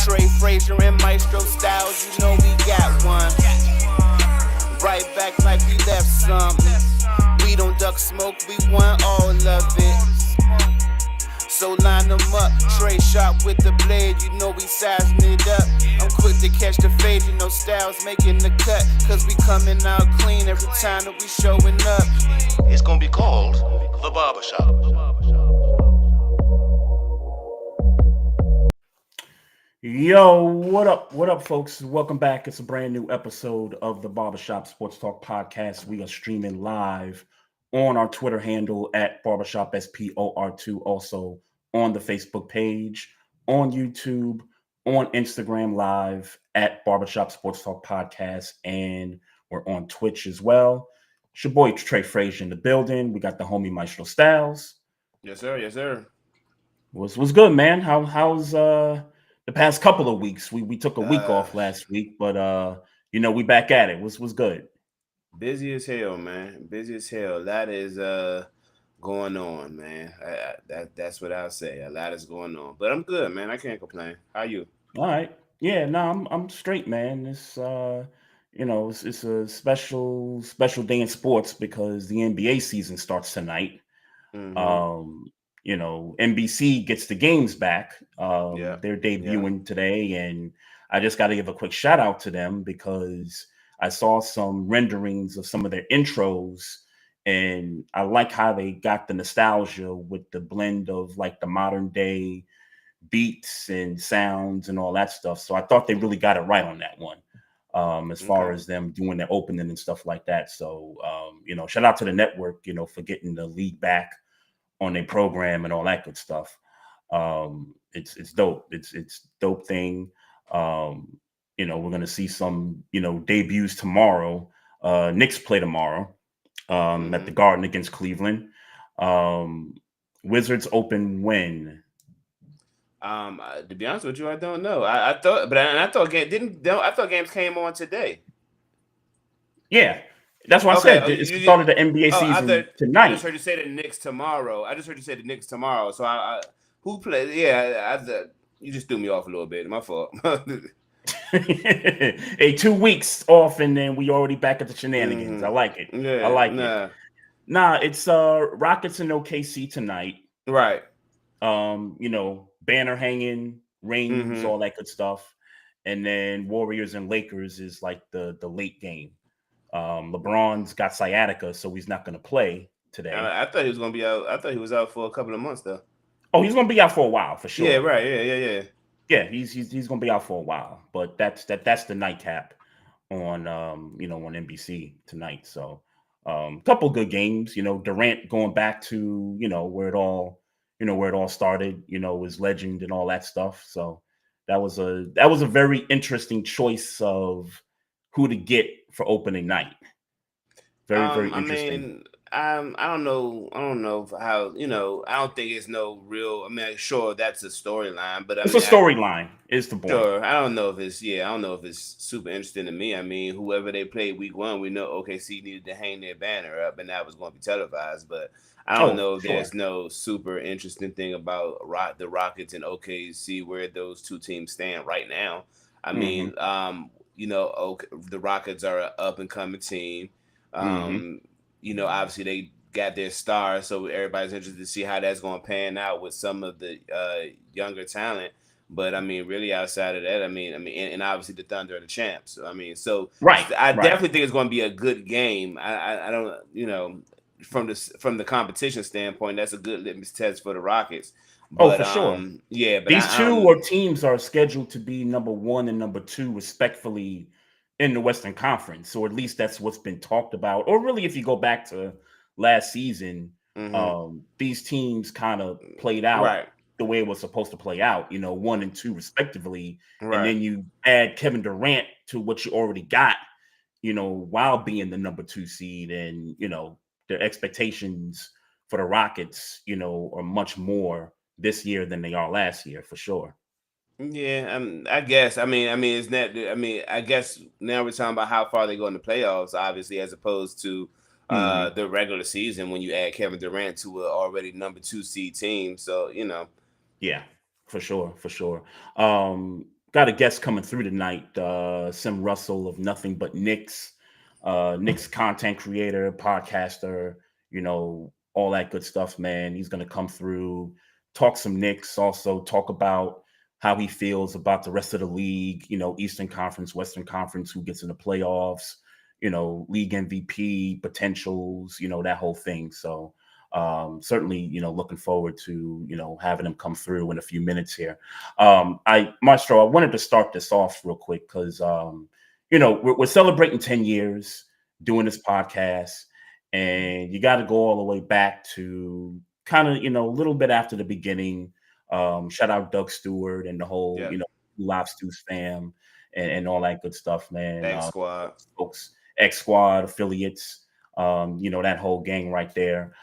Trey, Frazier, and Maestro Styles, you know we got one. Right back like we left something. We don't duck smoke, we want all of it. So line them up, Trey sharp with the blade, you know we sizing it up. I'm quick to catch the fade, you know Styles making the cut. Cause we coming out clean every time that we showing up. It's gonna be called The Barbershop. Yo, what up? What up, folks? Welcome back. It's a brand new episode of the Barbershop Sports Talk Podcast. We are streaming live on our Twitter handle at Barbershop SPOR2, also on the Facebook page, on YouTube, on Instagram Live at Barbershop Sports Talk Podcast, and we're on Twitch as well. It's your boy Trey Frazier in the building. We got the homie Maestro Styles. Yes, sir. Yes, sir. Was good, man. How's the past couple of weeks? We took a week off last week, but we back at it. Was good. Busy as hell, man. Busy as hell. That is going on, man. That's what I'll say. A lot is going on, but I'm good, man. I can't complain. How you? All right. Yeah, no, I'm straight, man. It's it's a special day in sports because the NBA season starts tonight. NBC gets the games back. They're debuting today, and I just got to give a quick shout out to them because I saw some renderings of some of their intros, and I like how they got the nostalgia with the blend of like the modern day beats and sounds and all that stuff. So I thought they really got it right on that one. As far as them doing their opening and stuff like that. So shout out to the network, for getting the league back on their program and all that good stuff. It's dope. It's dope thing. We're gonna see some debuts tomorrow. Knicks play tomorrow at the Garden against Cleveland. Wizards open when? To be honest with you, I don't know. I thought games came on today. Yeah. That's why I said it's the start of the NBA season tonight. I just heard you say the Knicks tomorrow. So who plays? Yeah, you just threw me off a little bit. My fault. Hey, 2 weeks off, and then we already back at the shenanigans. I like it. Yeah, I like it. Nah, it's Rockets and OKC tonight. Right. Banner hanging, rings, all that good stuff, and then Warriors and Lakers is like the late game. LeBron's got sciatica, so he's not going to play today. I thought he was going to be out. I thought he was out for a couple of months, though. Oh, he's going to be out for a while for sure. Yeah, right. Yeah. Yeah, he's going to be out for a while, but that's the nightcap on on NBC tonight. So, couple good games. Durant going back to where it all started. His legend and all that stuff. So that was a very interesting choice of who to get for opening night. Very interesting. I don't know how, I don't think it's no real, sure that's a storyline, but it's a storyline is the point. Sure. I don't know if it's super interesting to me. Whoever they played week one, we know OKC needed to hang their banner up and that was going to be televised, but I don't know if there's no super interesting thing about the Rockets and OKC where those two teams stand right now. The Rockets are an up and coming team. Obviously they got their stars, so everybody's interested to see how that's going to pan out with some of the younger talent. But really outside of that, and obviously the Thunder are the champs. I definitely think it's going to be a good game. I don't, from the competition standpoint, that's a good litmus test for the Rockets. But, for sure. Yeah, but these two teams are scheduled to be number 1 and number 2, respectfully, in the Western Conference. So at least that's what's been talked about. Or really, if you go back to last season, these teams kind of played out the way it was supposed to play out. 1 and 2 respectively, and then you add Kevin Durant to what you already got. While being the number 2 seed, and the expectations for the Rockets, are much more this year than they are last year, for sure. Yeah, I guess. It's not. I guess now we're talking about how far they go in the playoffs, obviously, as opposed to the regular season when you add Kevin Durant to an already number 2 seed team. So Yeah, for sure. got a guest coming through tonight, Sim Russell of Nothing But Knicks, Knicks content creator, podcaster, all that good stuff, man. He's going to come through, talk some Knicks, also talk about how he feels about the rest of the league, Eastern Conference, Western Conference, who gets in the playoffs, league MVP potentials, that whole thing. So certainly, looking forward to, having him come through in a few minutes here. Maestro, I wanted to start this off real quick because, we're celebrating 10 years doing this podcast, and you got to go all the way back to kind of, a little bit after the beginning. Shout out Doug Stewart and the whole, Live Stews fam and all that good stuff, man. X Squad, folks, X Squad affiliates, that whole gang right there.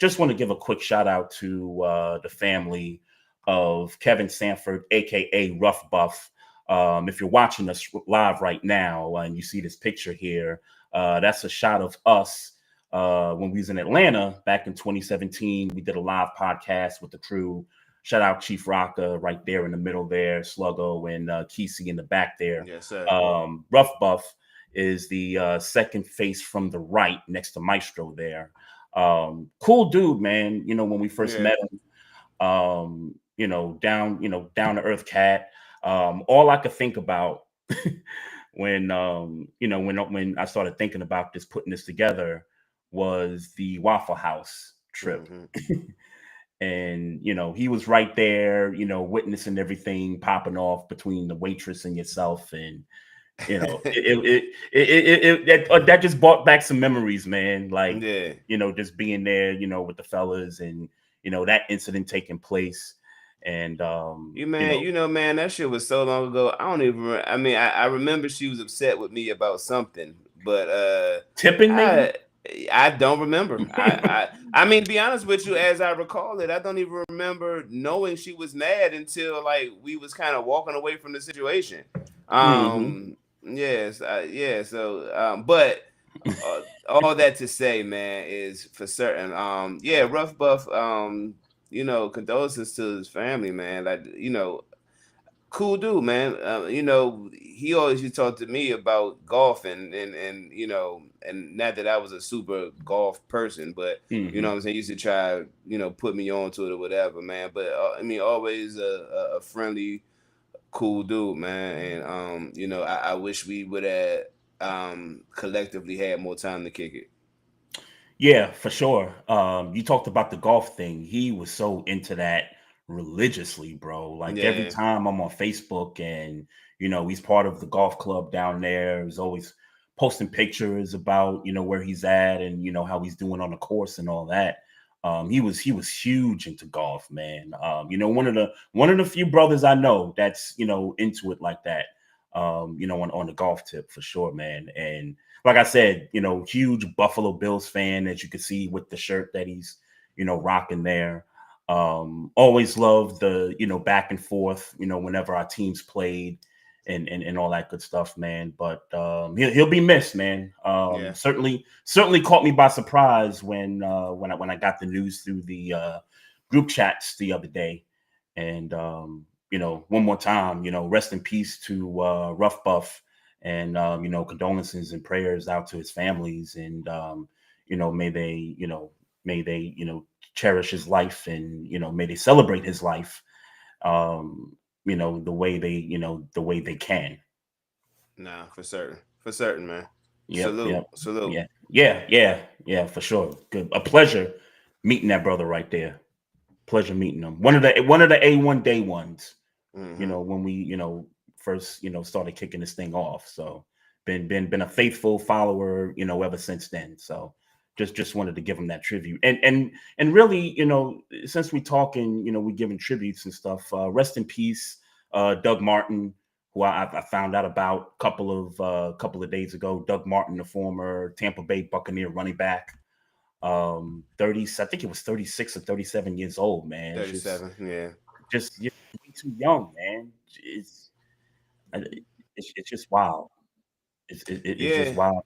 Just want to give a quick shout out to the family of Kevin Sanford, aka Rough Buff. If you're watching us live right now and you see this picture here, that's a shot of us when we was in Atlanta back in 2017. We did a live podcast with the crew. Shout out Chief Rocka right there in the middle there, Sluggo and Kesey in the back there. Yes, sir. Rough Buff is the second face from the right next to Maestro there. Cool dude, man. When we first met him, down to earth cat. All I could think about when I started thinking about this, putting this together, was the Waffle House trip. Mm-hmm. And, he was right there, witnessing everything popping off between the waitress and yourself. And, that just brought back some memories, man. Like, just being there, with the fellas and, that incident taking place. And, man, that shit was so long ago. I don't even remember. I mean, I remember she was upset with me about something, but, tipping maybe? I don't remember. I mean, to be honest with you, as I recall it, I don't even remember knowing she was mad until like we was kind of walking away from the situation. Yes, yeah. So, but all that to say, man, is for certain. Rough Buff. Condolences to his family, man. Like, cool dude, man. He always used to talk to me about golf and not that I was a super golf person, but what I'm saying, he used to try, put me onto it or whatever, man. But always a friendly, cool dude, man. And I wish we would have collectively had more time to kick it. Yeah, for sure. You talked about the golf thing. He was so into that religiously, bro. Like every time I'm on Facebook and he's part of the golf club down there, he's always posting pictures about where he's at and how he's doing on the course and all that. He was huge into golf, man. One of the few brothers I know that's into it like that. On the golf tip for sure, man. And like I said, huge Buffalo Bills fan, as you can see with the shirt that he's rocking there. Always loved the back and forth whenever our teams played and all that good stuff, man. But he'll be missed, man. Certainly caught me by surprise when I got the news through the group chats the other day. And one more time, rest in peace to Rough Buff, and condolences and prayers out to his families, and may they cherish his life, and may they celebrate his life the way they can. Nah, for certain, man. Salute. Salute. Yeah, for sure. Good. A pleasure meeting that brother right there. Pleasure meeting him. One of the A1 day ones. When we first started kicking this thing off. So been a faithful follower ever since then. So just wanted to give him that tribute. And really, since we talking, we giving tributes and stuff. Rest in peace, Doug Martin, who I found out about a couple of days ago. Doug Martin, the former Tampa Bay Buccaneer running back. 30, I think it was 36 or 37 years old, man. 37, just way too young, man. It's just wild. It's just wild.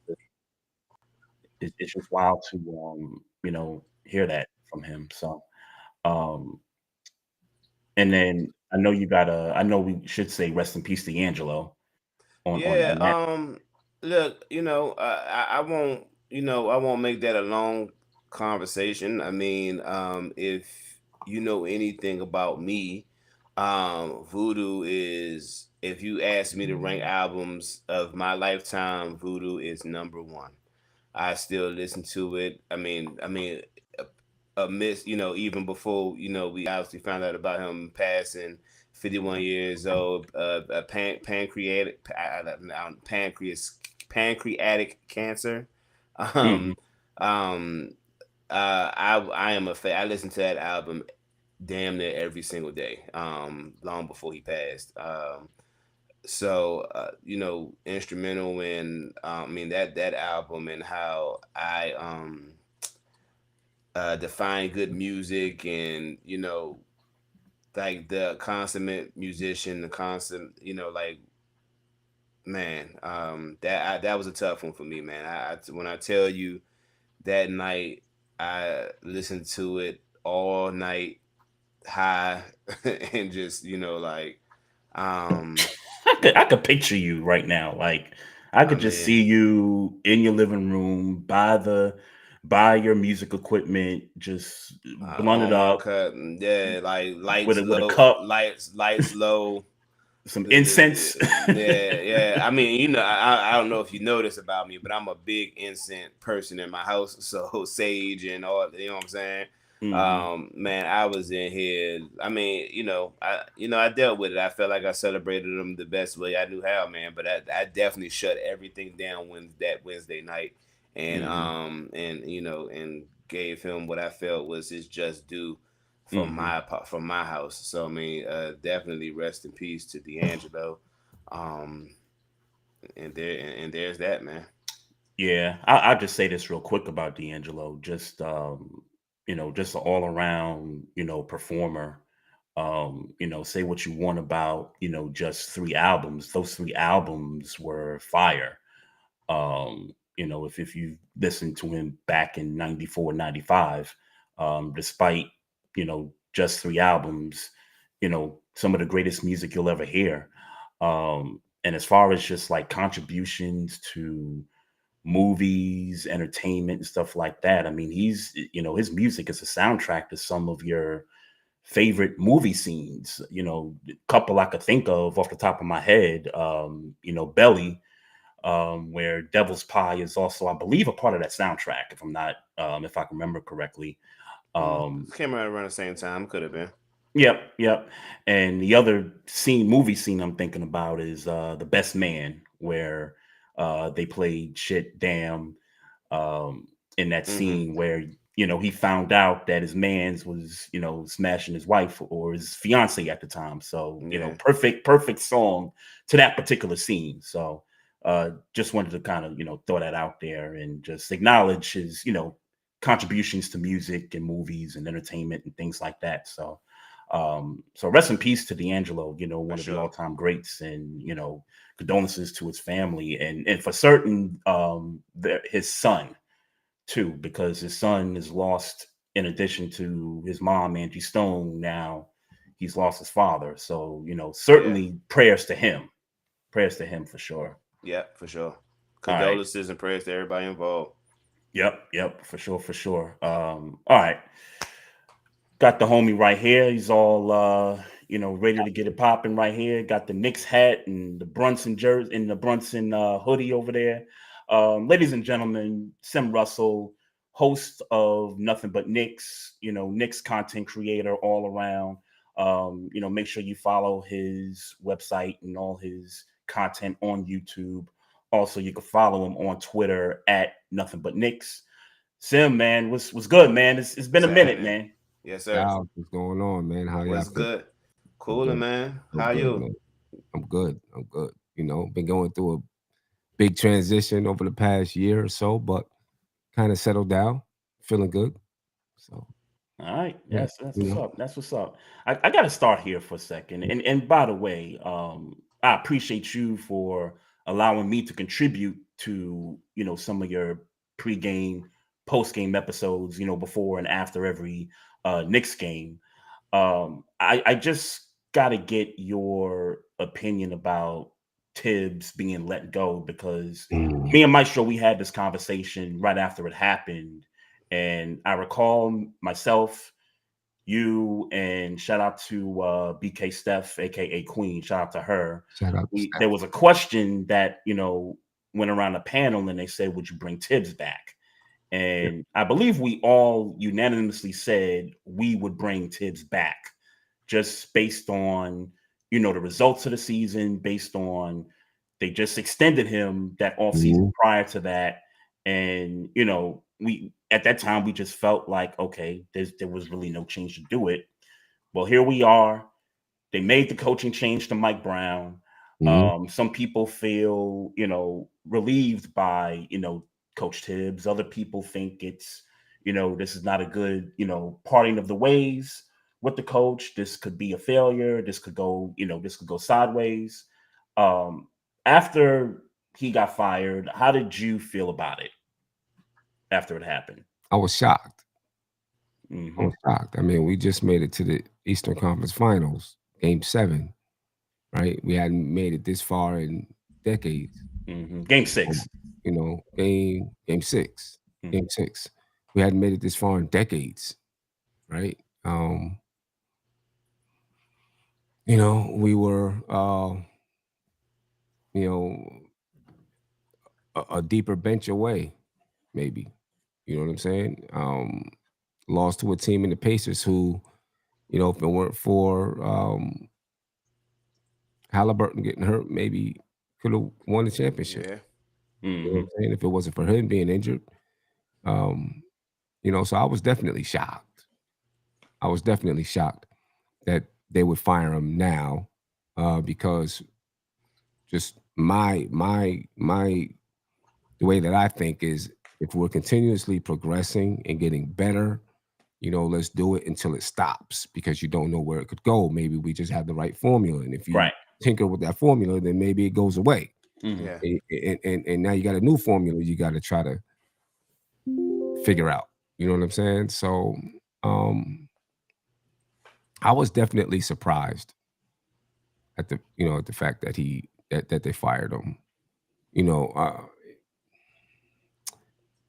It's just wild to hear that from him. So, and then I know you got a. I know we should say rest in peace, D'Angelo. Yeah. On that. Look, I won't. I won't make that a long conversation. I mean, if you know anything about me, Voodoo is. If you ask me to rank albums of my lifetime, Voodoo is number one. I still listen to it. Amidst, even before, we obviously found out about him passing, 51 years old, pancreatic cancer. Mm-hmm. Um, um, I am I listen to that album damn near every single day. Long before he passed. Instrumental in that album and how I define good music, and like the consummate musician, the constant, like, man, that was a tough one for me, man. When I tell you that night, I listened to it all night high and just like, I could picture you right now. Like I I could just mean, see you in your living room by your music equipment, just blunted on my up cut, yeah, like with a cup, lights low. some incense. Yeah, yeah. I mean, I don't know if you know this about me, but I'm a big incense person in my house. So sage and all, you know what I'm saying? Hmm. Man, I was in here. I mean, I dealt with it. I felt like I celebrated them the best way I knew how, man. But I definitely shut everything down that Wednesday night, and Hmm. and gave him what I felt was his just due Hmm. from my house. So I mean, definitely rest in peace to D'Angelo. Um, and there's that, man. Yeah, I'll just say this real quick about D'Angelo. Just just an all around performer. Say what you want about just 3 albums. Those 3 albums were fire. If you listen to him back in 94, 95, despite, just 3 albums, some of the greatest music you'll ever hear. And as far as just like contributions to movies, entertainment, and stuff like that, I mean, his music is a soundtrack to some of your favorite movie scenes. A couple I could think of off the top of my head, Belly, where Devil's Pie is also, I believe, a part of that soundtrack. If I can remember correctly. Came out around the same time. Could have been. Yep, yep. And the other movie scene I'm thinking about is The Best Man, where they played Shit Damn in that Mm-hmm. scene where he found out that his man's was smashing his wife or his fiance at the time. So Yeah. perfect song to that particular scene. So just wanted to kind of throw that out there and just acknowledge his contributions to music and movies and entertainment and things like that. So rest in peace to D'Angelo, For one of the sure. all-time greats, and condolences to his family, and for certain his son too, because his son is lost in addition to his mom, Angie Stone. Now he's lost his father. So, Yeah. certainly prayers to him. Prayers to him for sure. Yeah. For sure. All right. Condolences and prayers to everybody involved. Yep, for sure, for sure. All right. Got the homie right here. He's all ready to get it popping right here. Got the Knicks hat and the Brunson jersey and the Brunson hoodie over there. Ladies and gentlemen, Sim Russell, host of Nothing But Knicks, Knicks content creator all around. Make sure you follow his website and all his content on YouTube. Also, you can follow him on Twitter at Nothing But Knicks. Sim, man, what's good, man? It's been What's a minute, happening? man. Yes, sir. Al, what's going on, man? How y'all What's feeling? good? I'm Cooling, good. man. I'm How good, you? man. I'm good. I'm good. Been going through a big transition over the past year or so, but kind of settled down, feeling good. So, All right. yeah, Yes, that's what's up. That's what's up. I got to start here for a second. And by the way, I appreciate you for allowing me to contribute to, some of your pregame, postgame episodes, before and after every Knicks game. I just got to get your opinion about Tibbs being let go, because me and Maestro, we had this conversation right after it happened. And I recall myself, you, and shout out to BK Steph, aka Queen. Shout out to her. Shout out. There was a question that went around the panel, and they said, "Would you bring Tibbs back?" And I believe we all unanimously said we would bring Tibbs back, just based on the results of the season, based on they just extended him that offseason prior to that, and we at that time we just felt like, okay, there was really no change to do it. Well, here we are. They made the coaching change to Mike Brown. Some people feel relieved by Coach Tibbs. Other people think it's this is not a good parting of the ways with the coach. This could be a failure. This could go sideways. After he got fired, how did you feel about it after it happened? I was shocked. I was shocked. I mean, we just made it to the Eastern Conference Finals, Game 7, right? We hadn't made it this far in decades. Game 6. Game 6. Game 6. We hadn't made it this far in decades, right? We were, a deeper bench away, maybe. You know what I'm saying? Lost to a team in the Pacers who, if it weren't for Halliburton getting hurt, maybe could have won the championship. Yeah. You know what I'm saying? If it wasn't for him being injured. So I was definitely shocked. I was definitely shocked that they would fire him now, because just the way that I think is, if we're continuously progressing and getting better, let's do it until it stops, because you don't know where it could go. Maybe we just have the right formula, and if you tinker with that formula, then maybe it goes away. Yeah. And now you got a new formula you got to try to figure out. You know what I'm saying? So I was definitely surprised at the fact that that they fired him.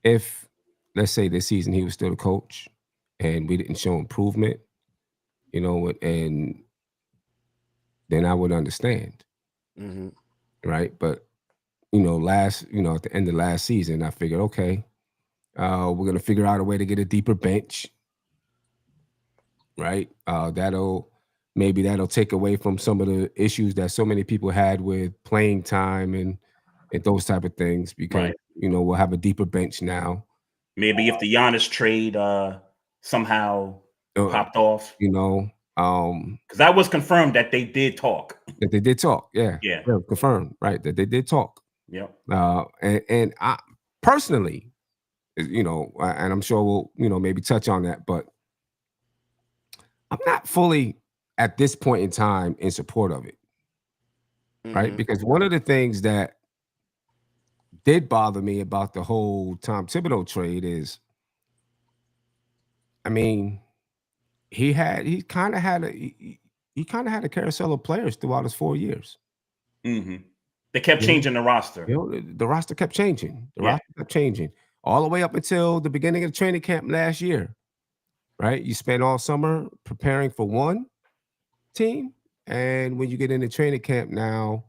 If, let's say, this season he was still the coach and we didn't show improvement, and then I would understand. Right. But, at the end of last season, I figured, okay, we're going to figure out a way to get a deeper bench. Right. That'll take away from some of the issues that so many people had with playing time and those type of things, because, we'll have a deeper bench now. Maybe if the Giannis trade somehow popped off, because that was confirmed that they did talk. Yeah, confirmed, right? That they did talk. Yep. And I personally, and I'm sure we'll maybe touch on that, but I'm not fully at this point in time in support of it, right? Because one of the things that did bother me about the whole Tom Thibodeau trade is, I mean, he kind of had a carousel of players throughout his 4 years. They kept changing the roster. The roster kept changing. Roster kept changing all the way up until the beginning of the training camp last year. Right? You spend all summer preparing for one team, and when you get into training camp now,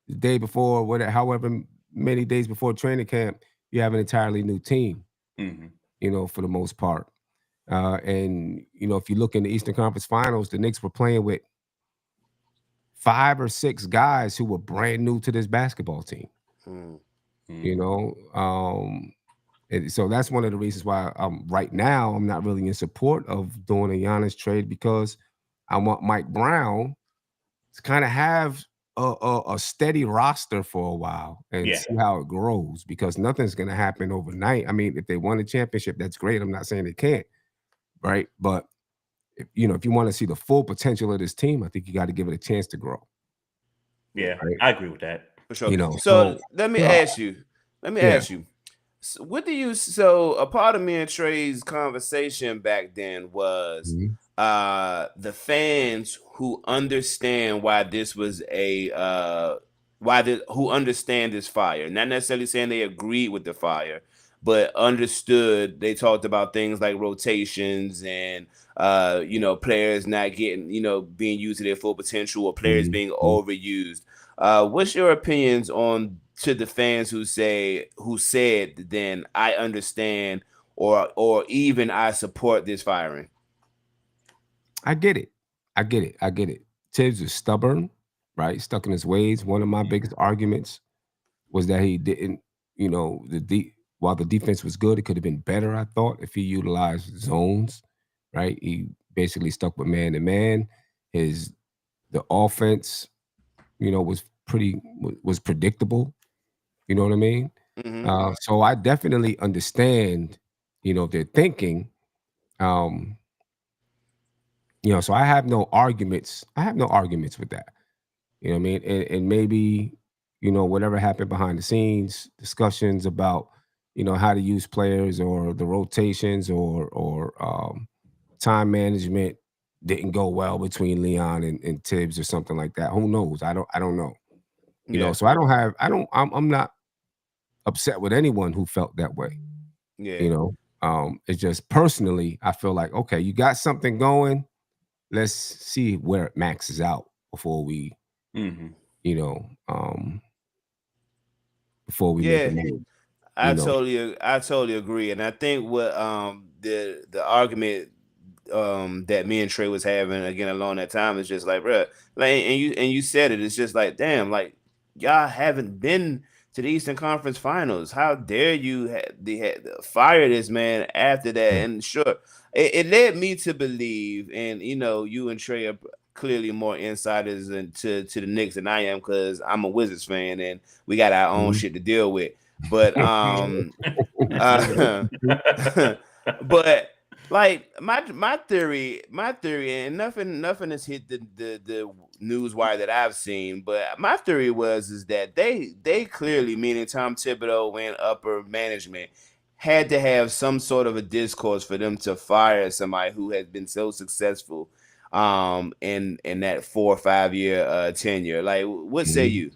the day before, however many days before training camp, you have an entirely new team. For the most part. And if you look in the Eastern Conference Finals, the Knicks were playing with 5 or 6 guys who were brand new to this basketball team. And so that's one of the reasons why right now I'm not really in support of doing a Giannis trade, because I want Mike Brown to kind of have a steady roster for a while and see how it grows, because nothing's going to happen overnight. I mean, if they won a championship, that's great. I'm not saying they can't, right? But if you want to see the full potential of this team, I think you got to give it a chance to grow. Yeah, right? I agree with that. For sure. So let me ask you. So a part of me and Trey's conversation back then was the fans who understand why this was who understand this fire. Not necessarily saying they agreed with the fire, but understood. They talked about things like rotations and players not getting, being used to their full potential, or players being overused. What's your opinions on to the fans who said then I understand or even I support this firing? I get it. Tibbs is stubborn, right? Stuck in his ways. One of my biggest arguments was that he didn't, while the defense was good, it could have been better, I thought, if he utilized zones, right? He basically stuck with man to man. The offense, was predictable. You know what I mean? Mm-hmm. So I definitely understand, their thinking. So I have no arguments. With that. You know what I mean? And maybe, whatever happened behind the scenes, discussions about, how to use players or the rotations or time management didn't go well between Leon and Tibbs or something like that. Who knows? I don't know. So I'm not upset with anyone who felt that way. Yeah. It's just personally, I feel like, okay, you got something going. Let's see where it maxes out before we, before we make a move. I totally agree, and I think what the argument that me and Trey was having again along that time is just like, bruh, like, and you said it. It's just like, damn, like y'all haven't been to the Eastern Conference Finals. How dare you fire this man after that? And sure, it led me to believe, and you and Trey are clearly more insiders to the Knicks than I am, because I'm a Wizards fan and we got our own shit to deal with. But but like my theory, and nothing has hit the news wire that I've seen, but my theory is that they clearly, meaning Tom Thibodeau and upper management, had to have some sort of a discourse for them to fire somebody who has been so successful in that 4 or 5 year tenure. Like, what say you?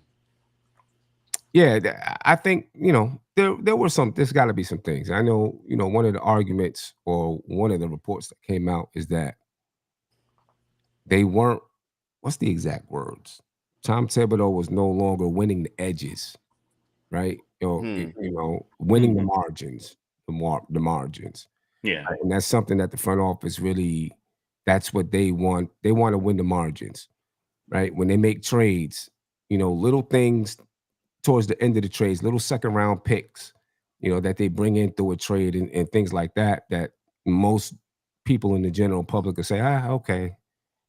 Yeah, I think, there were there's got to be some things. I know, one of the arguments or one of the reports that came out is that they weren't, what's the exact words? Tom Thibodeau was no longer winning the edges, right? Winning the margins, the margins. Yeah. Right? And that's something that the front office really, that's what they want. They want to win the margins, right? When they make trades, little things towards the end of the trades, little second round picks, that they bring in through a trade and things like that most people in the general public will say, okay,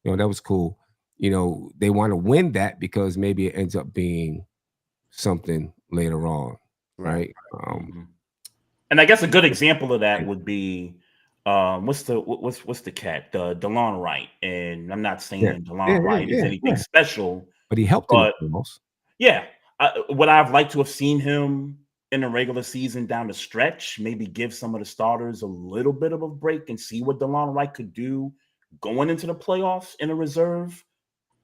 that was cool. They want to win that because maybe it ends up being something later on, right? And I guess a good example of that would be what's the cat, the DeLon Wright. And I'm not saying DeLon Wright is anything special, but he helped in the most. Yeah. Would I've liked to have seen him in the regular season down the stretch, maybe give some of the starters a little bit of a break and see what DeLon Wright could do going into the playoffs in a reserve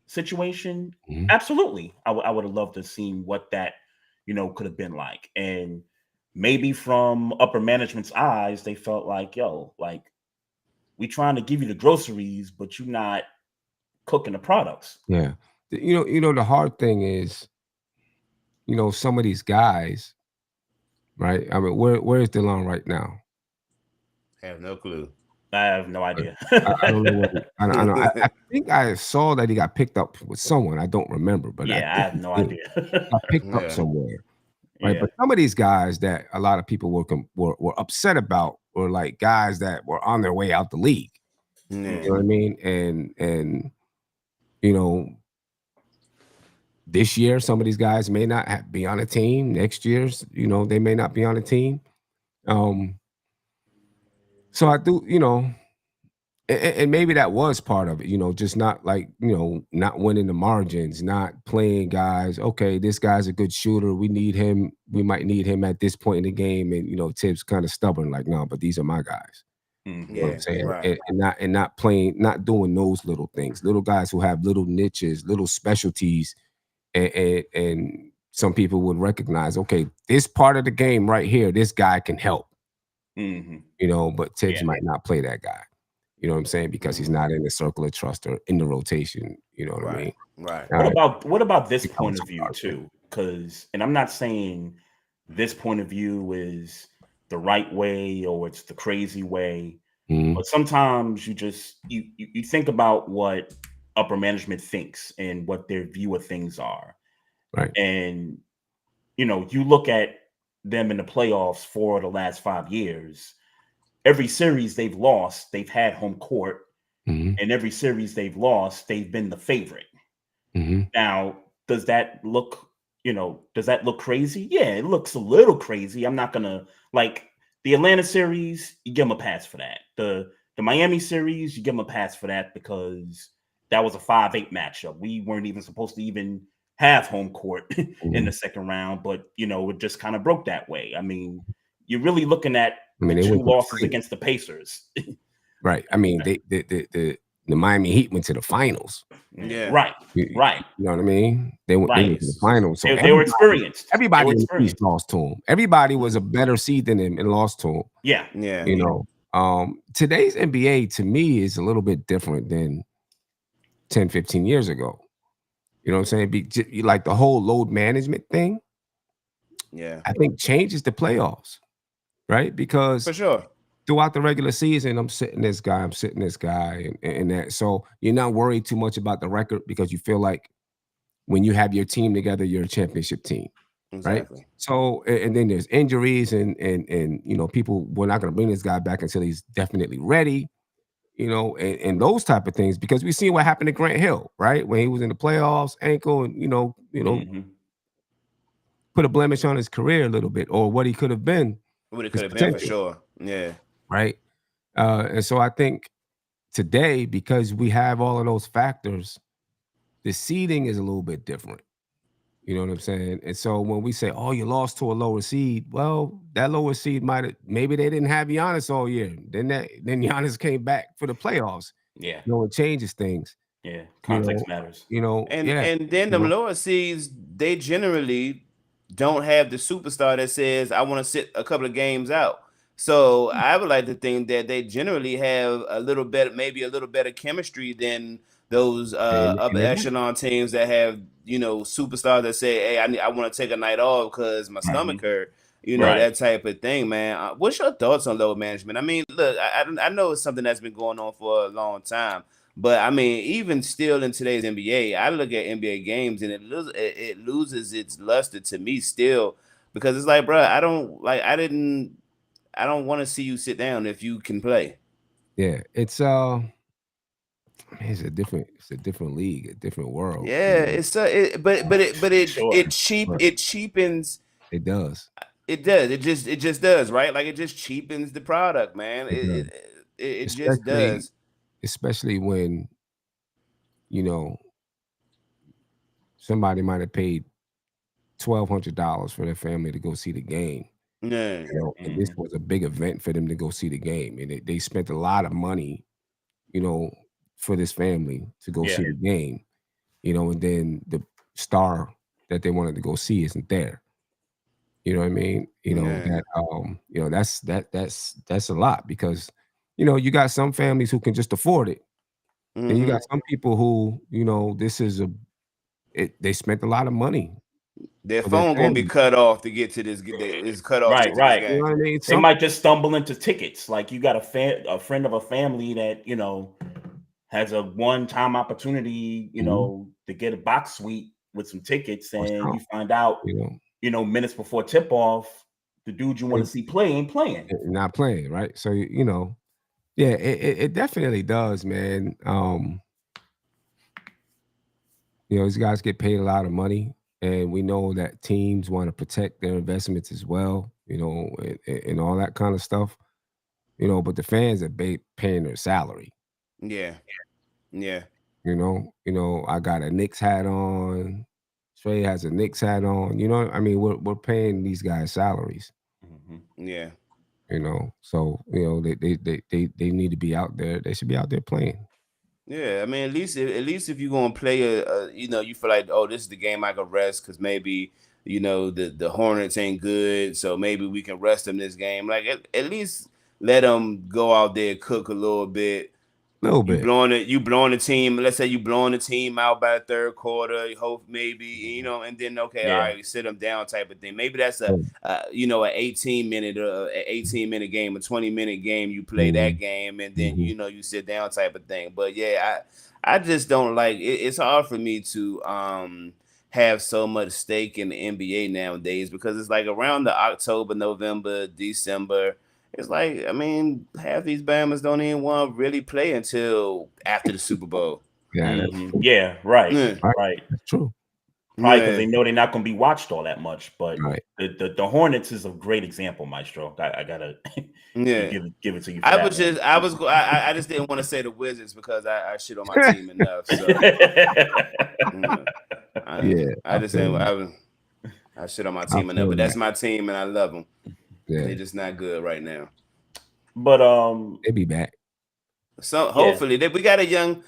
situation? Absolutely. I would have loved to have seen what that, could have been like. And maybe from upper management's eyes, they felt like, yo, like, we trying to give you the groceries, but you're not cooking the products. Yeah. The hard thing is, some of these guys, right? I mean, where is DeLon right now? I have no clue. I have no idea. I don't know. I think I saw that he got picked up with someone. I don't remember, but I have no idea. Got picked up somewhere, right? Yeah. But some of these guys that a lot of people were upset about were like guys that were on their way out the league. You know what I mean? And this year, some of these guys may not be on a team. Next year's, they may not be on a team. So I do, and maybe that was part of it, just not like, not winning the margins, not playing guys. Okay, this guy's a good shooter. We need him. We might need him at this point in the game. And, Tibbs kind of stubborn, like, no, but these are my guys. Mm-hmm. You know what I'm saying? Right. And not doing those little things. Little guys who have little niches, little specialties, and some people would recognize, okay, this part of the game right here, this guy can help. Mm-hmm. You know, but Tibbs might not play that guy. You know what I'm saying? Because he's not in the circle of trust or in the rotation. You know what I mean? Right. What about this point of view too? Because, and I'm not saying this point of view is the right way or it's the crazy way, but sometimes you just you think about what upper management thinks and what their view of things are, right? And you look at them in the playoffs for the last 5 years. Every series they've lost, they've had home court, and every series they've lost, they've been the favorite. Now, does that look crazy? Yeah, it looks a little crazy. I'm not gonna like the Atlanta series, you give them a pass for that. The Miami series, you give them a pass for that because that was a 5-8 matchup. We weren't even supposed to even have home court in the second round, but it just kind of broke that way. I mean, you're really looking at the 2 losses against the Pacers. Right. I mean, the Miami Heat went to the finals. Yeah. Right. You know what I mean? They went to the finals. So they were experienced. Everybody in the East lost to them. Everybody was a better seed than them and lost to them. Yeah. You know, today's NBA to me is a little bit different than 10, 15 years ago. You know what I'm saying? Like the whole load management thing. Yeah. I think changes the playoffs, right? Because for sure. Throughout the regular season, I'm sitting this guy, and that. So you're not worried too much about the record because you feel like when you have your team together, you're a championship team, exactly. Right? So, and then there's injuries, and people, we're not going to bring this guy back until he's definitely ready, and those type of things. Because we seen what happened to Grant Hill, right, when he was in the playoffs, ankle, and put a blemish on his career a little bit, or what he could have been. What it could have been for sure. Yeah. Right. And so I think today, because we have all of those factors, the seeding is a little bit different. You know what I'm saying? And so when we say, oh, you lost to a lower seed, well, that lower seed maybe they didn't have Giannis all year. Then Giannis came back for the playoffs. Yeah. It changes things. Yeah. Context matters. And then the lower seeds, they generally don't have the superstar that says, I want to sit a couple of games out. So I would like to think that they generally have maybe a little better chemistry than those upper echelon teams that have, superstars that say, hey, I want to take a night off because my stomach hurt, that type of thing, man. What's your thoughts on load management? I mean, look, I know it's something that's been going on for a long time, but I mean, even still in today's NBA, I look at NBA games and it loses its luster to me still, because it's like, bro, I don't want to see you sit down if you can play. Yeah, it's a different league, a different world. Yeah, it cheapens. It does. It does. It just does, right? Like it just cheapens the product, man. It just does. Especially when somebody might have paid $1,200 for their family to go see the game. Yeah. And this was a big event for them to go see the game, and they spent a lot of money, for this family to go see the game, and then the star that they wanted to go see isn't there. You know what I mean? That's a lot, because you got some families who can just afford it, and you got some people who they spent a lot of money. Their phone gonna be cut off to get to this. Is cut off. Right. You know what I mean? They might just stumble into tickets. Like you got a friend of a family that has a one-time opportunity, to get a box suite with some tickets, and you find out, minutes before tip-off, the dude you want to see play ain't playing. Not playing, right? So yeah, it definitely does, man. These guys get paid a lot of money, and we know that teams want to protect their investments as well, and all that kind of stuff. But the fans are paying their salary. Yeah. I got a Knicks hat on. Trey has a Knicks hat on. I mean, we're paying these guys salaries. Yeah. You know, so they need to be out there. They should be out there playing. Yeah, I mean, at least if you're gonna play you feel like, oh, this is the game I can rest because maybe the Hornets ain't good, so maybe we can rest them this game. Like at least let them go out there, cook a little bit. You blowing the team. Let's say you blowing the team out by the third quarter. You hope maybe and then all right, sit them down type of thing. Maybe that's an 18-minute game, a 20-minute game. You play that game and then you sit down type of thing. But yeah, I just don't like it. It's hard for me to have so much stake in the NBA nowadays because it's like around the October, November, December. It's like, I mean, half these Bammers don't even want to really play until after the Super Bowl. Right. Right. That's true. Probably because they know they're not going to be watched all that much. But the Hornets is a great example, Maestro. I gotta give it to you. I just didn't want to say the Wizards because I shit on my team enough. So I shit on my team enough, but that's my team and I love them. Yeah. They're just not good right now. But they'll be back. So hopefully we got a young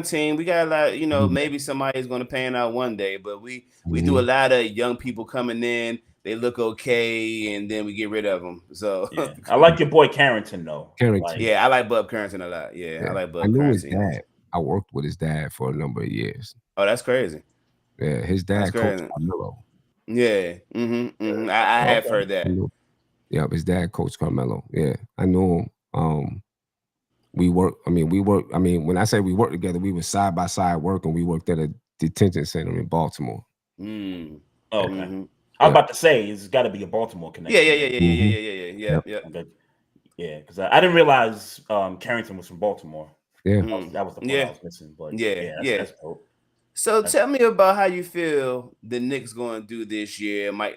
team. We got a lot, maybe somebody's gonna pan out one day, but we do a lot of young people coming in, they look okay, and then we get rid of them. So I like your boy Carrington though. I like Bub Carrington a lot. I like Bub Carrington. His dad. I worked with his dad for a number of years. Oh, that's crazy. Yeah, his dad coached Carmelo. Yeah. I have heard that. Yeah, his dad coached Carmelo. Yeah, I know him. We work. I mean, when I say we work together, we were side by side working. We worked at a detention center in Baltimore. Okay. I was about to say it's got to be a Baltimore connection. Yeah. Yeah, because I didn't realize Carrington was from Baltimore. Yeah, that was the part I was missing. But that's dope. So tell me about how you feel the Knicks going to do this year. Mike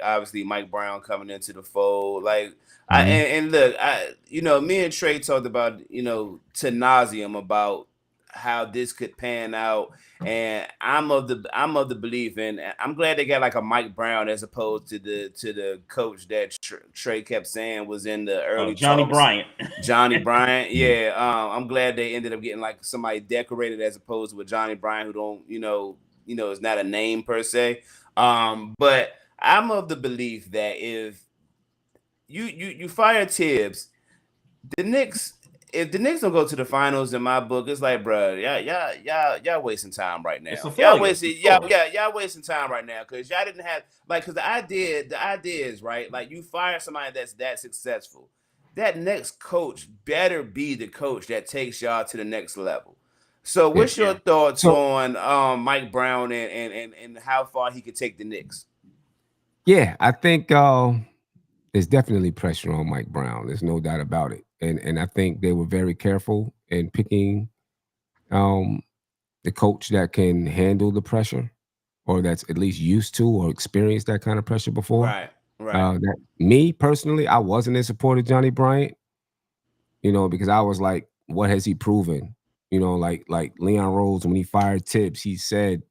Brown coming into the fold. Like, look, me and Trey talked about, to nauseum about how this could pan out. And I'm of the belief, and I'm glad they got like a Mike Brown as opposed to the coach that Trey kept saying was in the early Johnny talks. Bryant. Johnny Bryant, yeah. I'm glad they ended up getting like somebody decorated as opposed to a Johnny Bryant who don't, is not a name per se. But I'm of the belief that if you fire Tibbs, if the Knicks don't go to the finals, in my book, it's like, bro, y'all wasting time right now. Y'all wasting time right now because y'all didn't have because the idea is right. Like you fire somebody that's that successful, that next coach better be the coach that takes y'all to the next level. So, what's your thoughts on Mike Brown and how far he could take the Knicks? Yeah, I think there's definitely pressure on Mike Brown. There's no doubt about it. And I think they were very careful in picking the coach that can handle the pressure or that's at least used to or experienced that kind of pressure before. Right. Me personally, I wasn't in support of Johnny Bryant, because I was like, what has he proven? Like Leon Rose, when he fired Tibbs, he said,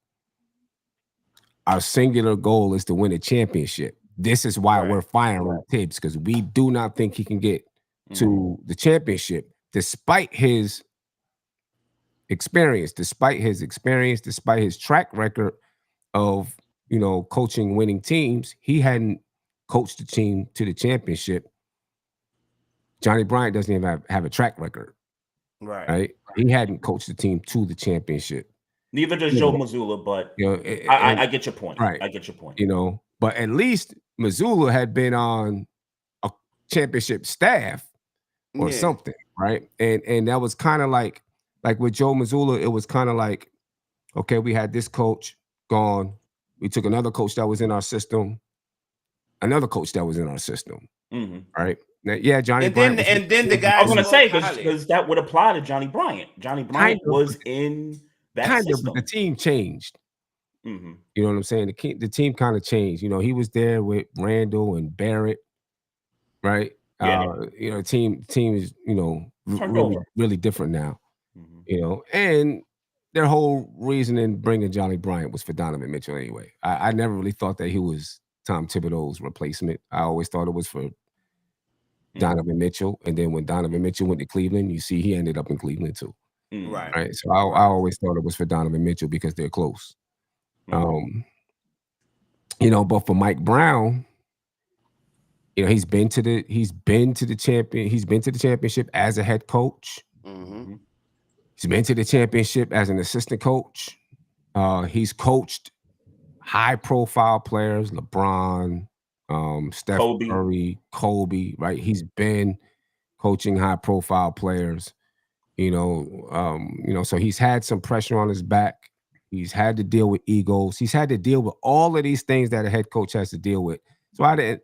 our singular goal is to win a championship. This is why we're firing Tibbs, because we do not think he can get to the championship, despite his experience, despite his track record of, coaching winning teams. He hadn't coached the team to the championship. Johnny Bryant doesn't even have a track record. Right. He hadn't coached the team to the championship. Neither does Joe Mazzulla, but I get your point. Right. I get your point. But at least Mazzulla had been on a championship staff or something, right? And that was kind of like with Joe Mazzulla, it was kind of like, okay, we had this coach gone. We took another coach that was in our system, another coach that was in our system, right? Now, Johnny Bryant. And then the guy I was going to say, because that would apply to Johnny Bryant. Johnny Bryant was in that system. But the team changed. You know what I'm saying? The team kind of changed. He was there with Randall and Barrett, right? The team is, really different now. And their whole reason in bringing Johnny Bryant was for Donovan Mitchell anyway. I never really thought that he was Tom Thibodeau's replacement. I always thought it was for Donovan Mitchell, and then when Donovan Mitchell went to Cleveland, you see he ended up in Cleveland too. Right. So I always thought it was for Donovan Mitchell because they're close. But for Mike Brown, he's been to the championship as a head coach. He's been to the championship as an assistant coach. He's coached high-profile players, LeBron, Steph Curry, Kobe, right? He's been coaching high-profile players, so he's had some pressure on his back. He's had to deal with egos. He's had to deal with all of these things that a head coach has to deal with. So I didn't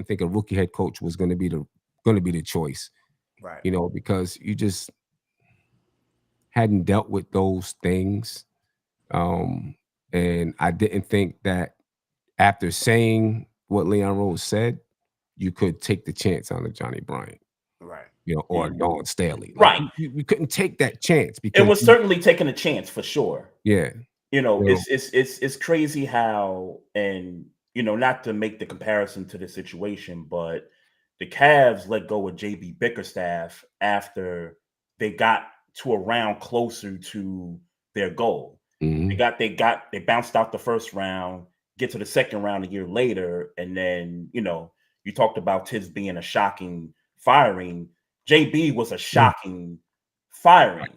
think a rookie head coach was going to be the choice, right? Because you just hadn't dealt with those things. And I didn't think that after saying what Leon Rose said, you could take the chance on the Johnny Bryant, right? Or Dawn Staley, right? You couldn't take that chance because it was certainly taking a chance for sure. Yeah, it's crazy how, and not to make the comparison to the situation, but the Cavs let go of JB Bickerstaff after they got to a round closer to their goal. They bounced out the first round, get to the second round a year later, and then you talked about Tibbs being a shocking firing. JB was a shocking firing.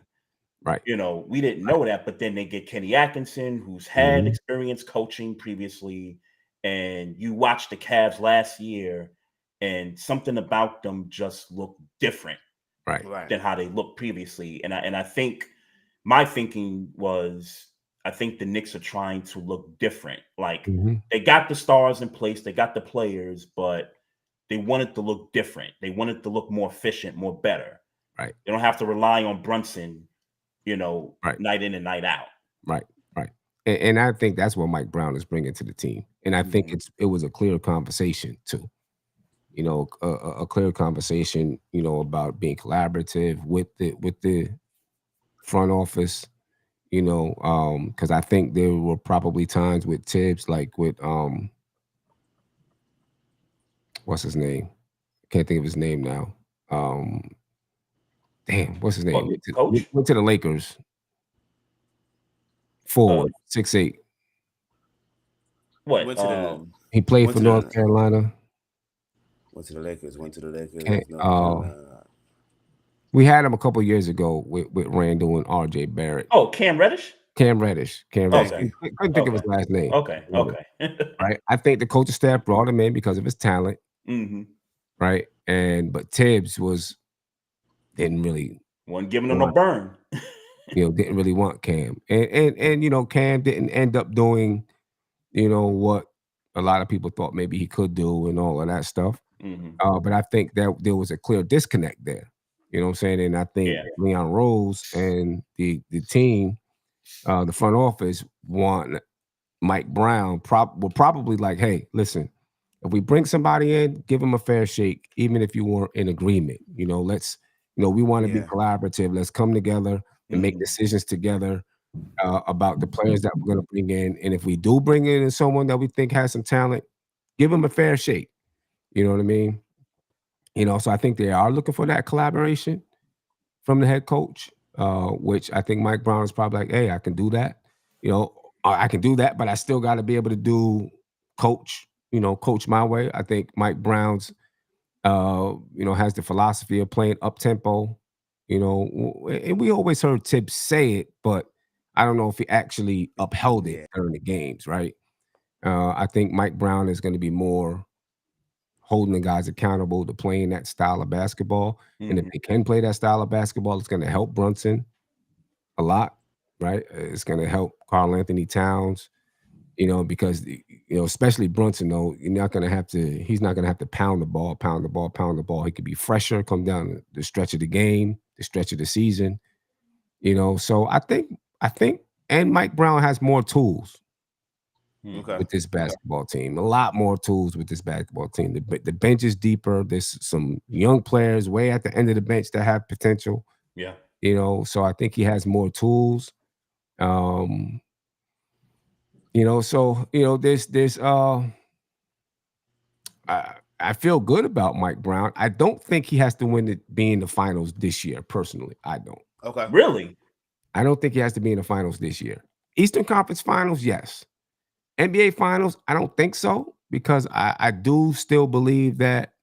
Right. We didn't know that, but then they get Kenny Atkinson, who's had experience coaching previously, and you watch the Cavs last year, and something about them just looked different, right, than how they looked previously. And I think my thinking was, I think the Knicks are trying to look different. Like they got the stars in place, they got the players, but they wanted to look different. They wanted to look more efficient, more better. Right. They don't have to rely on Brunson, night in and night out. Right. And I think that's what Mike Brown is bringing to the team. And I think it was a clear conversation too. A clear conversation, about being collaborative with the front office, because I think there were probably times with Tibbs, like with what's his name? Can't think of his name now. Damn, what's his name? Went to the Lakers. Forward, 6'8". What? He played for North Carolina. Went to the Lakers. We had him a couple years ago with Randall and R.J. Barrett. Oh, Cam Reddish. Okay. Couldn't think of his last name. Okay. Right. I think the coaching staff brought him in because of his talent. Right. But Tibbs didn't really wasn't giving him a burn. Didn't really want Cam. And Cam didn't end up doing, what a lot of people thought maybe he could do and all of that stuff. But I think that there was a clear disconnect there. You know what I'm saying? And I think Leon Rose and the team, the front office, want Mike Brown were probably like, hey, listen, if we bring somebody in, give them a fair shake, even if you weren't in agreement. Let's, we want to be collaborative. Let's come together and make decisions together about the players that we're going to bring in. And if we do bring in someone that we think has some talent, give them a fair shake. You know what I mean? So I think they are looking for that collaboration from the head coach, which I think Mike Brown is probably like, hey, I can do that. I can do that, but I still got to be able to coach my way. I think Mike Brown's, has the philosophy of playing up tempo, and we always heard Tibbs say it, but I don't know if he actually upheld it during the games, right? I think Mike Brown is going to be more holding the guys accountable to playing that style of basketball. And if they can play that style of basketball, it's going to help Brunson a lot, right? It's going to help Karl Anthony Towns, because, especially Brunson, though, he's not going to have to pound the ball. He could be fresher, come down the stretch of the game, the stretch of the season, So I think, and Mike Brown has more tools. With this basketball team, a lot more tools with this basketball team. The bench is deeper. There's some young players way at the end of the bench that have potential. Yeah. So I think he has more tools. So there's I feel good about Mike Brown. I don't think he has to win it, be in the finals this year. Personally, I don't. Okay. Really? I don't think he has to be in the finals this year. Eastern Conference Finals, yes. NBA Finals, I don't think so, because I do still believe that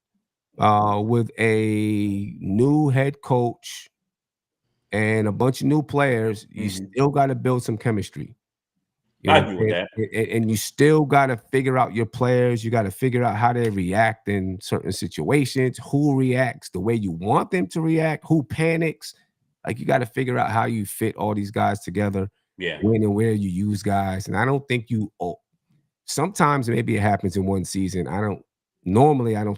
with a new head coach and a bunch of new players, you still got to build some chemistry. You I know, agree with that. and you still got to figure out your players. You got to figure out how they react in certain situations, who reacts the way you want them to react, who panics. Like, you got to figure out how you fit all these guys together, when and where you use guys. And I don't think sometimes maybe it happens in one season. I don't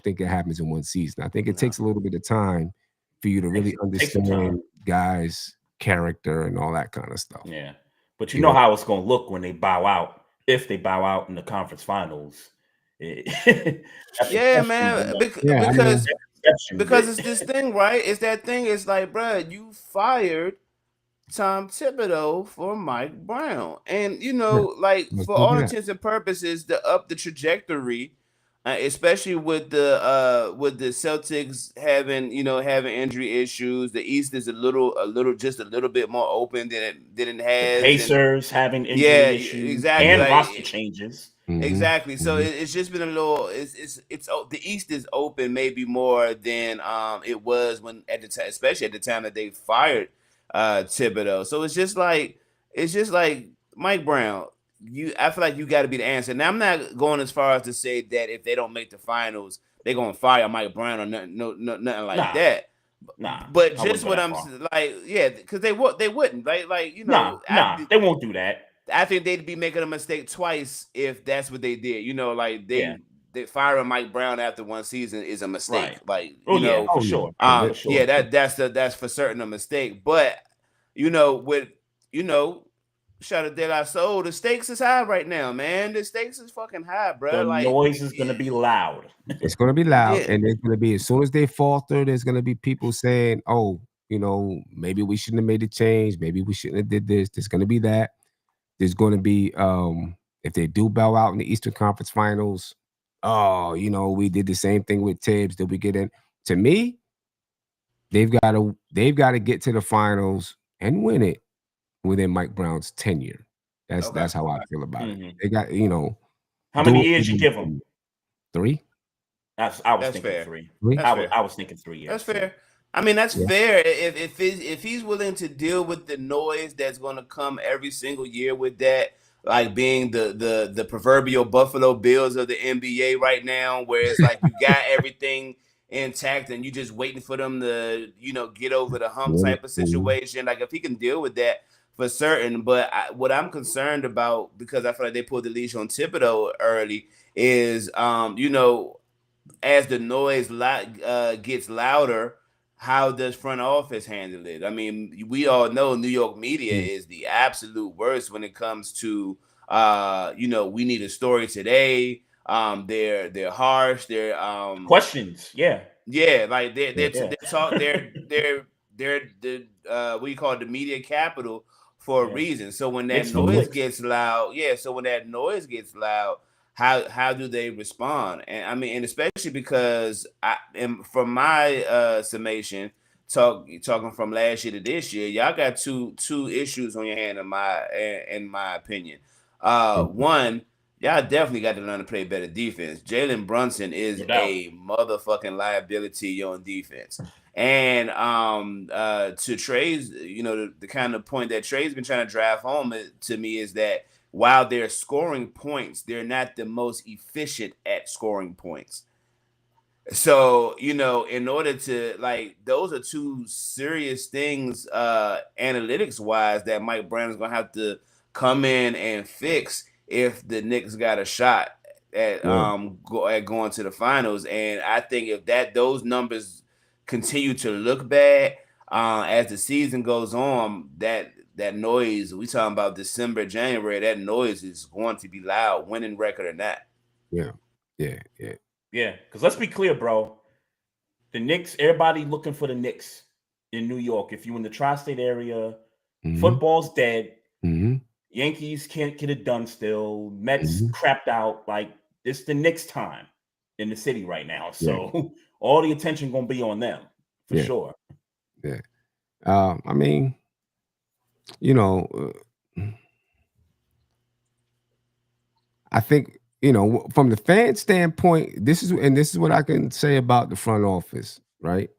think it happens in one season. I think it takes a little bit of time for you to really understand guys' character and all that kind of stuff. Yeah. But you know how it's going to look when they bow out, if they bow out in the conference finals. Yeah, man. Because it's this thing, right? It's that thing. It's like, bro, you fired Tom Thibodeau for Mike Brown, and like, for all intents and purposes, the trajectory, especially with the Celtics having injury issues. The East is a little bit more open than it has. The Pacers having injury issues, exactly, and roster changes. Exactly. So it's just been a little. It's the East is open maybe more than it was when at the time, especially at the time that they fired Thibodeau. So it's just like Mike Brown. I feel like you got to be the answer. Now, I'm not going as far as to say that if they don't make the finals, they're gonna fire Mike Brown or nothing like that. Nah, but just what I'm like, because they wouldn't, right? Like, they won't do that. I think they'd be making a mistake twice if that's what they did. Like they firing Mike Brown after one season is a mistake. Right. Like, for sure. That's for certain a mistake. But shout out De La Soul, the stakes is high right now, man. The stakes is fucking high, bro. The noise is gonna be loud. It's gonna be loud, and there's gonna be, as soon as they falter, there's gonna be people saying, "Oh, maybe we shouldn't have made a change. Maybe we shouldn't have did this." There's gonna be that. There's going to be, if they do bow out in the Eastern Conference Finals, we did the same thing with Tibbs. Did we get in? To me, they've got to get to the finals and win it within Mike Brown's tenure. That's how I feel about it. They got, how many years you give them? 3. I was thinking fair. 3. That's I was thinking 3 years. That's fair. I mean, that's fair if he's willing to deal with the noise that's going to come every single year with that, like being the proverbial Buffalo Bills of the NBA right now, where it's like you got everything intact and you just waiting for them to get over the hump type of situation. Like, if he can deal with that, for certain. But what I'm concerned about, because I feel like they pulled the leash on Thibodeau early, is as the noise gets louder, how does front office handle it? I mean, we all know New York media is the absolute worst when it comes to we need a story today. They're harsh. They're questions. Like they're what you call it, the media capital for a reason. So when that noise gets loud, how do they respond? And I mean, and especially because from my summation, talking from last year to this year, y'all got two issues on your hand in my opinion. One, y'all definitely got to learn to play better defense. Jalen Brunson is a motherfucking liability on defense. And to Trey's, the kind of point that Trey's been trying to drive home to me is that while they're scoring points, they're not the most efficient at scoring points. So, in order to, those are two serious things analytics wise that Mike Brown is going to have to come in and fix if the Knicks got a shot at going to the finals. And I think if those numbers continue to look bad as the season goes on, that noise, we talking about December, January, that noise is going to be loud, winning record or not. Yeah. Because let's be clear, bro. The Knicks, everybody looking for the Knicks in New York. If you're in the tri-state area, football's dead. Yankees can't get it done still. Mets crapped out. Like, it's the Knicks time. in the city right now. So all the attention gonna be on them for sure. Yeah. I mean, I think, from the fan standpoint, this is what I can say about the front office, right?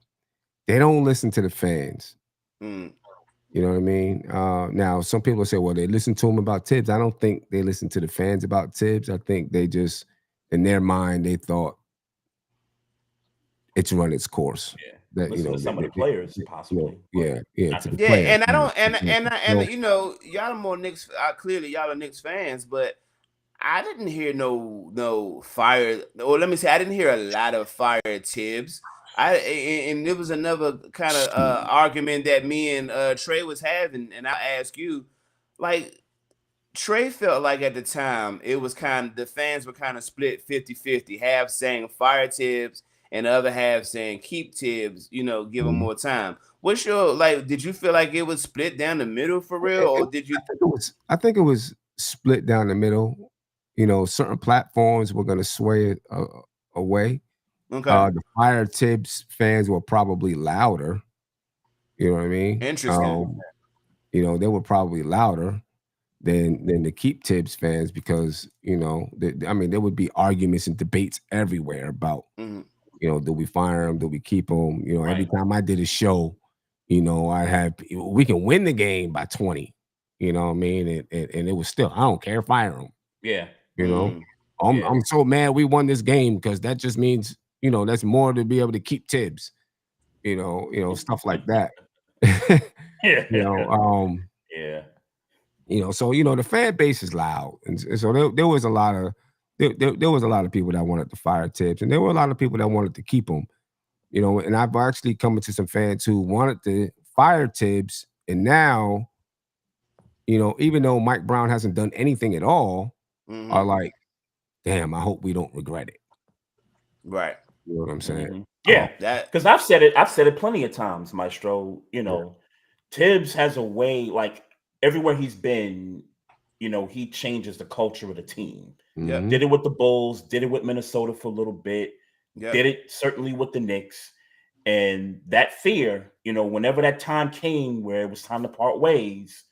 They don't listen to the fans. You know what I mean? Now, some people say, well, they listen to them about Tibbs. I don't think they listen to the fans about Tibbs. I think they just, in their mind, they thought it's run its course. Yeah. That listen to some of the players, possibly. To the Yeah, players. and I don't, and y'all are more Knicks. Clearly, y'all are Knicks fans, but I didn't hear no fire. Or let me say, I didn't hear a lot of fire Tibbs. And it was another kind of argument that me and Trey was having, and I'll ask you, like, Trey felt like at the time it was the fans were kind of split 50-50, half saying fire Tibbs and the other half saying keep Tibbs, give him more time. What's your, did you feel like it was split down the middle for real, or did you? I think it was split down the middle. Certain platforms were going to sway it away. Okay. The fire Tibbs fans were probably louder. You know what I mean? Interesting. They were probably louder than the keep Tibbs fans because, there would be arguments and debates everywhere about, do we fire him? Do we keep him? Every time I did a show, I had, we can win the game by 20, you know what I mean? And it was still, I don't care, fire him. Yeah. I'm so mad we won this game because that just means, that's more to be able to keep Tibbs, stuff like that. Yeah. So the fan base is loud, and so there was a lot of there was a lot of people that wanted to fire Tibbs, and there were a lot of people that wanted to keep him. And I've actually come into some fans who wanted to fire Tibbs, and now, even though Mike Brown hasn't done anything at all, are like, damn, I hope we don't regret it. Right. You know what I'm saying? Yeah, because I've said it plenty of times, Maestro. Tibbs has a way, like everywhere he's been, he changes the culture of the team. Yeah. Did it with the Bulls, did it with Minnesota for a little bit, did it certainly with the Knicks. And that fear, whenever that time came where it was time to part ways,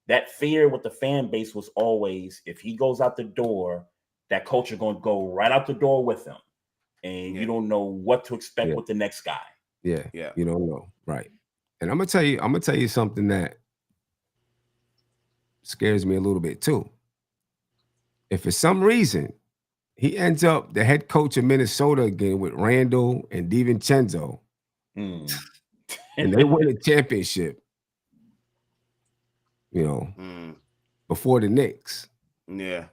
that fear with the fan base was always, if he goes out the door, that culture going to go right out the door with him. And you don't know what to expect with the next guy. Yeah. You don't know. Right. And I'm gonna tell you something that scares me a little bit too. If for some reason he ends up the head coach of Minnesota again with Randall and DiVincenzo, and they win a championship, before the Knicks. Yeah.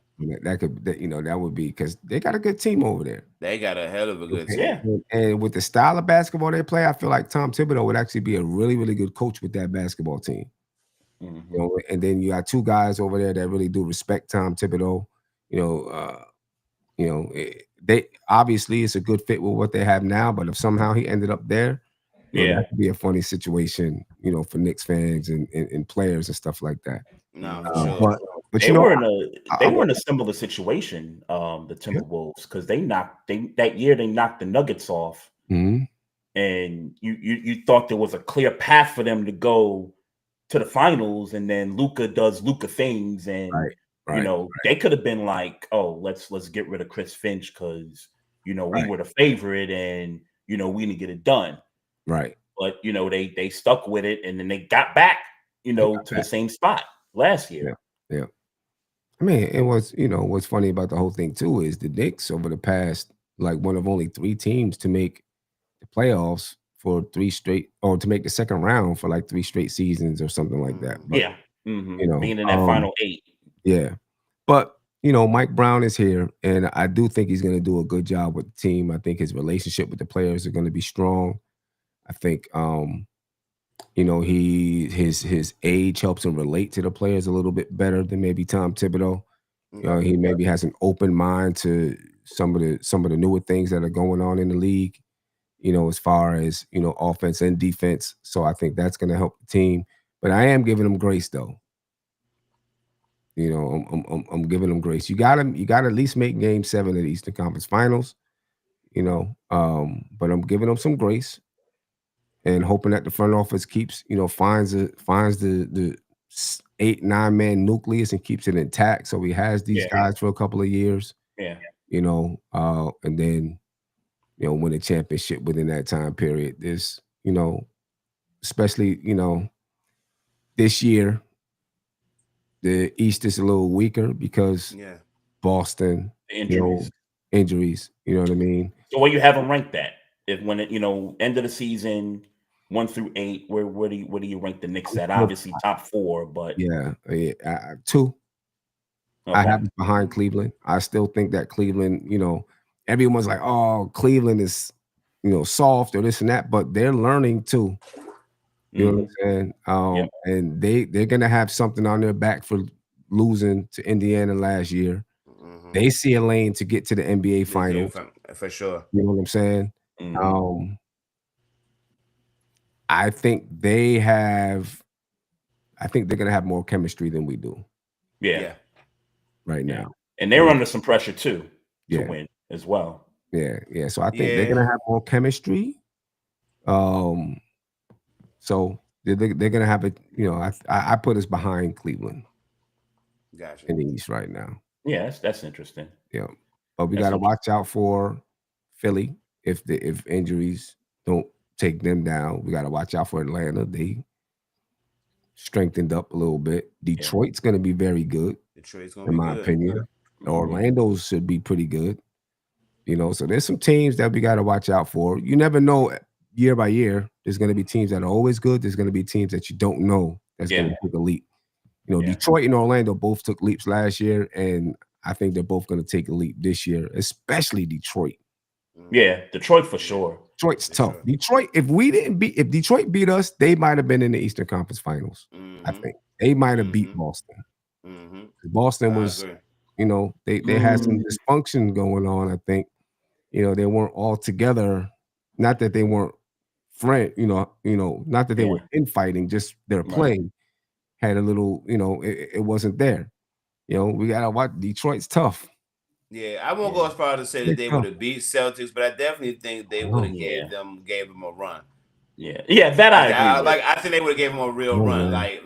That would be because they got a good team over there. They got a hell of a good team. And with the style of basketball they play, I feel like Tom Thibodeau would actually be a really, really good coach with that basketball team. And then you got two guys over there that really do respect Tom Thibodeau. They obviously it's a good fit with what they have now, but if somehow he ended up there, that could be a funny situation, for Knicks fans and players and stuff like that. No, for sure. But they were in a similar situation, the Timberwolves, because they knocked the Nuggets off, and you thought there was a clear path for them to go to the finals, and then Luka does Luka things, and they could have been like, oh, let's get rid of Chris Finch because we were the favorite, and we didn't get it done. Right. But they stuck with it, and then they got back, to the same spot last year. Yeah. I mean, it was, what's funny about the whole thing too is the Knicks over the past, like one of only 3 teams to make the playoffs for 3 straight, or to make the second round for like 3 straight seasons or something like that. But, being in that final 8. Yeah. But, Mike Brown is here, and I do think he's going to do a good job with the team. I think his relationship with the players are going to be strong. I think, his age helps him relate to the players a little bit better than maybe Tom Thibodeau. He maybe has an open mind to some of the newer things that are going on in the league, as far as, offense and defense. So I think that's going to help the team. But I am giving him grace though. I'm giving him grace. You got to at least make Game 7 of the Eastern Conference Finals. you know. But I'm giving them some grace and hoping that the front office keeps, finds the 8-9 man nucleus and keeps it intact, so he has these guys for a couple of years. Yeah. And then win a championship within that time period. This, especially this year, the East is a little weaker because Boston, injuries. You know what I mean? So where you have them ranked at? If when it, end of the season, 1 through 8, where do you rank the Knicks at? Obviously top 4, but 2. Okay. I have it behind Cleveland. I still think that Cleveland, everyone's like, oh, Cleveland is, soft or this and that, but they're learning too. You know what I'm saying? And they're gonna have something on their back for losing to Indiana last year. They see a lane to get to the NBA finals for sure. You know what I'm saying? I think they're gonna have more chemistry than we do. Yeah. Right now. And they're under some pressure too to win as well. Yeah. So I think they're gonna have more chemistry. So they're gonna have it. I put us behind Cleveland. Gotcha. In the East right now. Yeah, that's interesting. Yeah, but we got to watch out for Philly if injuries don't take them down. We got to watch out for Atlanta. They strengthened up a little bit. Detroit's going to be very good. Detroit's going to in be my good. opinion. Orlando should be pretty good. So there's some teams that we got to watch out for. You never know. Year by year, there's going to be teams that are always good. There's going to be teams that you don't know that's going to take a leap. Detroit and Orlando both took leaps last year, and I think they're both going to take a leap this year, especially Detroit. Yeah, Detroit for sure. Detroit's tough. Sure. Detroit, if Detroit beat us, they might have been in the Eastern Conference Finals. I think they might have beat Boston. Boston was, they had some dysfunction going on. I think, they weren't all together. Not that they weren't not that they were infighting, just their play had a little, it wasn't there. We gotta watch. Detroit's tough. Yeah, I won't go as far to say that they would have beat Celtics, but I definitely think they would have gave them a run. Yeah, that I agree. I think they would have gave them a real run. Like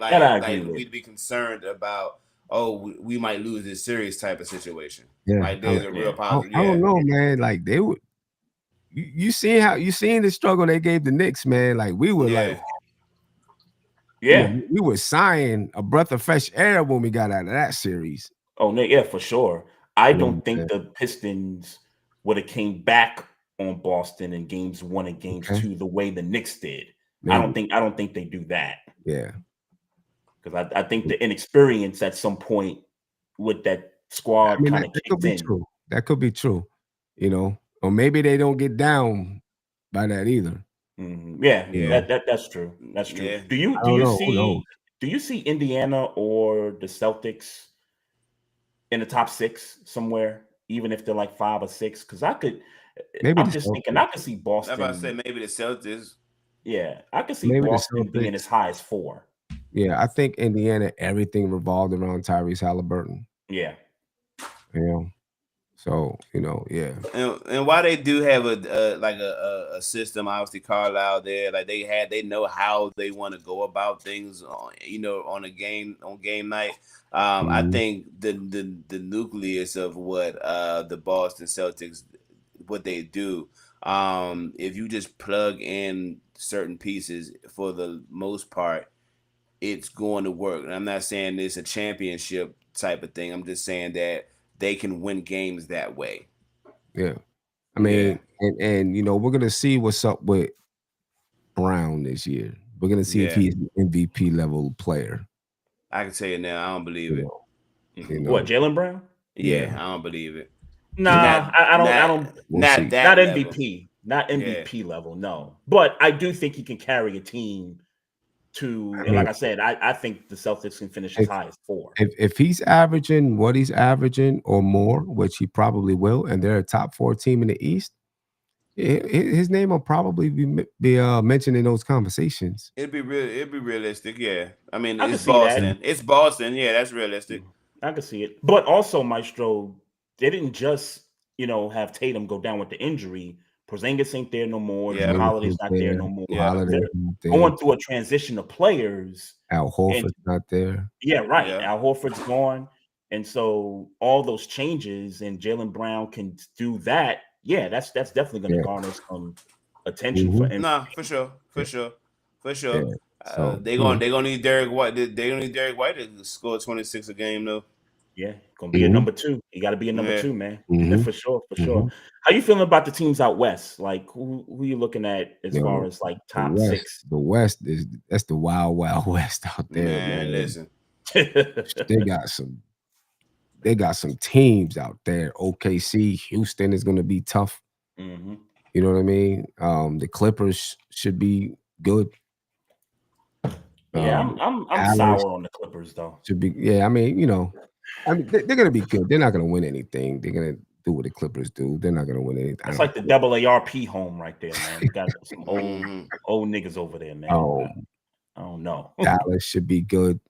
we'd be concerned about, we might lose this series type of situation. Yeah, like there's a real positive. I don't know, man. Like they would. You seen the struggle they gave the Knicks, man. Like we were like. We were sighing a breath of fresh air when we got out of that series. Oh, yeah, for sure. I don't think the Pistons would have came back on Boston in games 1 and games 2 the way the Knicks did. Maybe. I don't think they do that. Yeah. Because I think the inexperience at some point with that squad kind of kicked in. True. That could be true. Or maybe they don't get down by that either. That's true. That's true. Yeah. Do you see Indiana or the Celtics in the top 6 somewhere, even if they're like 5 or 6? Because I'm just thinking I could see Boston. I'm about to say maybe the Celtics. Yeah, I could see Boston being as high as 4. Yeah, I think Indiana, everything revolved around Tyrese Halliburton. Yeah. So, and while they do have a system, obviously Carlisle there, like they know how they want to go about things on game night. I think the nucleus of what the Boston Celtics, what they do, if you just plug in certain pieces, for the most part, it's going to work. And I'm not saying it's a championship type of thing. I'm just saying that they can win games that way. Yeah. I mean, and we're going to see what's up with Brown this year. We're going to see if he's an MVP level player. I can tell you now, I don't believe it. What, Jaylen Brown? Yeah, I don't believe it. Nah, I don't. Not MVP. Not MVP level, no. But I do think he can carry a team like I said, I think the Celtics can finish as high as 4. If he's averaging what he's averaging or more, which he probably will, and they're a top 4 team in the East, his name will probably be mentioned in those conversations. It'd be realistic, yeah. I mean, it's Boston. It's Boston, yeah, that's realistic. I can see it. But also, Maestro, they didn't just have Tatum go down with the injury. Porzingis ain't there no more. Yeah. Holiday's not there no more. Yeah. They're going through a transition of players. Al Horford's not there. Yeah, right. Yeah. Al Horford's gone. And so all those changes and Jaylen Brown can do that. Yeah, that's definitely going to garner some attention for him. Nah, for sure. Yeah. So, they're gonna need Derek White. They're gonna need Derek White to score 26 a game though. Yeah, gonna be a number 2. You got to be a number 2, man. For sure. How you feeling about the teams out west? Like who you looking at as far as like top 6? The West that's the wild west out there. Man. Listen, they got some teams out there. OKC, Houston is gonna be tough. You know what I mean? The Clippers should be good. Yeah, I'm sour on the Clippers though. Should be, yeah. I mean, they're gonna be good. They're not gonna win anything. They're gonna do what the Clippers do. They're not gonna win anything. It's like the AARP home right there, man. You got some old niggas over there, man. I don't know. Dallas should be good.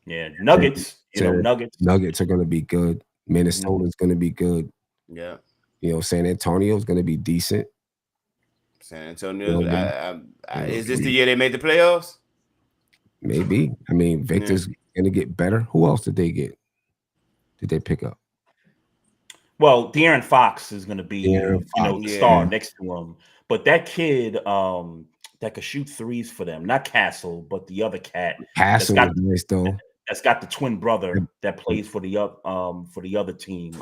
Yeah, Nuggets. Nuggets are gonna be good. Minnesota's gonna be good. Yeah. San Antonio's gonna be decent. San Antonio. Is this the year they made the playoffs? Maybe. I mean, Victor's gonna get better. Who else did they get? Did they pick up? Well, De'Aaron Fox is gonna be the star next to him. But that kid that could shoot threes for them, not Castle, but the other cat. Castle is nice though. That's got the twin brother that plays for the other team.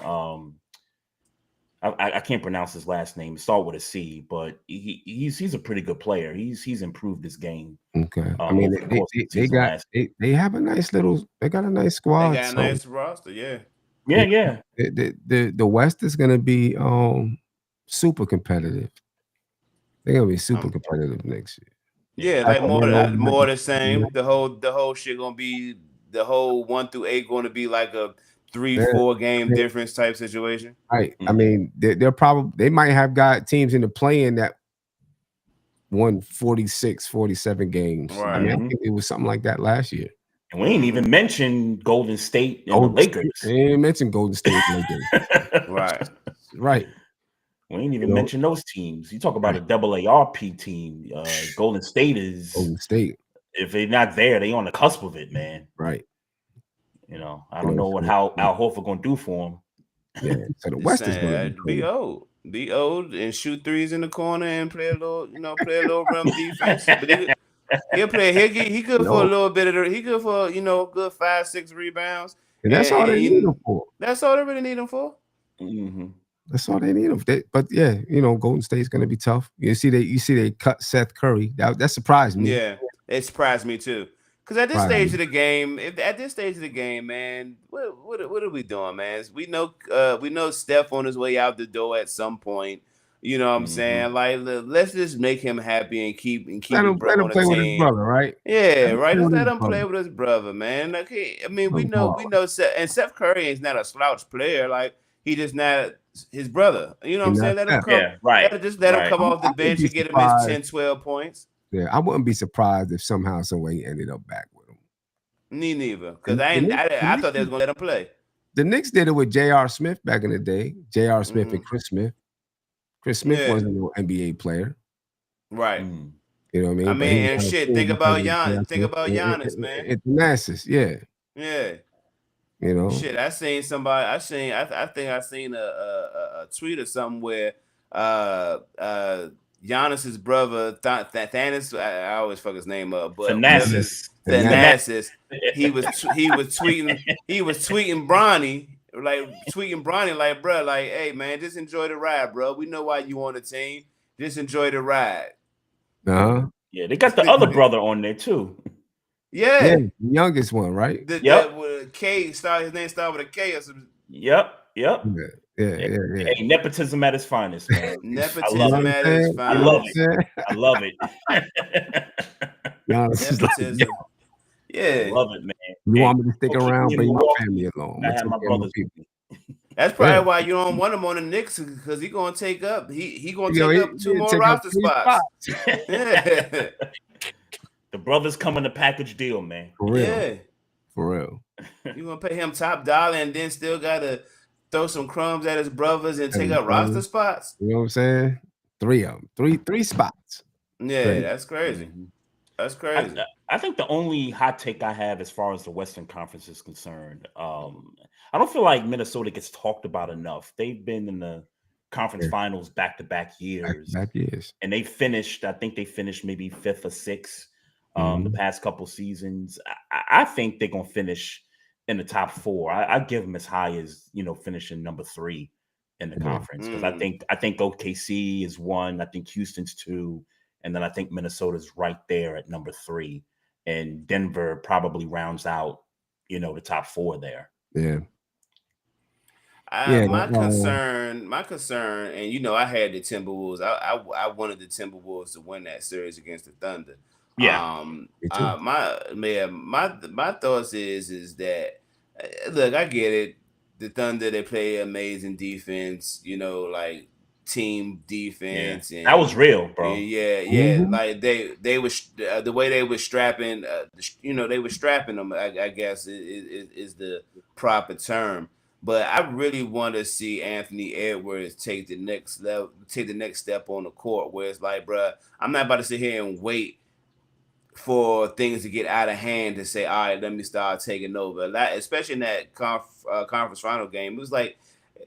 I can't pronounce his last name. Start with a C, but he's a pretty good player. He's improved his game. Okay, I mean they have a nice they got a nice squad. They got a nice roster. Yeah. The West is gonna be super competitive. They're gonna be super competitive next year. Yeah, like more the same. The whole shit gonna be the whole 1 through 8 going to be like a 3-4 game difference type situation. Right. I mean, they might have got teams in the play-in that won 46, 47 games. Right. I mean, I think it was something like that last year. And we ain't even mentioned Golden State and the Lakers. We ain't mentioned Golden State and Lakers. Right. We ain't even mentioned those teams. You talk about a AARP team. Golden State is Golden State. If they're not there, they on the cusp of it, man. Right. I don't know how Al Horford gonna do for him. Yeah. So the West is gonna be old and shoot threes in the corner and play a little rim defense. But he'll play. He good for a little bit of. He good for good 5-6 rebounds. And that's all they need him for. That's all they really need him for. That's all they need him. But yeah, Golden State's gonna be tough. You see they cut Seth Curry. That surprised me. Yeah, it surprised me too. Because at this stage of the game, man, what are we doing, man? We know Steph on his way out the door at some point. You know what I'm saying? Like, let's just make him happy and keep let him play with his brother, right? Yeah, right. Let's let him play with his brother, man. Okay, I mean, we know, and Steph Curry is not a slouch player. Like, he just not his brother. You know what I'm saying? Let him come. Yeah, right. Let him come off the bench and get him his 10, 12 points. Yeah, I wouldn't be surprised if somehow, some way, he ended up back with him. Me neither, because I thought they was gonna let him play. The Knicks did it with J.R. Smith back in the day. J.R. Smith and Chris Smith. Chris Smith wasn't an NBA player, right? You know what I mean? I mean, and shit. Think about Giannis. Think about Giannis, man. It's Thanasis, yeah. Shit. I seen somebody. I think I seen a tweet or something where Giannis's brother Thanos. I always fuck his name up, but Thanasis. He was tweeting Bronny. Like, bro, like, hey, man, just enjoy the ride, bro. We know why you on the team. Just enjoy the ride. Yeah, they got the other brother on there too. Yeah, the youngest one, right? His name started with a K or something. Yep. Yeah. Hey, nepotism at its finest, man. Nepotism at its finest. I love it. Nepotism. Yeah, I love it, man. You want me to stick around? Bring my family along. I have my brothers. That's probably why you don't want him on the Knicks, because he gonna take up. He gonna take up 2 more roster spots. The brothers come in a package deal, man. For real. You gonna pay him top dollar and then still gotta throw some crumbs at his brothers and take up roster spots. You know what I'm saying? 3 of them, three spots. Yeah, Crazy. that's crazy. That's crazy. I think the only hot take I have as far as the Western Conference is concerned, I don't feel like Minnesota gets talked about enough. They've been in the conference finals back-to-back years. Back years. And I think they finished maybe 5th or 6th the past couple seasons. I think they're going to finish in the top 4. I give them as high as, finishing number 3 in the conference. Because I think OKC is 1. I think Houston's 2. And then I think Minnesota's right there at number 3. And Denver probably rounds out, the top 4 there. Yeah. My concern, and I had the Timberwolves. I wanted the Timberwolves to win that series against the Thunder. Yeah. My thoughts is that look, I get it. The Thunder, they play amazing defense. Like team defense, and that was real, bro. Like they was the way they were strapping, they were strapping them. I guess is the proper term. But I really want to see Anthony Edwards take the next step on the court, where it's like, bro, I'm not about to sit here and wait for things to get out of hand to say, all right, let me start taking over. Especially in that conference final game, it was like,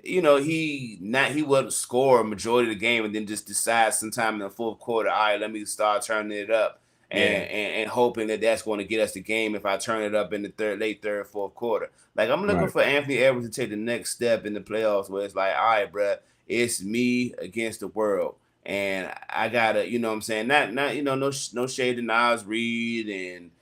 he wouldn't score a majority of the game and then just decide sometime in the fourth quarter, all right, let me start turning it up and hoping that that's going to get us the game if I turn it up in the late third, fourth quarter. Like, I'm looking for Anthony Edwards to take the next step in the playoffs where it's like, all right, bro, it's me against the world. And I gotta, you know what I'm saying? Not no shade to Nas Reed and,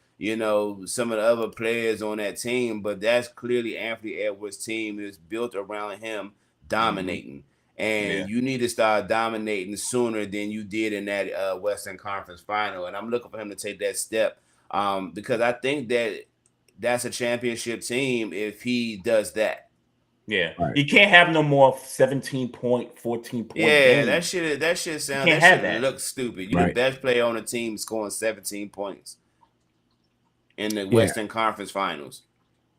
some of the other players on that team, but that's clearly Anthony Edwards' team is built around him dominating. And you need to start dominating sooner than you did in that Western Conference final. And I'm looking for him to take that step because I think that's a championship team if he does that. Yeah, you can't have no more 17-point, 14-point. Yeah, games. that shit sounds. That shit looks stupid. You're the best player on the team scoring 17 points in the Western Conference Finals.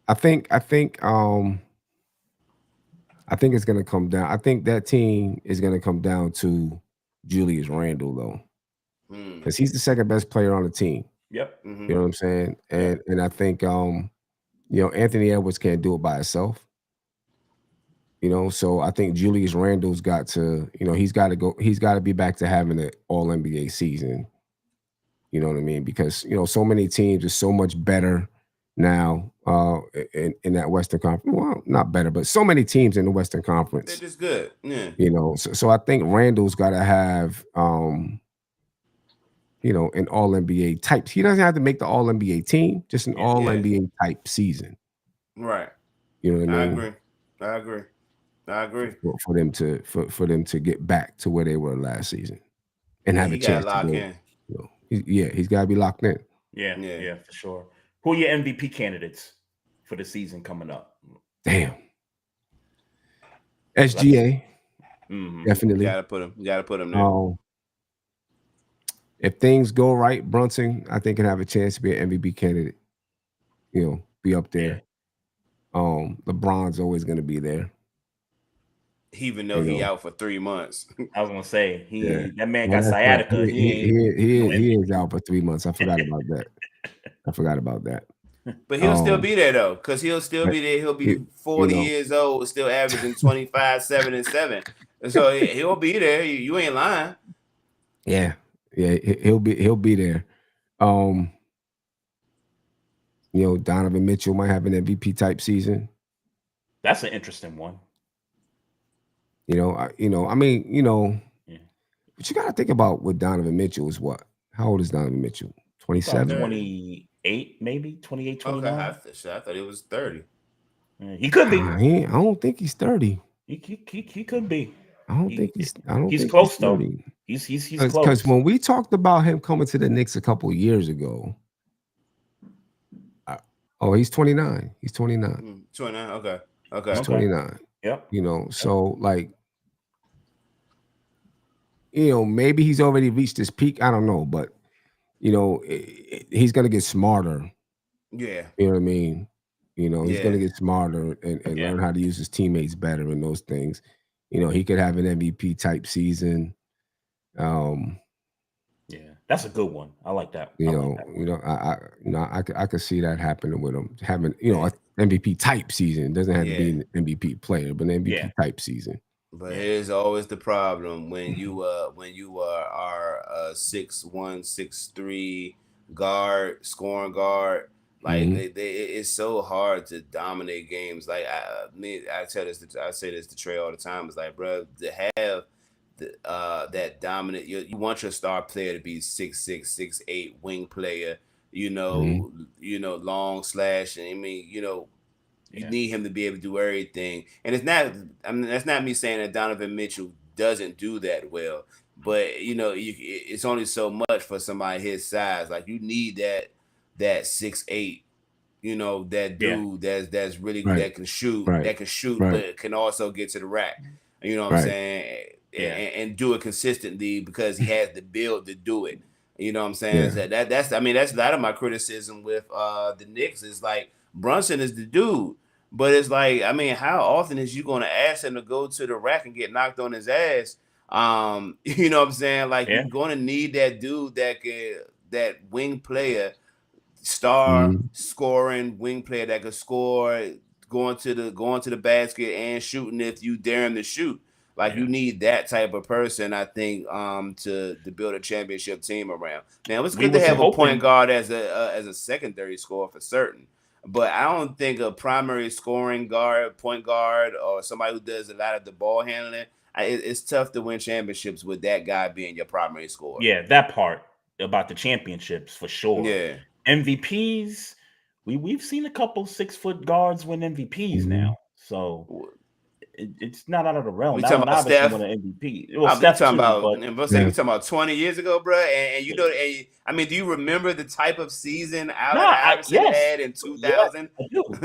I think it's gonna come down. I think that team is gonna come down to Julius Randle though, because he's the second best player on the team. Yep. You know what I'm saying? And I think Anthony Edwards can't do it by himself. So I think Julius Randle's got to, he's got to be back to having an all NBA season. You know what I mean? Because, so many teams are so much better now in that Western Conference. Well, not better, but so many teams in the Western Conference. They're just good. Yeah. So I think Randle's got to have, an all NBA type. He doesn't have to make the all NBA team, just an all NBA type season. Right. You know what I mean? I agree. For them to get back to where they were last season and have a chance to go in. He's got to be locked in. Yeah, for sure. Who are your MVP candidates for the season coming up? Damn. SGA. Definitely. You gotta put him there. If things go right, Brunson, I think, can have a chance to be an MVP candidate. Be up there. LeBron's always going to be there. Even though he out for 3 months. I was gonna say that man got sciatica. He is out for 3 months. I forgot about that. But he'll still be there though, because he'll still be there. He'll be 40 years old, still averaging 25, 7, and 7. So he'll be there. You ain't lying. Yeah, he'll be there. Donovan Mitchell might have an MVP type season. That's an interesting one. But you got to think about what Donovan Mitchell is. What? How old is Donovan Mitchell? 27? 28, maybe 28, 29. Okay, I thought it was 30. He could be. I don't think he's 30. He could be. I don't think he's close though. He's close. Because when we talked about him coming to the Knicks a couple years ago, he's 29. He's 29. 29. Okay. He's 29. Yep. So like, maybe he's already reached his peak. I don't know, but he's gonna get smarter. Yeah. You know what I mean? You know, he's gonna get smarter and learn how to use his teammates better and those things. You know, he could have an MVP type season. Yeah, that's a good one. I like that. I could see that happening with him having, an MVP type season. It doesn't have to be an MVP player, but an MVP type season. But here's always the problem when you are a 6'1", 6'3" guard, scoring guard. Like it's so hard to dominate games. Like I say this to Trey all the time. It's like, bro, to have that dominant, you want your star player to be 6'6", 6'8" wing player. Long slash. And I mean, you need him to be able to do everything. And it's not. I mean, that's not me saying that Donovan Mitchell doesn't do that well. But it's only so much for somebody his size. Like you need that 6'8", that dude that's really that can shoot, but can also get to the rack. You know what I'm saying? And do it consistently because he has the build to do it. You know what I'm saying? So that's a lot of my criticism with the Knicks is like Brunson is the dude. But it's like, I mean, how often is you going to ask him to go to the rack and get knocked on his ass? You know what I'm saying? Like you're going to need that dude that wing player, star scoring wing player that could score, going to the basket and shooting if you dare him to shoot. Like you need that type of person, I think, to build a championship team around. Now it's good to have a point guard as a secondary scorer for certain. But I don't think a primary scoring guard, point guard, or somebody who does a lot of the ball handling, it's tough to win championships with that guy being your primary scorer. Yeah, that part about the championships for sure. Yeah. MVPs, we've seen a couple 6-foot guards win MVPs now. So it's not out of the realm. We talking about Steph? Won an MVP. Well, Steph talking too, about. but We talking about 20 years ago, bro. And I mean, do you remember the type of season Allen Iverson had in 2000? I do. I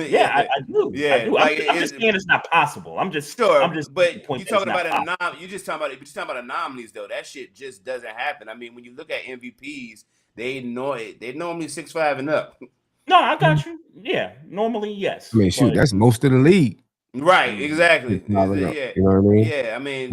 do. Yeah, I do. I'm just saying it's not possible. I'm just but you talking about you're just talking about anomalies though. That shit just doesn't happen. I mean, when you look at MVPs, they normally 6'5" and up. No, I got you. Yeah, normally yes. I mean, shoot, that's most of the league. Right, exactly. You know what I mean? Yeah, I mean,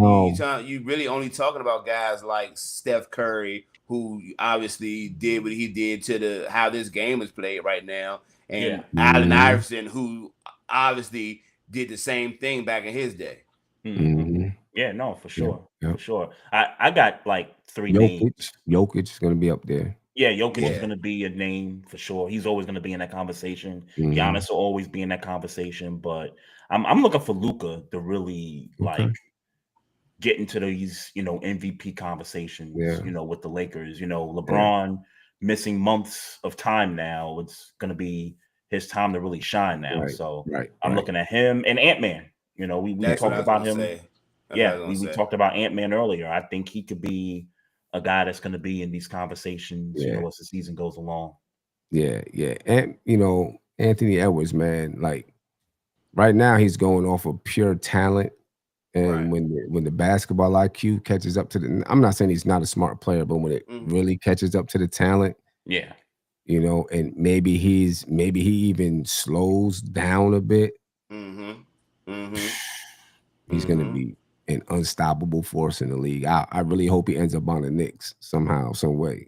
you really only talking about guys like Steph Curry, who obviously did what he did to how this game is played right now, and Allen Iverson, who obviously did the same thing back in his day. Yeah, no, for sure, for sure. I got like three names. Jokic is going to be up there. Yeah, Jokic is going to be a name for sure. He's always going to be in that conversation. Giannis will always be in that conversation, but I'm looking for Luka to really like get into these, MVP conversations, with the Lakers. LeBron missing months of time now. It's going to be his time to really shine now. I'm looking at him and Ant-Man. We talked about him. We talked about Ant-Man earlier. I think he could be a guy that's going to be in these conversations, as the season goes along. Yeah. And, Anthony Edwards, man, like right now he's going off of pure talent. And when the basketball IQ catches up to I'm not saying he's not a smart player, but when it really catches up to the talent, and maybe he even slows down a bit, he's going to be an unstoppable force in the league. I really hope he ends up on the Knicks somehow, some way.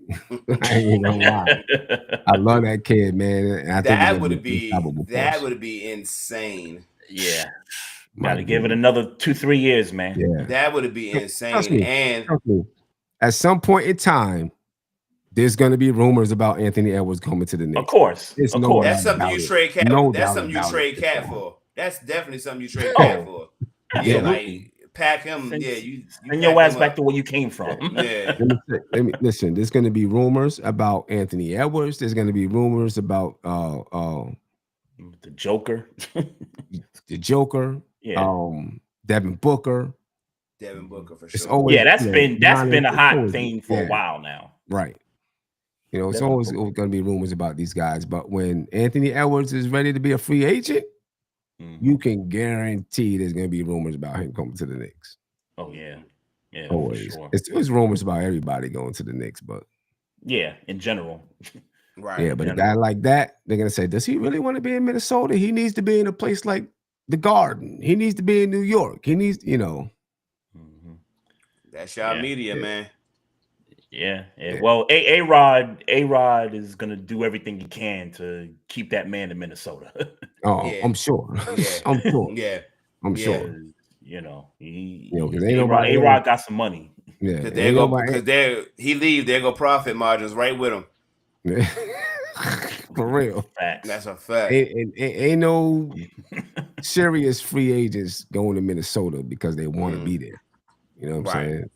I ain't gonna lie. I love that kid, man. And I think that would be insane. Yeah. Got to give it another 2-3 years, man. Yeah. That would be insane. Trust me. At some point in time, there's going to be rumors about Anthony Edwards coming to the Knicks. Of course. That's something you trade Cat. That's something you trade Cat for. That's definitely something you trade Cat for. Yeah, like pack him. You send your ass back to where you came from. Yeah. Let me listen. There's going to be rumors about Anthony Edwards. There's going to be rumors about the Joker. The Joker. Yeah. Devin Booker. Devin Booker for sure. That's been a hot thing for a while now. Right. It's always going to be rumors about these guys, but when Anthony Edwards is ready to be a free agent, you can guarantee there's going to be rumors about him coming to the Knicks. Oh, yeah. Yeah, always. For sure. There's rumors about everybody going to the Knicks, but... Yeah, in general. Right. Yeah, but a guy like that, they're gonna say, does he really want to be in Minnesota? He needs to be in a place like the Garden. He needs to be in New York. He needs, Mhm. That's y'all media, man. Yeah. Well, A-Rod is gonna do everything he can to keep that man in Minnesota. Oh, Yeah. I'm sure. Yeah. I'm sure. Yeah. I'm Yeah. sure. Because ain't nobody A-Rod got some money. Yeah, Because he leave, there go profit margins right with him. For real. Facts. That's a fact. Ain't no serious free agents going to Minnesota because they want to be there. You know what I'm saying?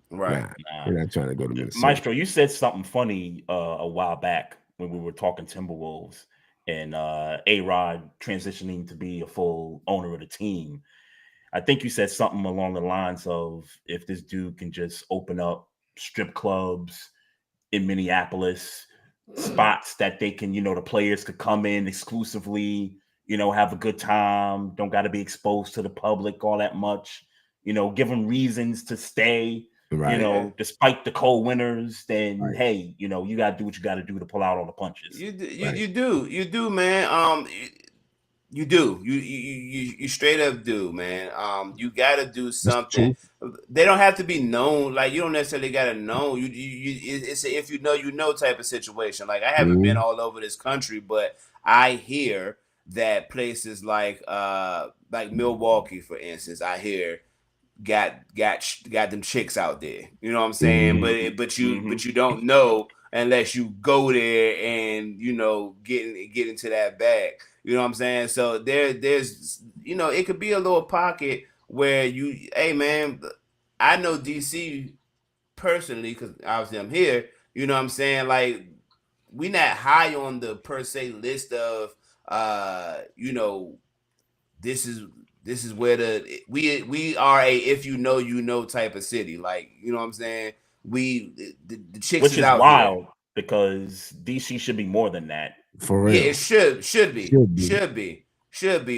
Right. Nah, we're not trying to go to Minnesota. Maestro, you said something funny a while back when we were talking Timberwolves and A-Rod transitioning to be a full owner of the team. I think you said something along the lines of, if this dude can just open up strip clubs in Minneapolis, spots that they can, the players could come in exclusively, have a good time, don't got to be exposed to the public all that much, give them reasons to stay, despite the cold winters, then hey, you got to do what you got to do to pull out all the punches. You do, man. You do. You straight up do, man. You gotta do something. They don't have to be known. Like, you don't necessarily gotta know. It's a if you know type of situation. Like, I haven't been all over this country, but I hear that places like Milwaukee, for instance, I hear got them chicks out there. You know what I'm saying? But you don't know unless you go there and get into that bag. You know what I'm saying? So there's it could be a little pocket where hey man, I know DC personally because obviously I'm here. You know what I'm saying? Like, we not high on the per se list of this is where we are a if type of city. Like, you know what I'm saying? The chicks which is out wild here. Because DC should be more than that. For real. Yeah, it should be.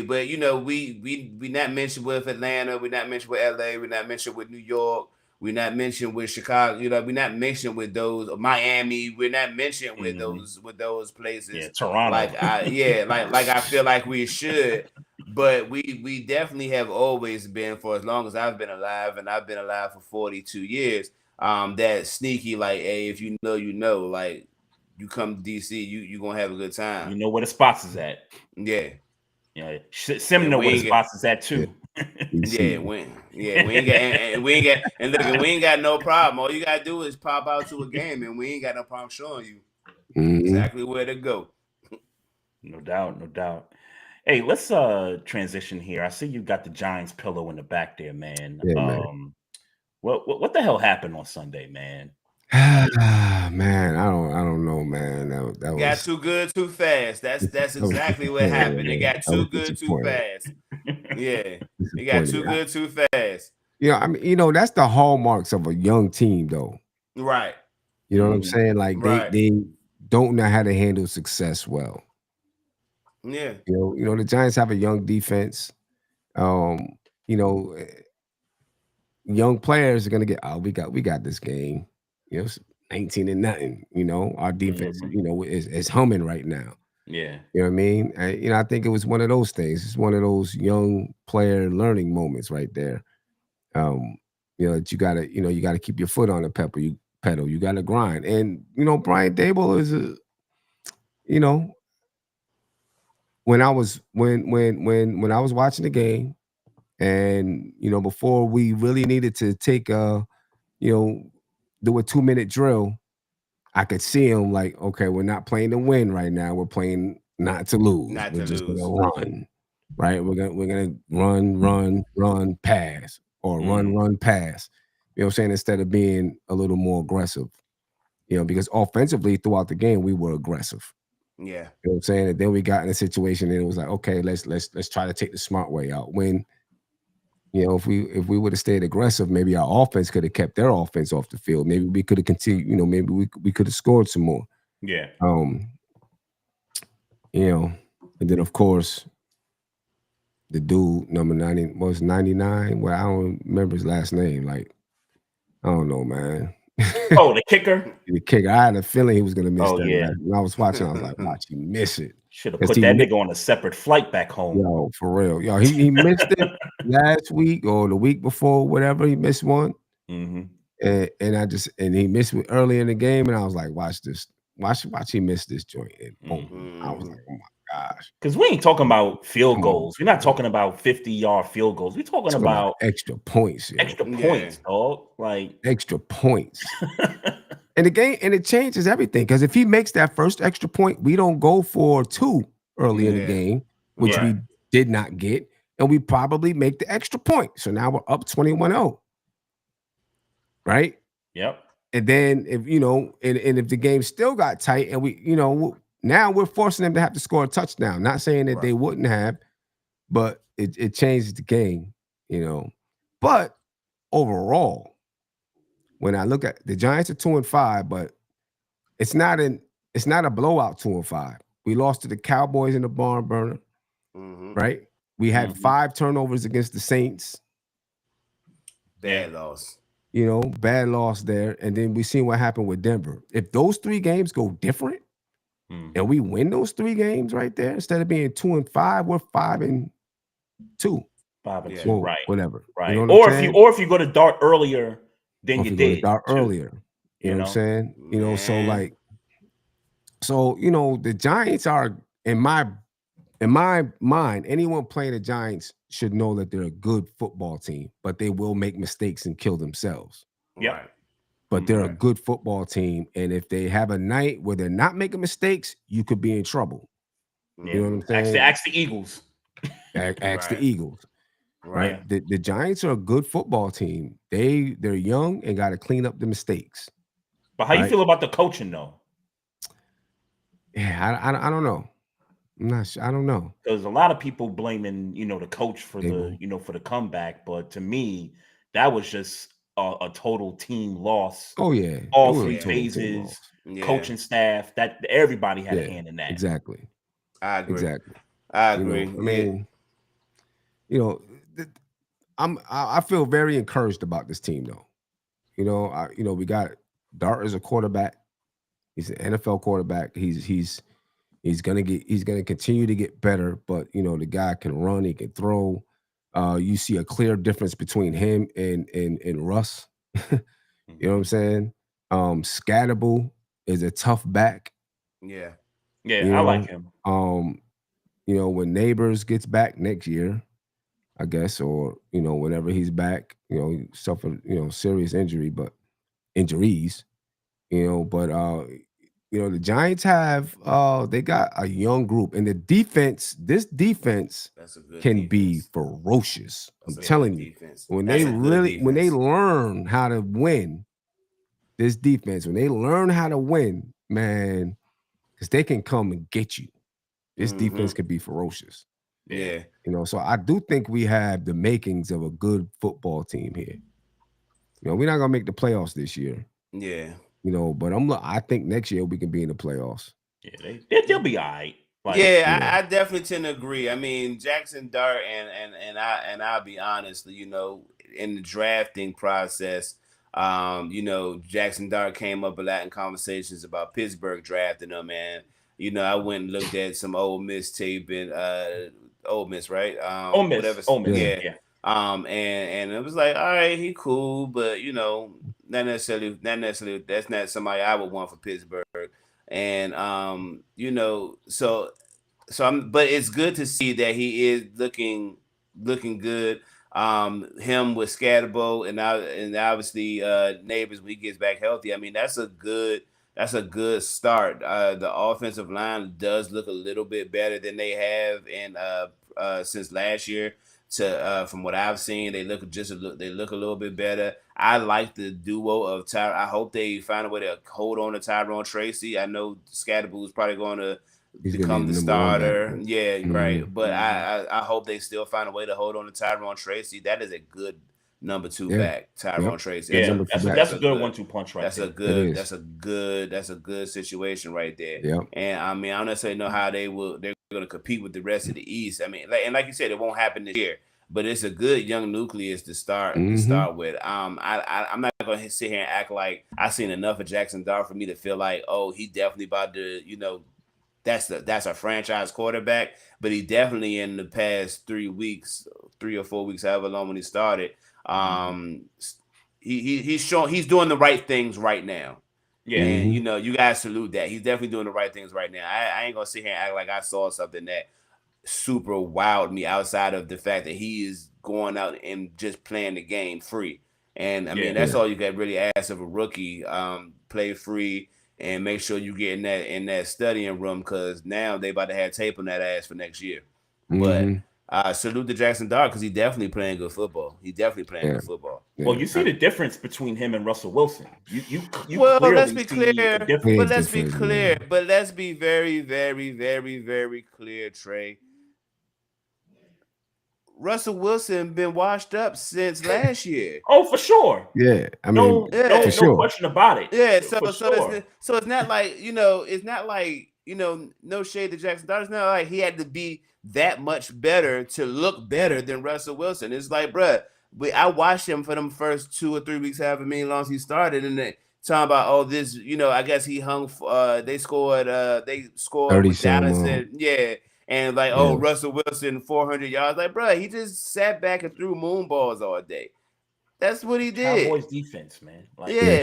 But we not mentioned with Atlanta, we not mentioned with LA, we not mentioned with New York, we not mentioned with Chicago, we not mentioned with those Miami, we're not mentioned with those places. Yeah, Toronto. Like I feel like we should. But we definitely have always been, for as long as I've been alive, and I've been alive for 42 years, that sneaky, like, hey, if like, you come to DC, you gonna have a good time. You know where the spots is at. Yeah. Sim know where the spots is at too. We ain't got no problem. All you gotta do is pop out to a game, and we ain't got no problem showing you exactly where to go. No doubt. Hey, let's transition here. I see you got the Giants pillow in the back there, man. Yeah, man. What the hell happened on Sunday, man? Man, I don't know, man. That got too good too fast. That's exactly what happened. They got too good too fast. Yeah, they got too good too fast. Yeah, I mean, that's the hallmarks of a young team, though. Right. You know what I'm saying? Like, they don't know how to handle success well. Yeah. The Giants have a young defense. Young players are gonna get, we got this game. 19-0. Our defense, is humming right now. Yeah. You know what I mean? I think it was one of those things. It's one of those young player learning moments right there. That you gotta keep your foot on the pedal. You gotta grind. And Brian Daboll is when I was watching the game, and before we really needed to take do a 2-minute drill, I could see him like, okay, we're not playing to win right now. We're playing not to lose. We're just gonna run, right? We're gonna run, pass, or run, pass. You know what I'm saying? Instead of being a little more aggressive, because offensively throughout the game we were aggressive. Yeah. You know what I'm saying? And then we got in a situation and it was like, okay, let's try to take the smart way out. When if we would have stayed aggressive, maybe our offense could have kept their offense off the field. Maybe we could have continued. Maybe we could have scored some more. Yeah. And then of course, the dude number 90 was 99. Well, I don't remember his last name. Like, I don't know, man. Oh, the kicker. The kicker. I had a feeling he was going to miss Oh that. yeah. Right? When I was watching, I was like, watch he miss it. Should have put that nigga on a separate flight back home. Yo, for real. Yo, he missed it last week or the week before, whatever. He missed one. Mm-hmm. And he missed it early in the game, and I was like, watch this. Watch he miss this joint. And boom. Mm-hmm. I was like, oh my gosh. Because we ain't talking about field goals. We're not talking about 50-yard field goals. We're talking about extra points. Yo. Extra points, dog. Like extra points. And the game, and it changes everything. Because if he makes that first extra point, we don't go for 2 early in the game, which we did not get, and we probably make the extra point. So now we're up 21-0. Right? Yep. And then if and if the game still got tight, and we, now we're forcing them to have to score a touchdown. Not saying that they wouldn't have, but it changes the game, But overall, when I look at the Giants are 2-5, but it's not a blowout 2-5. We lost to the Cowboys in the barn burner, right? We had 5 turnovers against the Saints. Bad loss. Bad loss there. And then we seen what happened with Denver. If those 3 games go different and we win those 3 games right there, instead of being 2-5, we're 5-2. 5-2, right? Whatever. Right. Or if you go to Dart earlier than you did. Earlier. You know what I'm saying? So the Giants are, in my mind, anyone playing the Giants should know that they're a good football team, but they will make mistakes and kill themselves. Yeah. But they're a good football team, and if they have a night where they're not making mistakes, you could be in trouble. Yeah. You know what I'm saying? Ask the Eagles. Ask the Eagles. Right. The Giants are a good football team. They're young and got to clean up the mistakes. But how you feel about the coaching though? Yeah, I don't know. I'm not sure. I don't know. Because a lot of people blaming, the coach for for the comeback, but to me, that was just a total team loss. Oh yeah, all 3 phases, coaching staff, that everybody had a hand in that. Exactly. I agree. Exactly. I agree. I mean, I feel very encouraged about this team though. We got Dart as a quarterback. He's an NFL quarterback. He's gonna continue to get better, but the guy can run, he can throw. You see a clear difference between him and Russ. You know what I'm saying? Scatterable is a tough back. Yeah. I like him. When Neighbors gets back next year, I guess, or whenever he's back, he suffered serious injuries. The Giants have they got a young group, and this defense can be ferocious. I'm telling you, when they learn how to win, this defense, when they learn how to win, man, because they can come and get you. This defense can be ferocious. Yeah. So I do think we have the makings of a good football team here. We're not gonna make the playoffs this year. Yeah. But I think next year we can be in the playoffs. Yeah, they'll be all right. I definitely tend to agree. I mean, Jackson Dart and I'll be honest, in the drafting process, Jackson Dart came up a lot in conversations about Pittsburgh drafting him, and I went and looked at some Ole Miss tape and Ole Miss, right? Ole Miss, yeah. And it was like, all right, he cool, but not necessarily that's not somebody I would want for Pittsburgh. And so but it's good to see that he is looking good. Him with Scatterbo and obviously Neighbors when he gets back healthy. I mean, that's a good start. The offensive line does look a little bit better than they have since last year. From what I've seen, they look a little bit better. I like the duo of Ty. I hope they find a way to hold on to Tyrone Tracy. I know Scatterboo is probably going to become the starter. Yeah, right. But I hope they still find a way to hold on to Tyrone Tracy. That is a good number 2 back, Tyrone Tracy. Yeah, that's a good 1-2 punch right there. That's a good situation right there. Yeah. And I don't necessarily know how they're going to compete with the rest of the East. I mean, like you said, it won't happen this year. but it's a good young nucleus to start with. I'm not gonna sit here and act like I've seen enough of Jackson Dart for me to feel like, oh, he definitely about to, that's a franchise quarterback. But he definitely in the past 3 or 4 weeks, however long when he started, he's doing the right things right now. Yeah, and you guys salute that. He's definitely doing the right things right now. I ain't gonna sit here and act like I saw something that super wowed me outside of the fact that he is going out and just playing the game free. And I mean, that's all you got really ask of a rookie. Play free and make sure you get in that studying room, because now they about to have tape on that ass for next year. But salute to Jackson Dart, because he definitely playing good football. Good football. Well, you see the difference between him and Russell Wilson. Well, let's be clear. But let's be clear. But let's be very, very, very, very clear, Trey. Russell Wilson been washed up since last year. Oh, for sure. Yeah, I mean, no question about it. Yeah, so it's not like no shade to Jackson Dart. It's not like he had to be that much better to look better than Russell Wilson. It's like, bruh, I watched him for them first 2 or 3 weeks, however many long he started, and they talking about this. I guess he hung. They scored 30 with Dallas, and Russell Wilson 400 yards. Like, bro, he just sat back and threw moon balls all day. That's what he did. Cowboys defense, man.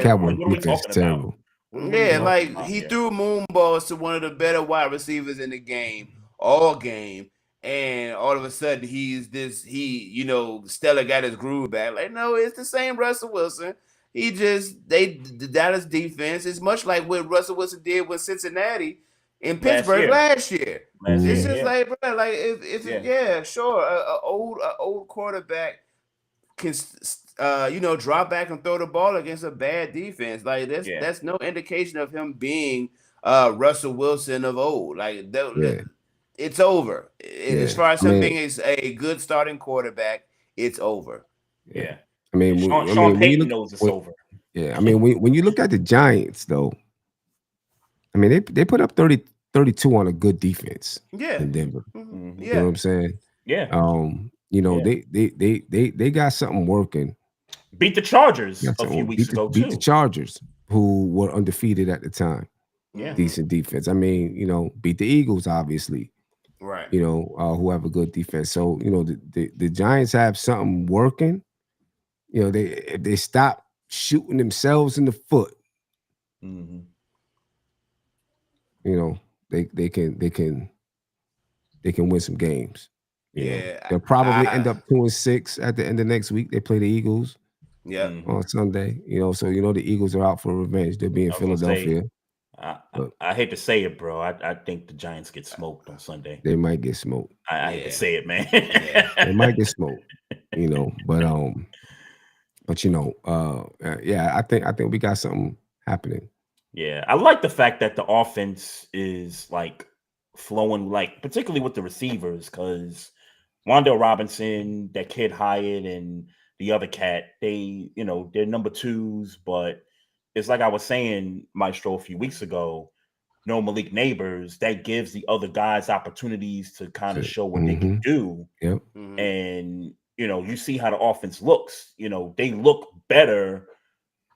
Cowboys defense terrible. He threw moon balls to one of the better wide receivers in the game all game, and all of a sudden Stella got his groove back. Like, no, it's the same Russell Wilson. The Dallas defense is much like what Russell Wilson did with Cincinnati in Pittsburgh last year. It's just like, bro, like an old quarterback can drop back and throw the ball against a bad defense. Like that's no indication of him being Russell Wilson of old. Like it's over. As far as him being a good starting quarterback, it's over. Yeah. I mean, Sean Payton knows it's over. Yeah. I mean, when you look at the Giants, though, I mean, they put up 32 on a good defense in Denver. Mm-hmm. You know what I'm saying? Yeah. They got something working. Beat the Chargers a few weeks ago, too. Beat the Chargers, who were undefeated at the time. Yeah. Decent defense. I mean, beat the Eagles, obviously. Right. Who have a good defense. So, the Giants have something working. If they stop shooting themselves in the foot, they can win some games. They'll probably end up 2-6 at the end of next week. They play the Eagles. On Sunday. So the Eagles are out for revenge. They'll be in Philadelphia. I hate to say it, bro. I think the Giants get smoked on Sunday. They might get smoked. I hate to say it, man. They might get smoked. But I think we got something happening. Yeah, I like the fact that the offense is like flowing, like particularly with the receivers, because Wan'Dale Robinson, that kid Hyatt, and the other cat, they're number twos, but it's like I was saying, Maestro, a few weeks ago, Malik Neighbors, that gives the other guys opportunities to kind of show what they can do. Yep. And, you see how the offense looks. They look better,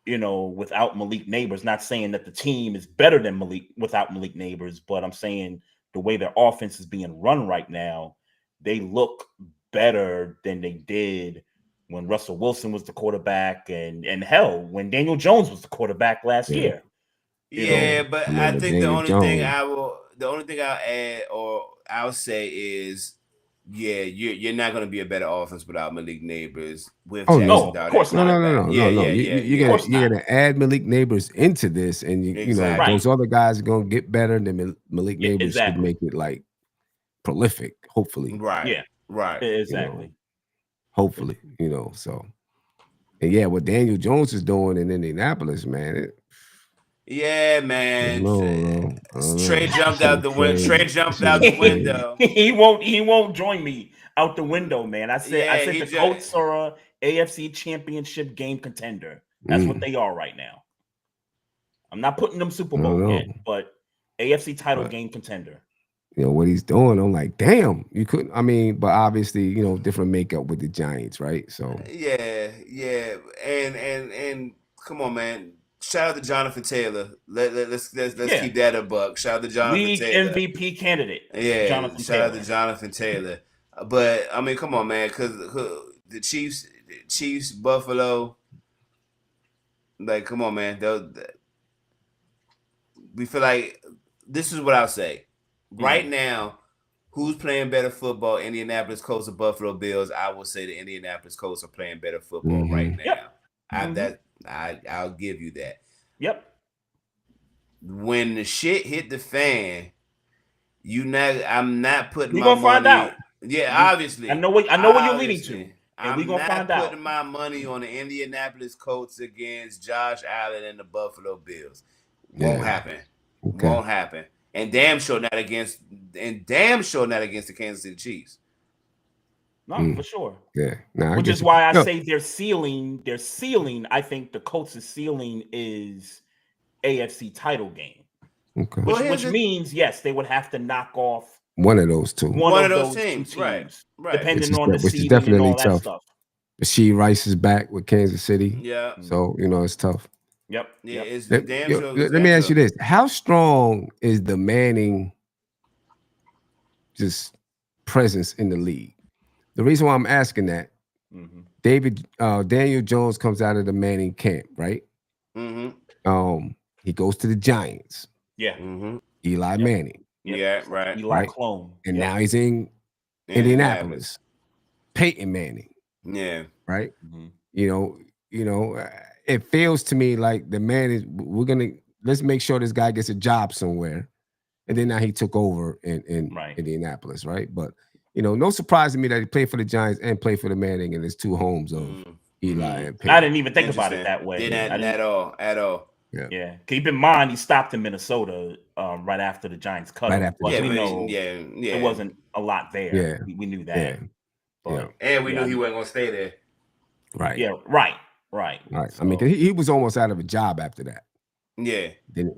without Malik Neighbors. Not saying that the team is better than without Malik Neighbors, but I'm saying the way their offense is being run right now, they look better than they did when Russell Wilson was the quarterback, and hell, when Daniel Jones was the quarterback last year. But I think the only thing I'll add or I'll say is, you're not going to be a better offense without Malik Neighbors. With of course not. No. You're gonna add Malik Neighbors into this, and those other guys are gonna get better. Than Malik Neighbors should make it like prolific. Hopefully, right? Yeah, right. Exactly. Hopefully, so. And what Daniel Jones is doing in Indianapolis, man. Man. Trey jumped out the window. He won't join me out the window, man. I said the Colts are a AFC Championship game contender. That's what they are right now. I'm not putting them Super Bowl yet, but AFC title game contender. what he's doing. I'm like, damn, you couldn't. I mean, but obviously, different makeup with the Giants, right? So yeah, and come on, man. Shout out to Jonathan Taylor. Let's keep that a buck. Shout out to Jonathan League Taylor, MVP candidate. Yeah, Jonathan shout Taylor. out to Jonathan Taylor. But I mean, come on, man, because the Chiefs, Buffalo, like, come on, man. We feel like this is what I'll say. Right now, who's playing better football? Indianapolis Colts or Buffalo Bills? I will say the Indianapolis Colts are playing better football right now. Yep. I'll give you that. Yep. When the shit hit the fan, I'm not putting we my gonna money. Find out. Yeah, obviously. I know what you're leading to. And I'm gonna not find out. putting my money on the Indianapolis Colts against Josh Allen and the Buffalo Bills. Won't happen. Okay. Won't happen. And damn sure not against the Kansas City Chiefs. No, for sure. Yeah. Which is why I say their ceiling, I think the Colts' ceiling is AFC title game. Okay. Which means, yes, they would have to knock off one of those two. One of those teams. Right. Depending on the which is seeding definitely and all tough. that stuff. Rasheed Rice is back with Kansas City. Yeah. So, it's tough. Yep. Yeah, it's let, damn yo, sure. Let me ask you this. How strong is the Manning just presence in the league? The reason why I'm asking that, Daniel Jones comes out of the Manning camp, right? He goes to the Giants. Yeah. Eli Manning. Yeah, right. Eli clone. And now he's in Indianapolis. Peyton Manning. Yeah. Right? It feels to me like the man is, let's make sure this guy gets a job somewhere. And then now he took over in Indianapolis, right? But, no surprise to me that he played for the Giants and played for the Manning in his two homes of Eli and Peyton. I didn't even think about it that way. Didn't at all. Yeah. Keep in mind, he stopped in Minnesota right after the Giants cut him. There wasn't a lot there. Yeah. We knew that. And we knew he wasn't going to stay there. Right. Yeah, right. So, I mean, he was almost out of a job after that. Yeah. Then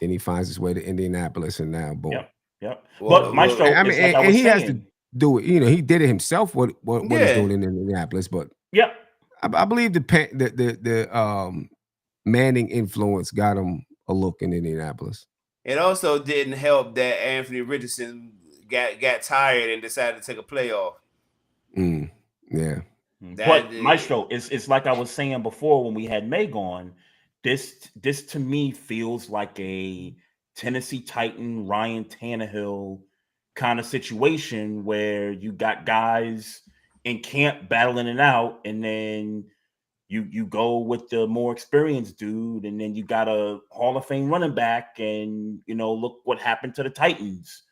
he finds his way to Indianapolis, and now boom. Yep. But Maestro, and he has to do it. He did it himself. What he's doing in Indianapolis, but I believe the Manning influence got him a look in Indianapolis. It also didn't help that Anthony Richardson got tired and decided to take a playoff. Yeah. But Maestro, it's like I was saying before when we had Meg on. This to me feels like a Tennessee Titan, Ryan Tannehill kind of situation where you got guys in camp battling it out, and then you go with the more experienced dude, and then you got a Hall of Fame running back, and look what happened to the Titans,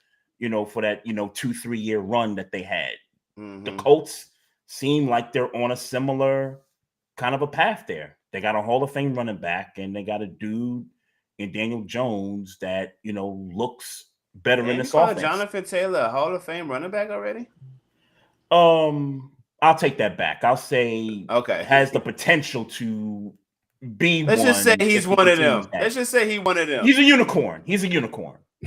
for that 2-3 year run that they had. The Colts seem like they're on a similar kind of a path there. They got a Hall of Fame running back, and they got a dude in Daniel Jones that, looks better in this offense. Jonathan Taylor, a Hall of Fame running back already? I'll take that back. I'll say has the potential to be Let's just say he's one of them. Let's just say he's one of them. He's a unicorn.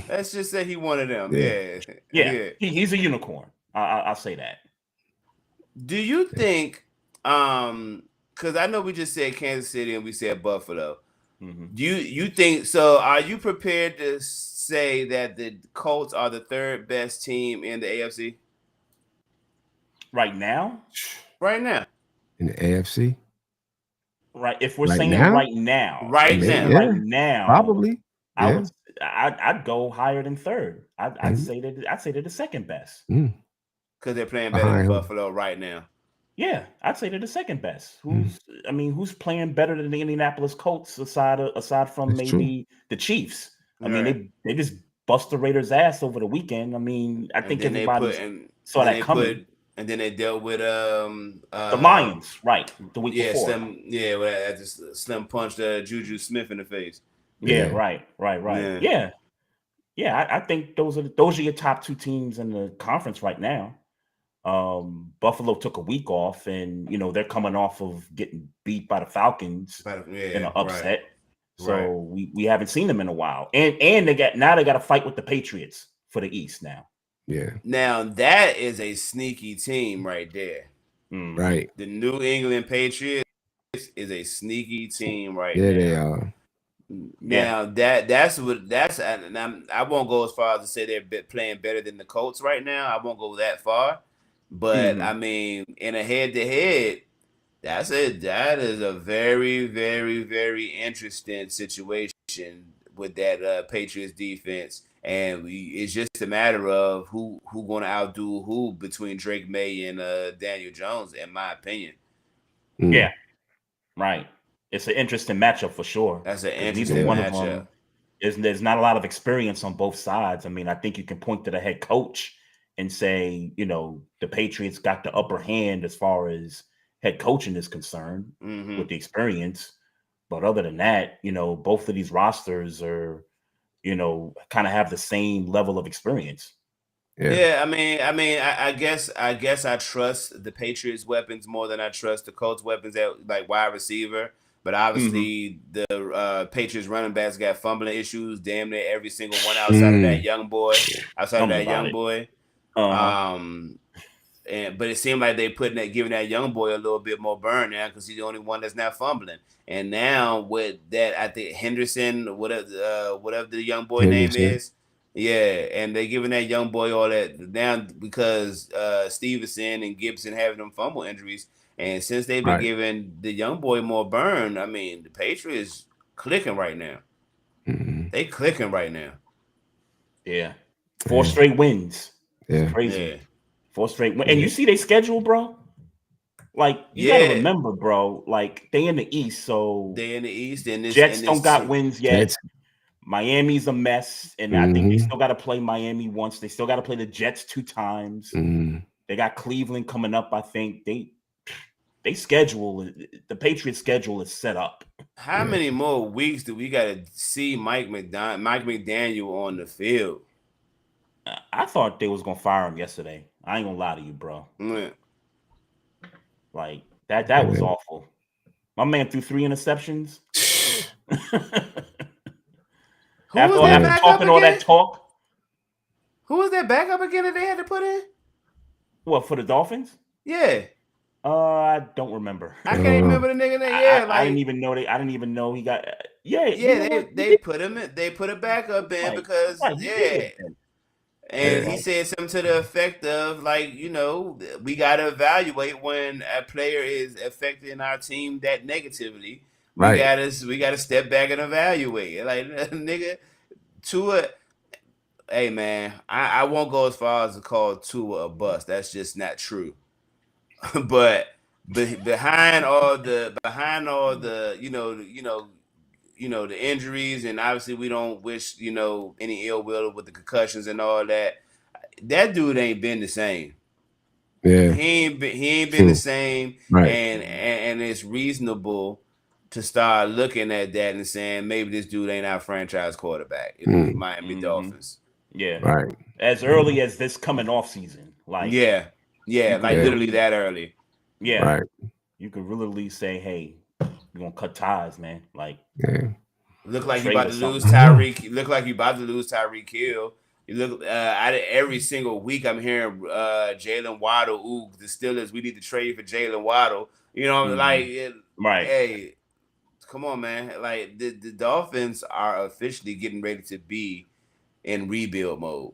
Let's just say he's one of them. Yeah. He's a unicorn. I'll say that. Do you think, because I know we just said Kansas City and we said Buffalo. Do you think so? Are you prepared to say that the Colts are the third best team in the AFC right now? Right now in the AFC. Right. If we're right saying now? right now, right now, probably. I'd go higher than third. I'd say they're the second best. Because they're playing better than Buffalo right now. Yeah, I'd say they're the second best. Who's playing better than the Indianapolis Colts aside from That's maybe the Chiefs? I mean, they just bust the Raiders' ass over the weekend. I mean, I think everybody saw that coming. And then they dealt with the Lions, right? The week before. I just slim punched Juju Smith in the face. Yeah, right. Yeah. I think those are your top two teams in the conference right now. Buffalo took a week off, and they're coming off of getting beat by the Falcons in an upset. Right. So we haven't seen them in a while, and they got to fight with the Patriots for the East now. Yeah. Now that is a sneaky team right there. Mm-hmm. Right. The New England Patriots is a sneaky team right now. Yeah, they are. Now I won't go as far as to say they're playing better than the Colts right now. I won't go that far, but I mean, in a head-to-head, that is a very, very, very interesting situation with that Patriots defense, and it's just a matter of who going to outdo who between Drake May and Daniel Jones, in my opinion. Yeah, right. It's an interesting matchup for sure. That's an interesting neither one matchup. of them there's not a lot of experience on both sides. I mean, I think you can point to the head coach and say, the Patriots got the upper hand as far as head coaching is concerned with the experience. But other than that, both of these rosters are, kind of have the same level of experience. Yeah, I guess I trust the Patriots' weapons more than I trust the Colts' weapons at like wide receiver. But obviously, the Patriots running backs got fumbling issues. Damn near every single one outside of that young boy. But it seemed like they giving that young boy a little bit more burn now because he's the only one that's not fumbling. And now with that, I think Henderson, whatever the young boy name is. Yeah, and they giving that young boy all that now because Stevenson and Gibson having them fumble injuries. And since they've been giving the young boy more burn, I mean, the Patriots clicking right now. They clicking right now. Yeah. 4 straight wins. Yeah. It's crazy. Yeah. 4 straight wins. And you see they schedule, bro? Like, you gotta remember, bro, like they in the East, so they in the East, and Jets don't got wins yet. Miami's a mess, and I think they still got to play Miami once. They still got to play the Jets 2 times. They got Cleveland coming up. I think they schedule the Patriots schedule is set up. How many more weeks do we got to see Mike McDaniel on the field? I thought they was gonna fire him yesterday. I ain't gonna lie to you, bro. Yeah. Like that was awful. My man threw 3 interceptions. After talking all that talk. Who was that backup again that they had to put in? What, for the Dolphins? Yeah. I don't remember. I can't remember the nigga name. Yeah, I didn't even know he got. They put him in. They put a backup in because And he said something to the effect of like, we got to evaluate when a player is affecting our team that negatively. We gotta step back and evaluate. Like, nigga, Tua. Hey man, I won't go as far as to call Tua a bust. That's just not true. But behind all the the injuries, and obviously we don't wish any ill will with the concussions and all that. That dude ain't been the same. Yeah, he ain't been the same. Right. And it's reasonable to start looking at that and saying maybe this dude ain't our franchise quarterback in the Miami Dolphins. Yeah, right. As early as this coming off season, like literally that early. Yeah, right. You could literally say, "Hey, you're gonna cut ties, man." Like, look like you about to lose Tyreek. Look like you about to lose Tyreek Hill. You look every single week I'm hearing Jalen Waddle. Ooh, the Steelers, we need to trade for Jalen Waddle. Right? Hey, come on, man! Like the Dolphins are officially getting ready to be in rebuild mode.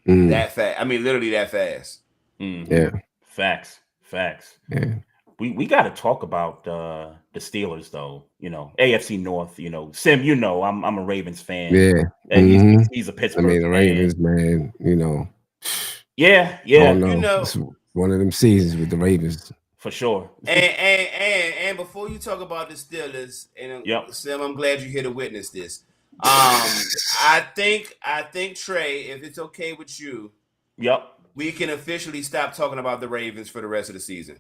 That fast. I mean, literally that fast. Yeah. Facts. Yeah. We got to talk about the Steelers, though. AFC North. Sim. I'm a Ravens fan. Yeah. And he's a Pittsburgh. I mean, the Ravens, man. Yeah. It's one of them seasons with the Ravens. For sure. And before you talk about the Steelers, and Sim, I'm glad you're here to witness this. I think Trey, if it's okay with you, we can officially stop talking about the Ravens for the rest of the season.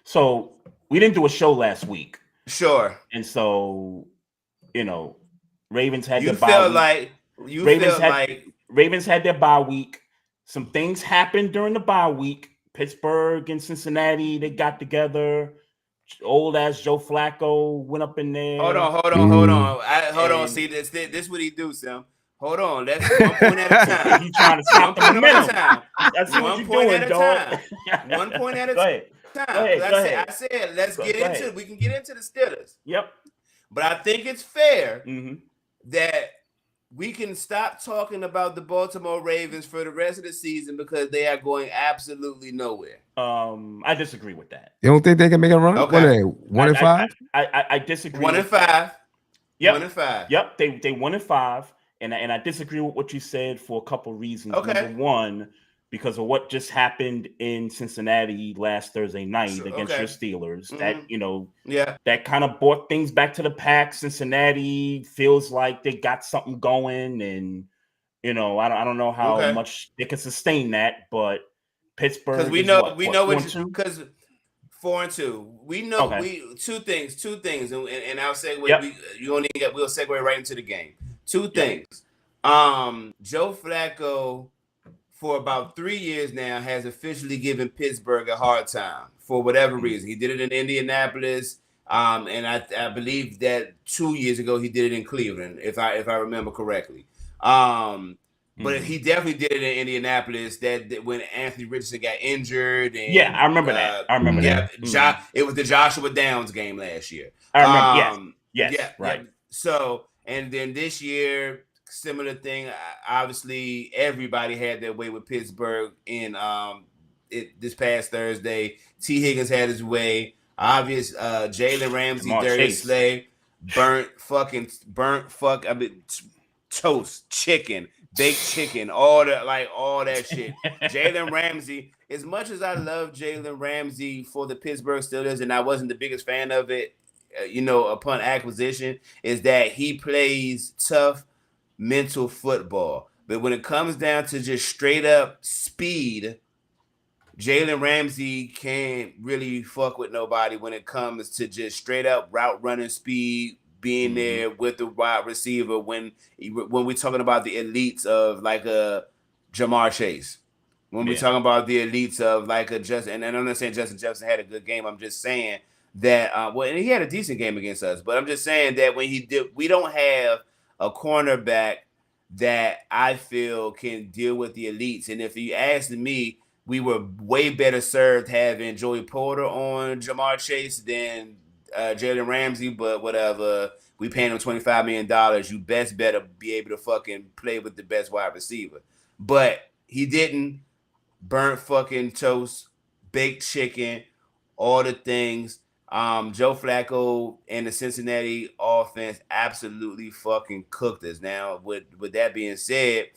So we didn't do a show last week. Sure. And so, Ravens had their bye week. Ravens had their bye week. Some things happened during the bye week. Pittsburgh and Cincinnati, they got together. old ass Joe Flacco went up in there. Hold on. See, this what he do, Sam. Hold on. Let's 1 point at a time. He's trying to stop the momentum. That's what One you're point doing, at a dog. time. 1 point at a Go ahead. time. Go ahead. I said, let's get into it. We can get into the Steelers. Yep. But I think it's fair that we can stop talking about the Baltimore Ravens for the rest of the season because they are going absolutely nowhere. I disagree with that. You don't think they can make a run? Okay. 1-5? I disagree. 1-5. Yep. 1-5. Yep. They 1-5, and I disagree with what you said for a couple reasons. Okay. Number one, because of what just happened in Cincinnati last Thursday night against your Steelers. That that kind of brought things back to the pack. Cincinnati feels like they got something going, and I don't know how much they can sustain that, but Pittsburgh, because we know because 4-2. We know two things, and I'll say we'll segue right into the game. Two things. Joe Flacco, for about 3 years now, has officially given Pittsburgh a hard time for whatever reason. He did it in Indianapolis, and I believe that 2 years ago he did it in Cleveland, if I remember correctly. But he definitely did it in Indianapolis. That when Anthony Richardson got injured, and I remember that. that. It was the Joshua Downs game last year. I remember. Yes. Right. Yeah. So, and then this year, similar thing. Obviously, everybody had their way with Pittsburgh in this past Thursday. T. Higgins had his way. Jalen Ramsey, dirty slave, toast, chicken, baked chicken, all that shit. Jalen Ramsey. As much as I love Jalen Ramsey for the Pittsburgh Steelers, and I wasn't the biggest fan of it, upon acquisition, is that he plays tough mental football. But when it comes down to just straight up speed, Jalen Ramsey can't really fuck with nobody when it comes to just straight up route running speed, being there with the wide receiver when we're talking about the elites of like a Jamar Chase. When we're talking about the elites of like a Justin, and I'm not saying Justin Jefferson had a good game. I'm just saying that and he had a decent game against us, but I'm just saying that when we don't have a cornerback that I feel can deal with the elites. And if you ask me, we were way better served having Joey Porter on Jamar Chase than Jalen Ramsey, but whatever. We paying him $25 million. You best better be able to fucking play with the best wide receiver. But he didn't. Burnt fucking toast, baked chicken, all the things. Joe Flacco and the Cincinnati offense absolutely fucking cooked us. Now, with that being said,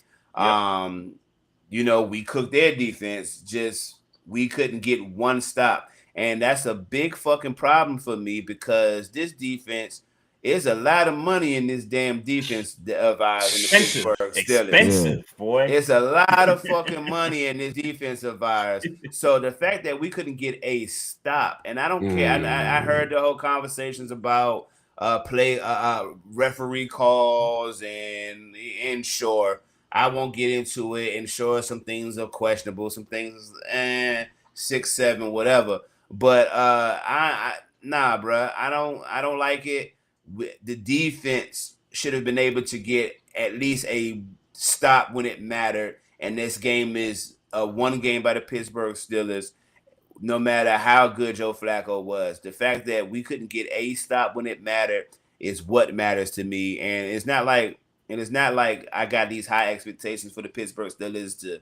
we cooked their defense. Just we couldn't get one stop. And that's a big fucking problem for me because this defense is a lot of money in this damn defense of ours in the Pittsburgh Steelers. Expensive, boy. It's a lot of fucking money in this defense of ours. So the fact that we couldn't get a stop, and I don't care. I heard the whole conversations about referee calls and sure, I won't get into it. And sure, some things are questionable, some things 6, 7, whatever. But nah, bro, I don't like it. The defense should have been able to get at least a stop when it mattered. And this game is one game by the Pittsburgh Steelers, no matter how good Joe Flacco was. The fact that we couldn't get a stop when it mattered is what matters to me. And it's not like I got these high expectations for the Pittsburgh Steelers to,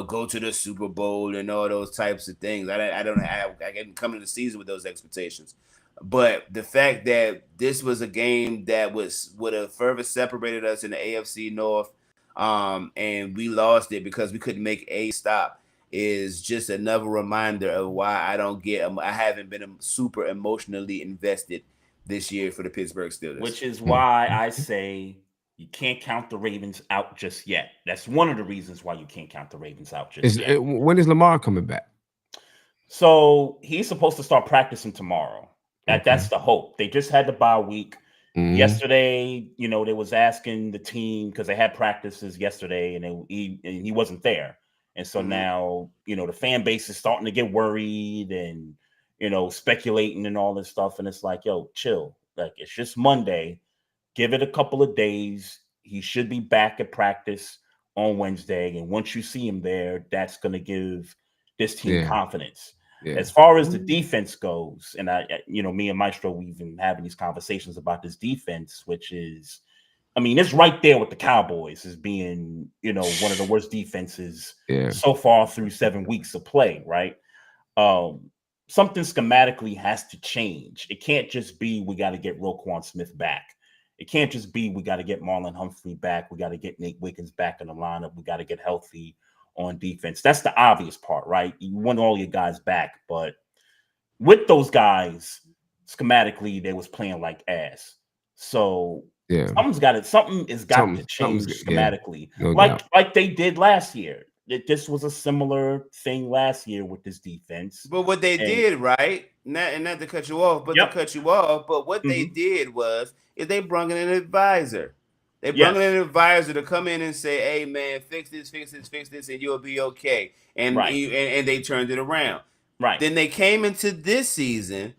go to the Super Bowl and all those types of things. I didn't come into the season with those expectations. But the fact that this was a game that would have further separated us in the AFC North, and we lost it because we couldn't make a stop, is just another reminder of why I haven't been super emotionally invested this year for the Pittsburgh Steelers. Which is why I say you can't count the Ravens out just yet. That's one of the reasons why you can't count the Ravens out just yet. When is Lamar coming back? So he's supposed to start practicing tomorrow. That's the hope. They just had the bye week. Yesterday, they was asking the team because they had practices yesterday and he wasn't there. And so now, the fan base is starting to get worried and, speculating and all this stuff. And it's like, yo, chill. Like, it's just Monday. Give it a couple of days. He should be back at practice on Wednesday. And once you see him there, that's going to give this team confidence. Yeah. As far as the defense goes, and me and Maestro, we've been having these conversations about this defense, which is, I mean, it's right there with the Cowboys as being, one of the worst defenses so far through 7 weeks of play, right? Something schematically has to change. It can't just be we got to get Roquan Smith back. It can't just be we got to get Marlon Humphrey back. We got to get Nate Wiggins back in the lineup. We got to get healthy on defense. That's the obvious part, right? You want all your guys back, but with those guys, schematically, they was playing like ass. So something is got to change schematically, like they did last year. This was a similar thing last year with this defense. But what they did, right? Not to cut you off, but what they did was they brought in an advisor. They brought in an advisor to come in and say, "Hey, man, fix this, and you'll be okay." And and they turned it around. Right. Then they came into this season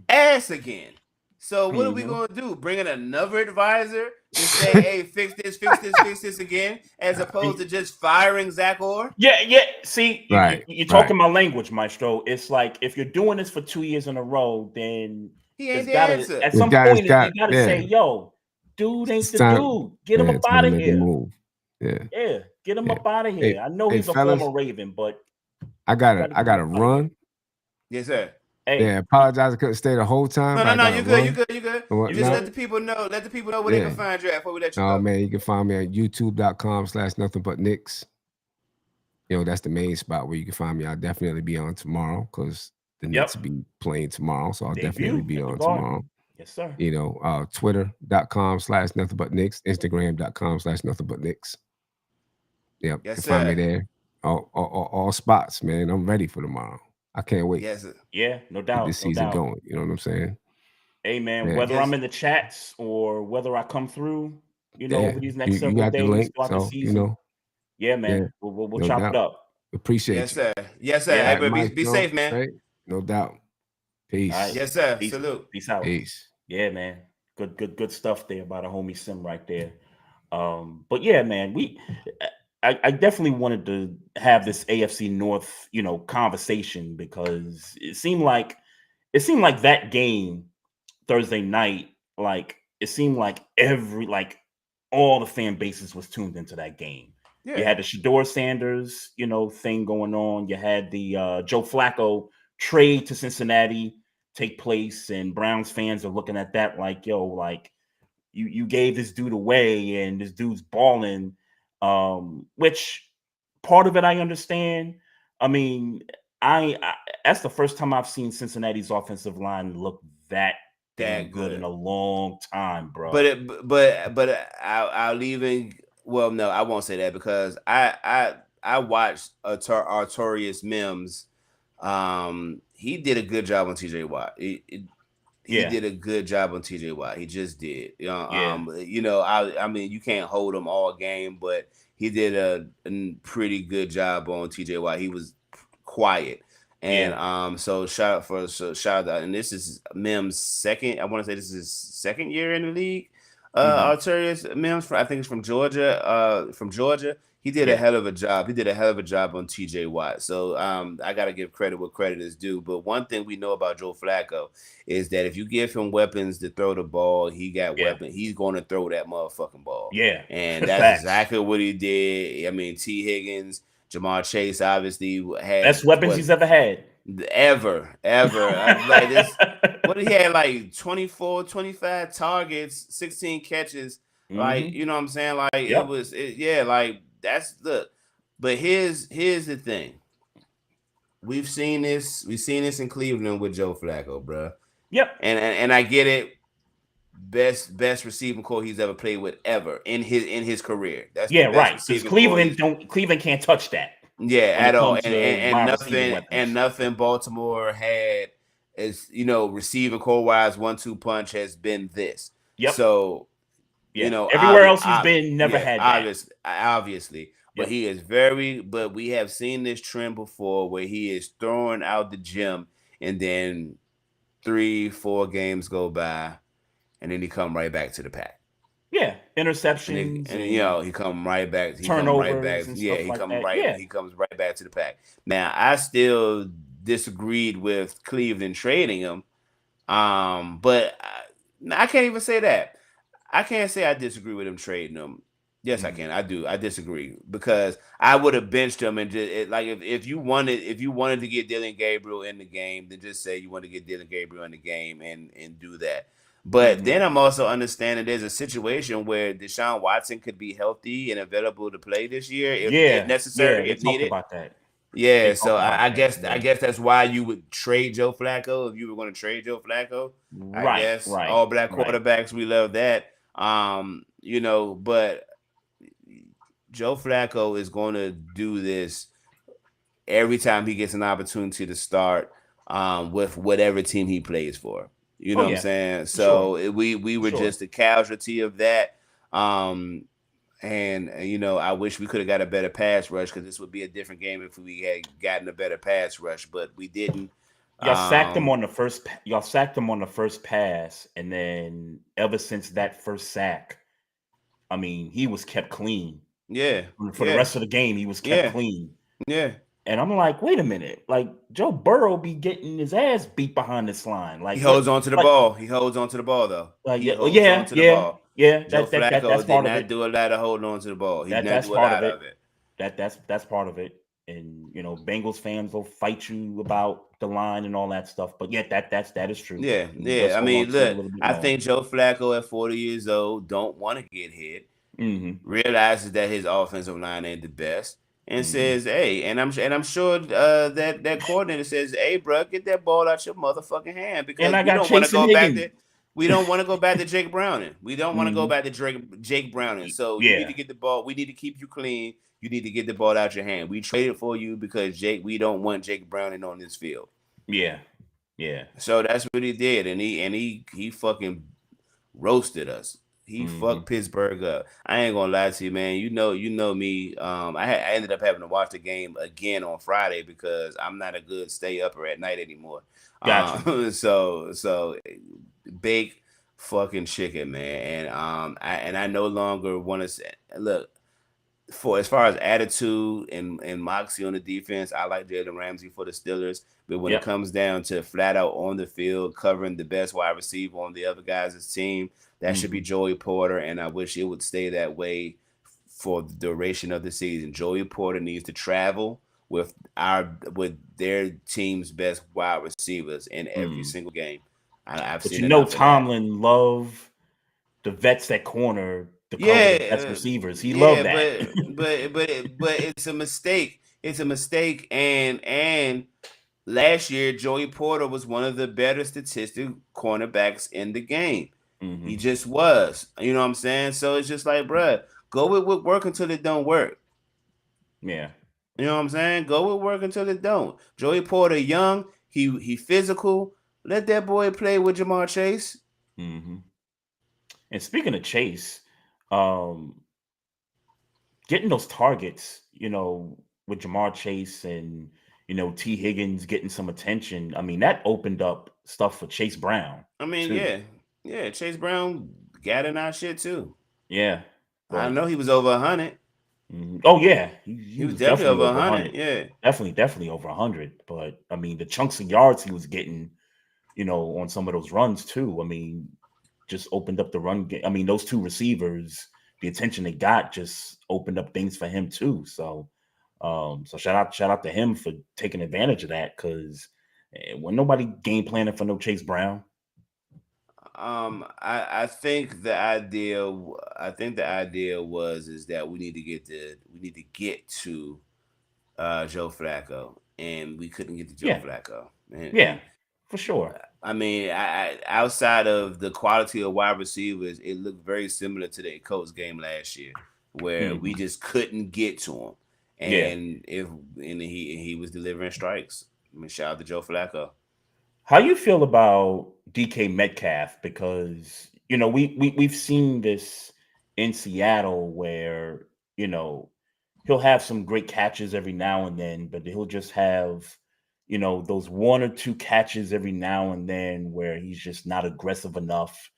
ass again. So what are we going to do? Bring in another advisor to say, "Hey, fix this again," as opposed to just firing Zach Orr? Yeah. See, you're talking my language, Maestro. It's like if you're doing this for 2 years in a row, then he ain't the answer. At some point, you got to say, "Yo, dude ain't the dude. Get him up out of here." Get him up out of here. I know he's a former Raven, but I gotta run. Yes, sir. Hey. Yeah, apologize. I couldn't stay the whole time. No, you're good. You just let the people know. Let the people know where they can find you at before we let you go. Man, you can find me at youtube.com/Nothin But Knicks. That's the main spot where you can find me. I'll definitely be on tomorrow because the Knicks will be playing tomorrow. So I'll definitely be on tomorrow. Yes, sir. Twitter.com/Nothin But Knicks, Instagram.com/Nothin But Knicks. Yep. Yes, you can find me there. All spots, man. I'm ready for tomorrow. I can't wait. Yes, sir. Yeah, no doubt. This season going. You know what I'm saying? Hey, man, whether I'm in the chats or whether I come through, over these next several days throughout the season. Yeah, man. We'll chop it up. Appreciate you. Yes, sir. Yeah, hey, be safe, man. Right? No doubt. Peace. Right. Yes, sir. Peace. Salute. Peace out. Peace. Yeah, man. Good stuff there by the homie Sim right there. But yeah, man, I definitely wanted to have this AFC North, conversation because it seemed like that game Thursday night, it seemed like all the fan bases was tuned into that game. Yeah. You had the Shador Sanders, thing going on. You had the Joe Flacco trade to Cincinnati take place, and Browns fans are looking at that like, yo, like you gave this dude away and this dude's balling. Which part of it I understand. I mean, I that's the first time I've seen Cincinnati's offensive line look that good in a long time, bro. But I'll even no, I won't say that because I watched Artorias Mims. He did a good job on TJ Watt. He did a good job on TJ Watt. He just did. I mean, you can't hold him all game, but he did a pretty good job on TJ Watt. He was quiet. And so shout out. And this is Mims' second. I want to say this is his second year in the league. Artorias Mims, I think it's from Georgia. He did a hell of a job. He did a hell of a job on TJ Watt. So I got to give credit where credit is due. But one thing we know about Joe Flacco is that if you give him weapons to throw the ball, he got weapons. He's going to throw that motherfucking ball. Yeah. And that's exactly what he did. I mean, T. Higgins, Jamar Chase obviously had best weapons he's ever had. Ever. Like this, what he had like 24, 25 targets, 16 catches. Like, you know what I'm saying? Like it was like that's but here's the thing. We've seen this in Cleveland with Joe Flacco, bro. Yep. And I get it. Best receiving core he's ever played with ever in his career. That's right. Because Cleveland can't touch that. Yeah, at all. And nothing Baltimore had is receiving core wise 1-2 punch has been this. Yep. So everywhere else he's been never had that. Obviously. But he is but we have seen this trend before where he is throwing out the gym and then 3-4 games go by, and then he come right back to the pack. Yeah, And, interceptions and you know, he come right back. He come right back. turnovers and Yeah, stuff like that. Yeah. he comes right back to the pack. Now, I still disagreed with Cleveland trading him. But I can't even say that. I can't say I disagree with him trading him. Yes, I can. I do. I disagree because I would have benched him and just like if you wanted to get Dylan Gabriel in the game, then just say you want to get Dylan Gabriel in the game and do that. But then I'm also understanding there's a situation where Deshaun Watson could be healthy and available to play this year if necessary, if needed. About that. Yeah, so I guess that's why you would trade Joe Flacco if you were going to trade Joe Flacco. I guess all black quarterbacks, we love that. You know, but Joe Flacco is going to do this every time he gets an opportunity to start with whatever team he plays for. You know what I'm saying? So we were just a casualty of that. And you know, I wish we could have got a better pass rush because this would be a different game if we had gotten a better pass rush, but we didn't. Y'all sacked him on the first. Y'all sacked him on the first pass, and then ever since that first sack, I mean, he was kept clean. Yeah. For the rest of the game, he was kept clean. Yeah. And I'm like, wait a minute, like Joe Burrow be getting his ass beat behind this line. Like he holds on to the ball. He holds on to the ball though. Yeah. Joe Flacco did not do a lot of holding on to the ball. He did not do a lot of it. That's part of it. And you know, Bengals fans will fight you about the line and all that stuff. But yeah, that is true. Yeah. I mean, look, I think Joe Flacco at 40 years old don't want to get hit. Realizes that his offensive line ain't the best. And says, "Hey," and I'm sure that coordinator says, "Hey, bro, get that ball out your motherfucking hand because we don't want to go back there. We don't want to go back to Jake Browning. We don't want to go back to Jake Browning. So you need to get the ball. We need to keep you clean. You need to get the ball out your hand. We traded for you because we don't want Jake Browning on this field." Yeah. So that's what he did, and he fucking roasted us. He fucked Pittsburgh up. I ain't gonna lie to you, man. You know me. I ended up having to watch the game again on Friday because I'm not a good stay upper at night anymore. Gotcha. So bake fucking chicken, man. And I no longer want to say, look, for as far as attitude and moxie on the defense, I like Jalen Ramsey for the Steelers. But when it comes down to flat out on the field, covering the best wide receiver on the other guys' team, that should be Joey Porter. And I wish it would stay that way for the duration of the season. Joey Porter needs to travel with their team's best wide receivers in every single game. I've but seen you know, Tomlin love the vets that corner. That's receivers. He loved that. but it's a mistake. It's a mistake. And last year, Joey Porter was one of the better statistic cornerbacks in the game. He just was. You know what I'm saying? So it's just like, bruh, go with what work until it don't work. Yeah. You know what I'm saying? Go with work until it don't. Joey Porter, young, he physical. Let that boy play with Jamar Chase. And speaking of Chase, getting those targets, you know, with Jamar Chase and, you know, T. Higgins getting some attention. I mean, that opened up stuff for Chase Brown. I mean, too. Yeah. Chase Brown got in our shit too. Yeah. I know he was over 100. Oh yeah, he was definitely over 100. Yeah, definitely over 100. But I mean, the chunks of yards he was getting, you know, on some of those runs too. I mean, just opened up the run game. I mean, those two receivers, the attention they got just opened up things for him too. So, so shout out to him for taking advantage of that because when nobody game planning for no Chase Brown. I think the idea is that we need to get to Joe Flacco, and we couldn't get to Joe Flacco. And, for sure. I mean, I outside of the quality of wide receivers, it looked very similar to the Colts game last year, where we just couldn't get to him, and he was delivering strikes. I mean, shout out to Joe Flacco. How you feel about DK Metcalf? Because, you know, we've seen this in Seattle where, you know, he'll have some great catches every now and then, but he'll just have, you know, those 1 or 2 catches every now and then where he's just not aggressive enough,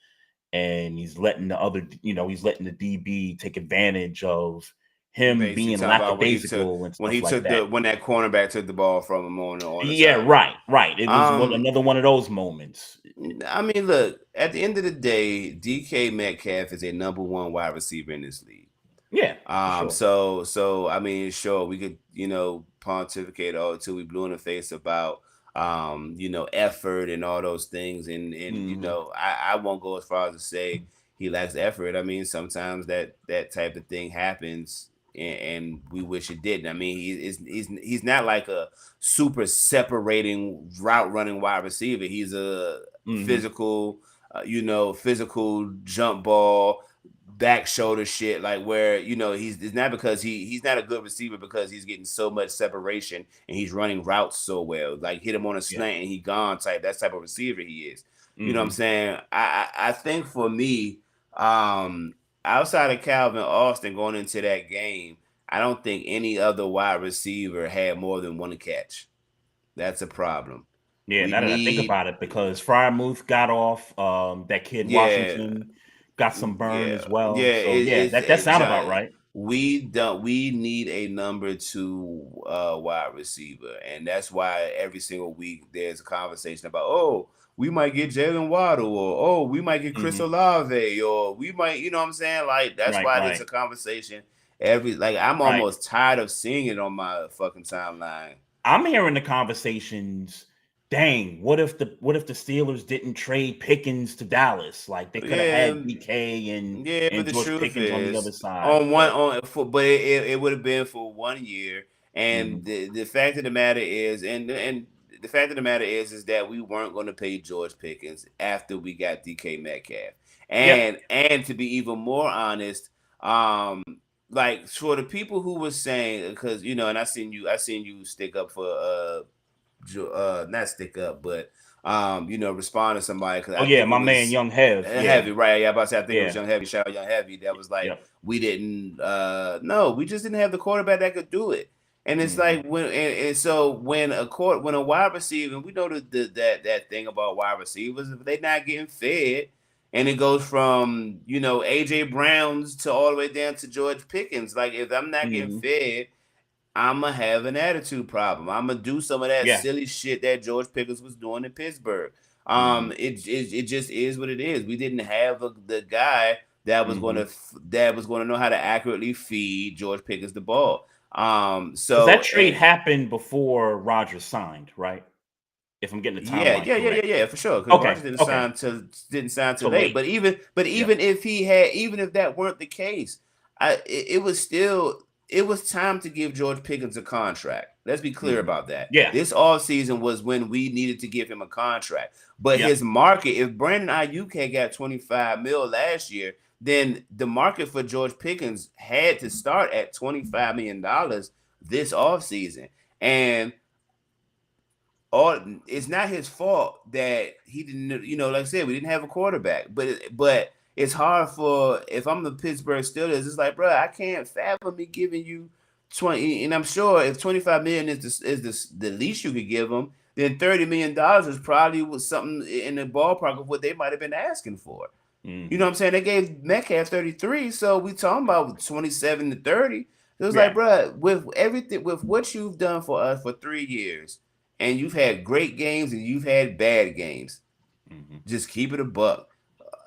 and he's letting the other, you know, he's letting the DB take advantage of him Basically being talking about lackadaisical and when stuff like that. when that cornerback took the ball from him on the Yeah, side. right. It was another one of those moments. I mean, look, at the end of the day, DK Metcalf is a number 1 wide receiver in this league. Yeah. Sure. So I mean, sure, we could, you know, pontificate all until we blue in the face about you know, effort and all those things. And you know, I won't go as far as to say he lacks effort. I mean, sometimes that type of thing happens, and we wish it didn't. I mean, he's not like a super separating route running wide receiver. He's a physical, you know, physical jump ball, back shoulder shit, like where, you know, it's not because he's not a good receiver because he's getting so much separation and he's running routes so well. Like hit him on a slant and he gone type. That's type of receiver he is. You know what I'm saying? I think for me, outside of Calvin Austin going into that game, I don't think any other wide receiver had more than 1 catch. That's a problem. Yeah, now that I think about it, because Frymouth got off, that kid Washington got some burn as well. Yeah, so that sounds about right. We need a number 2 wide receiver, and that's why every single week there's a conversation about, oh, we might get Jalen Waddle, or oh, we might get Chris Olave, or we might, you know what I'm saying? Like that's why there's a conversation I'm almost tired of seeing it on my fucking timeline. I'm hearing the conversations. Dang, what if the Steelers didn't trade Pickens to Dallas? Like they could have had DK and George Pickens on the other side. But it would have been for 1 year. And the fact of the matter is, and the fact of the matter is that we weren't going to pay George Pickens after we got DK Metcalf. And to be even more honest, like for the people who were saying, because you know, and I seen you stick up for not stick up, but you know, respond to somebody. My man Young Heavy, right? Yeah, about to say, I think it was Young Heavy. Shout out Young Heavy. That was like we didn't. No, we just didn't have the quarterback that could do it. And it's like when a wide receiver, and we know that thing about wide receivers, if they're not getting fed, and it goes from, you know, AJ Brown's to all the way down to George Pickens. Like if I'm not getting fed, I'm going to have an attitude problem. I'm going to do some of that silly shit that George Pickens was doing in Pittsburgh. It just is what it is. We didn't have the guy that was going to know how to accurately feed George Pickens the ball. So that trade happened before Rodgers signed, right? If I'm getting the timeline yeah, for sure. Because Rodgers didn't sign till late. But even if that weren't the case, it was time to give George Pickens a contract. Let's be clear about that. Yeah. This offseason was when we needed to give him a contract. But his market, if Brandon Ayuk had got $25 million last year, then the market for George Pickens had to start at $25 million this offseason. And it's not his fault that he didn't, you know, like I said, we didn't have a quarterback. But it's hard if I'm the Pittsburgh Steelers, it's like, bro, I can't fathom me giving you 20. And I'm sure if $25 million is the least you could give them, then $30 million is probably something in the ballpark of what they might have been asking for. You know what I'm saying? They gave Metcalf 33, so we talking about 27 to 30. It was like, bro, with everything, with what you've done for us for 3 years, and you've had great games and you've had bad games, just keep it a buck.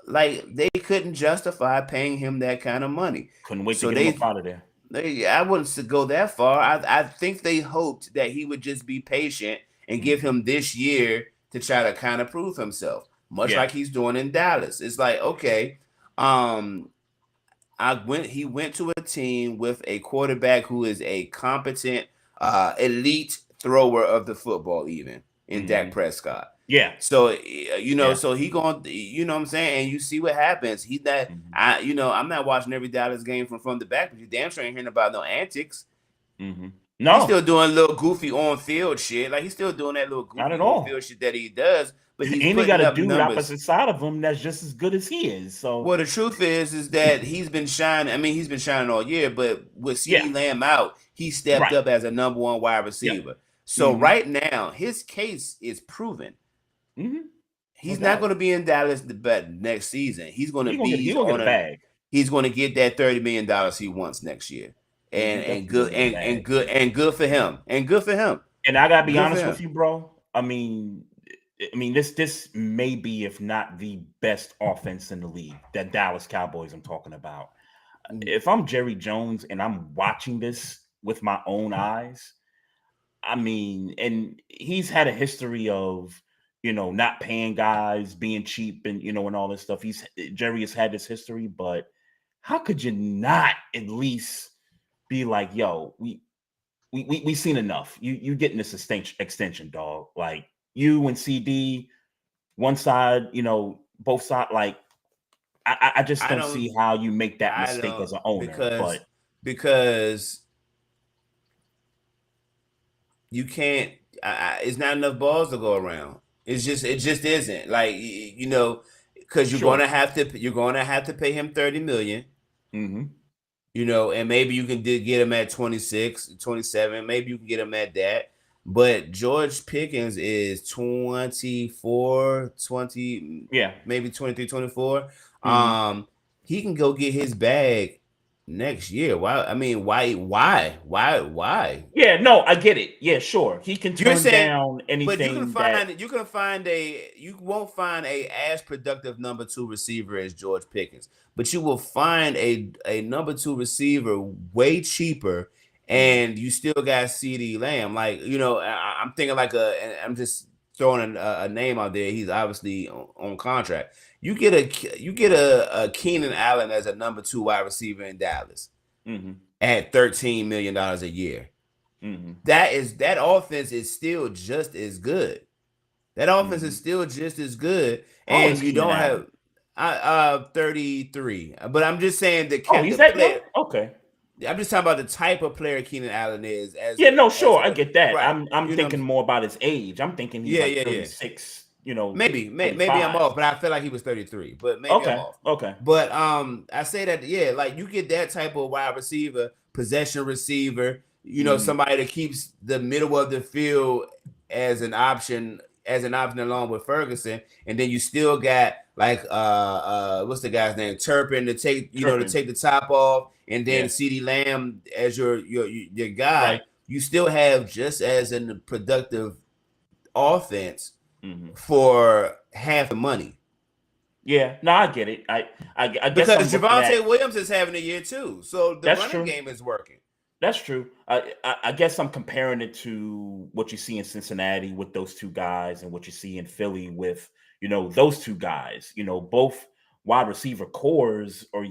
Like they couldn't justify paying him that kind of money. Couldn't wait to get him out of there. I wouldn't go that far. I think they hoped that he would just be patient and give him this year to try to kind of prove himself, much like he's doing in Dallas. It's like, okay, he went to a team with a quarterback who is a competent, elite thrower of the football, even in Dak Prescott. Yeah. So, you know, so he going, you know what I'm saying? And you see what happens. He's not, I'm not watching every Dallas game from the back, but you damn sure ain't hearing about no antics. No. He's still doing little goofy on-field shit. Like, he's still doing that little goofy on-field shit that he does. But he's got a dude opposite side of him that's just as good as he is. So, well, the truth is that he's been shining. I mean, he's been shining all year, but with CeeDee Lamb out, he stepped up as a number 1 wide receiver. So right now, his case is proven. He's not going to be in Dallas next season. He's going to be on a. He's going to get that $30 million he wants next year, and good for him. And I gotta be honest with you, bro. I mean, this may be, if not the best offense in the league, that Dallas Cowboys I'm talking about. If I'm Jerry Jones and I'm watching this with my own eyes, I mean, and he's had a history of, not paying guys, being cheap, and and all this stuff. Jerry has had this history, but how could you not at least be like, yo, we seen enough. You getting this extension, dog. Like you and CD, one side, both sides. Like I just don't see how you make that mistake as an owner. Because you can't. It's not enough balls to go around. It just isn't. Like because you're gonna have to pay him $30 million. And maybe you can get him at 26, 27. Maybe you can get him at that. But George Pickens is 24, 20, maybe 23, 24. He can go get his bag next year. Why? I mean, why? Yeah, no, I get it. Yeah, sure. He can turn down anything. But you won't find a as productive number 2 receiver as George Pickens. But you will find a number 2 receiver way cheaper, and you still got CeeDee Lamb. Like, I'm thinking I'm just throwing a name out there. He's obviously on contract. You get a Keenan Allen as a number 2 wide receiver in Dallas at $13 million a year. That offense is still just as good. And you don't have 33. But I'm just saying he's that player. Okay. I'm just talking about the type of player Keenan Allen is. I get that. Right. I'm thinking more about his age. I'm thinking he's 36. Maybe I'm off, but I feel like he was 33. But maybe I'm off. Okay. But I say that like you get that type of wide receiver, possession receiver, somebody that keeps the middle of the field as an option along with Ferguson, and then you still got like what's the guy's name? Turpin to take to take the top off, and then CeeDee Lamb as your guy. Right. You still have just as a productive offense for half the money. Yeah, no, I get it. I guess because Javonte Williams is having a year too, so the running game is working. That's true. I guess I'm comparing it to what you see in Cincinnati with those two guys and what you see in Philly with, those two guys. Both wide receiver cores are,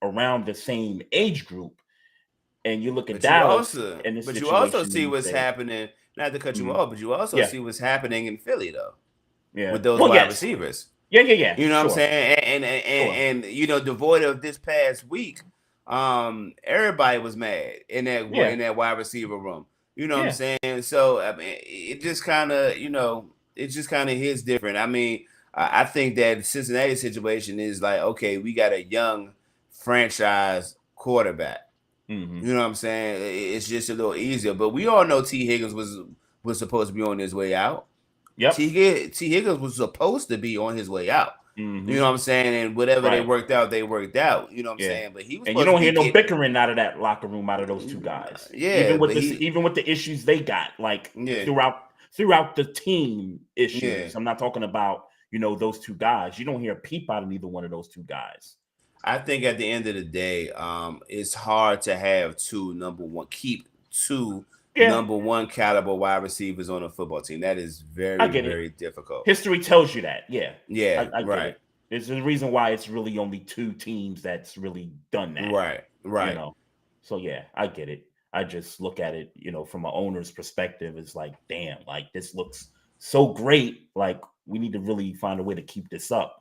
around the same age group. And you look at Dallas. But you also see what's happening. Not to cut you off, but you also see what's happening in Philly, though. Yeah. With those wide receivers. Yeah. You know what I'm saying? And devoid of this past week, everybody was mad in that wide receiver room. You know what I'm saying? So I mean, it just kind of hits different. I mean, I think that Cincinnati situation is like, okay, we got a young franchise quarterback. You know what I'm saying? It's just a little easier, but we all know T. Higgins was supposed to be on his way out. Yep. T. Higgins was supposed to be on his way out. You know what I'm saying? And whatever they worked out. You know what I'm saying? But he was, and you don't hear no bickering out of that locker room out of those two guys. Yeah, even with the issues they got, throughout the team issues. Yeah. I'm not talking about those two guys. You don't hear a peep out of either one of those two guys. I think at the end of the day, it's hard to have keep two number one caliber wide receivers on a football team. That is very, very difficult. History tells you that. Yeah. Yeah. I right. It. There's a reason why it's really only two teams that's really done that. Right. So yeah, I get it. I just look at it, from an owner's perspective, it's like, damn, like this looks so great. Like we need to really find a way to keep this up.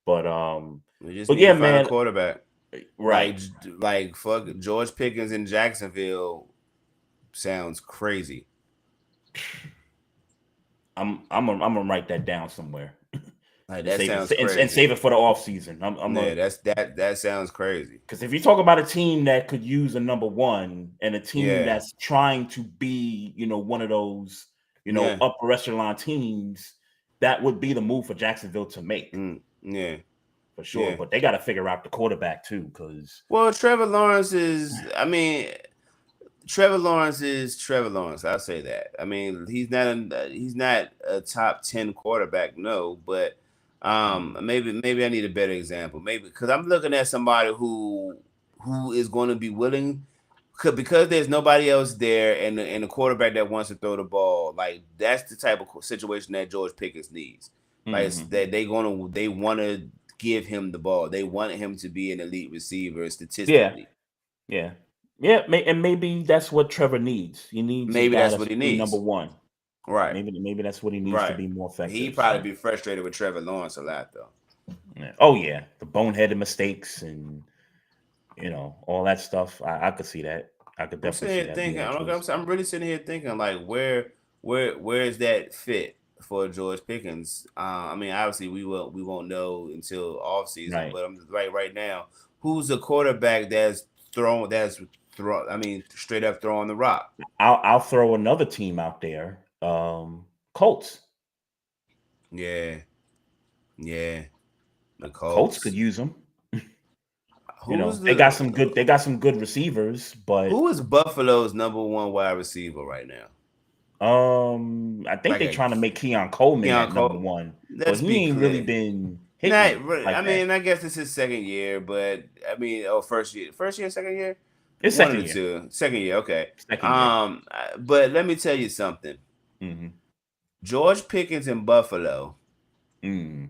But man, a quarterback, right? Like fuck George Pickens in Jacksonville sounds crazy. I'm gonna write that down somewhere. Like, that sounds crazy. And save it for the offseason. That sounds crazy. Because if you talk about a team that could use a number one and a team that's trying to be, one of those, upper echelon teams, that would be the move for Jacksonville to make. Yeah. For sure. Yeah. But they got to figure out the quarterback too, because Trevor Lawrence is Trevor Lawrence. I'll say that. I mean, he's not a top 10 quarterback, no, but maybe I need a better example. Maybe because I'm looking at somebody who is going to be willing, because there's nobody else there, and the quarterback that wants to throw the ball. Like, that's the type of situation that George Pickens needs. Like, that they want to give him the ball. They want him to be an elite receiver statistically. Yeah. And maybe that's what Trevor needs. He needs that's what he needs. Number one. Right. Maybe that's what he needs to be more effective. He'd probably be frustrated with Trevor Lawrence a lot, though. Yeah. Oh yeah, the boneheaded mistakes and all that stuff. I could see that. I could definitely see that. I'm really sitting here thinking, like, where is that fit for George Pickens? I mean, obviously we won't know until off season, but I'm right now. Who's a quarterback that's straight up throwing the rock? I'll throw another team out there. Colts. Yeah. The Colts could use them. They got some good receivers, but who is Buffalo's number one wide receiver right now? I think they're trying to make Keon Coleman number one. But he ain't really been hitting. I guess it's his second year, but first year, second year. It's second year. Second year, okay. But let me tell you something. Mm-hmm. George Pickens in Buffalo. You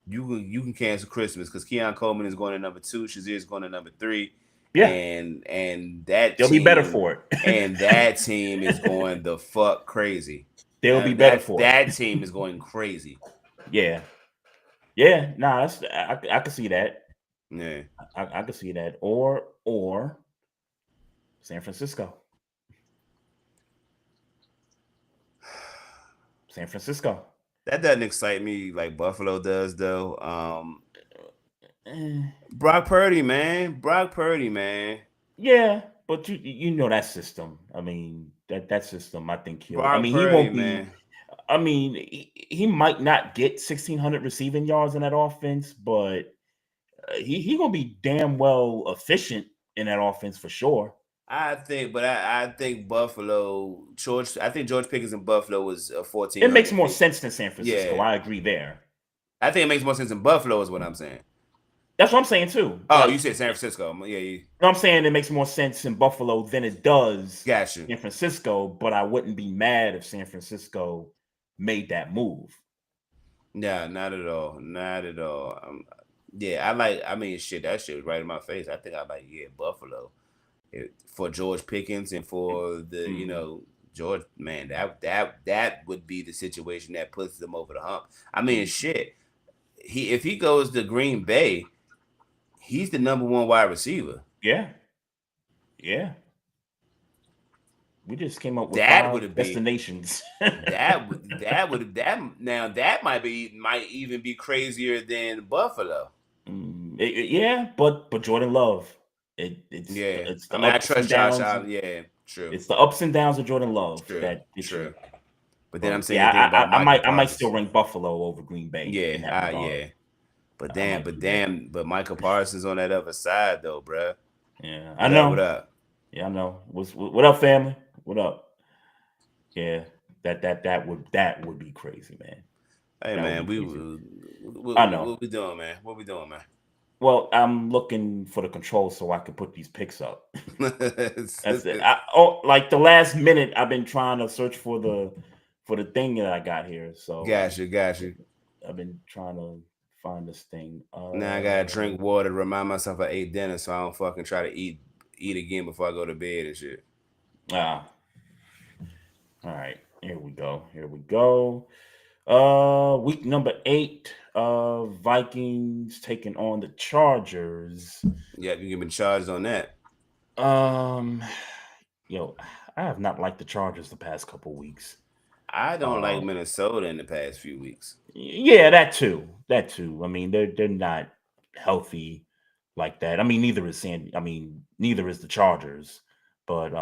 can cancel Christmas because Keon Coleman is going to number 2. Shazier is going to number 3. Yeah, and that they'll be better for it. And that team is going the fuck crazy. They'll be better for it. That team is going crazy. Yeah. Nah, I can see that. Yeah, I can see that. Or San Francisco. San Francisco. That doesn't excite me like Buffalo does, though. Brock Purdy, man. Yeah, but you know that system. I mean, that system, I think he'll. Brock he Purdy, won't be. Man. I mean, he might not get 1,600 receiving yards in that offense, but he gonna be damn well efficient in that offense for sure. I think Buffalo. I think George Pickens in Buffalo was 14. It makes more sense than San Francisco. Yeah. I agree there. I think it makes more sense in Buffalo, is what I'm saying. That's what I'm saying too. Oh, you said San Francisco. Yeah. No, I'm saying it makes more sense in Buffalo than it does San Francisco, but I wouldn't be mad if San Francisco made that move. Yeah, not at all. Shit, that shit was right in my face. I think I like Buffalo. For George Pickens and for the George, man, that would be the situation that puts them over the hump. I mean, shit. If he goes to Green Bay, he's the number one wide receiver. Yeah. We just came up with five destinations. that might even be crazier than Buffalo. But Jordan Love. It's the I trust Josh Allen. Yeah, true. It's the ups and downs of Jordan Love. True. But then I'm saying, I might still rank Buffalo over Green Bay. Yeah. But Michael Parsons on that other side though, bro. Yeah, I know. What up? Yeah, I know. What up, family? What up? Yeah, that would be crazy, man. Hey, man, I know. What we doing, man? Well, I'm looking for the control so I can put these picks up. That's it. Like the last minute, I've been trying to search for the thing that I got here. So got you. I've been trying to find this thing. Now I gotta drink water to remind myself I ate dinner, so I don't fucking try to eat again before I go to bed and shit. All right, here we go. Week number 8. Vikings taking on the Chargers. Yeah, you give me charges on that. I have not liked the Chargers the past couple weeks. I don't like Minnesota in the past few weeks. Yeah, that too. That too. I mean, they're not healthy like that. I mean, neither is the Chargers. But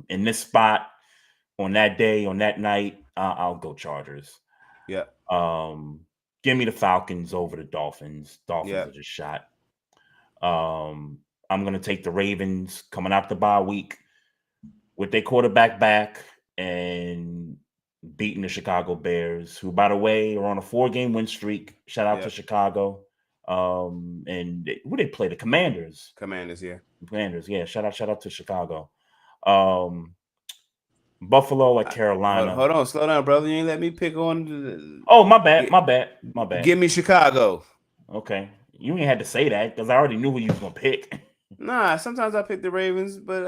in this spot, on that day, on that night, I'll go Chargers. Yeah. Give me the Falcons over the Dolphins. Dolphins are just shot. I'm gonna take the Ravens coming out the bye week with their quarterback back and beating the Chicago Bears, who, by the way, are on a 4-game win streak. Shout out to Chicago. And who they play? The Commanders. Commanders, yeah. Shout out to Chicago. Buffalo at Carolina. Hold on, slow down, brother. You ain't let me pick on. Oh, my bad. Give me Chicago. Okay, you ain't had to say that because I already knew who you was gonna pick. Nah, sometimes I pick the Ravens, but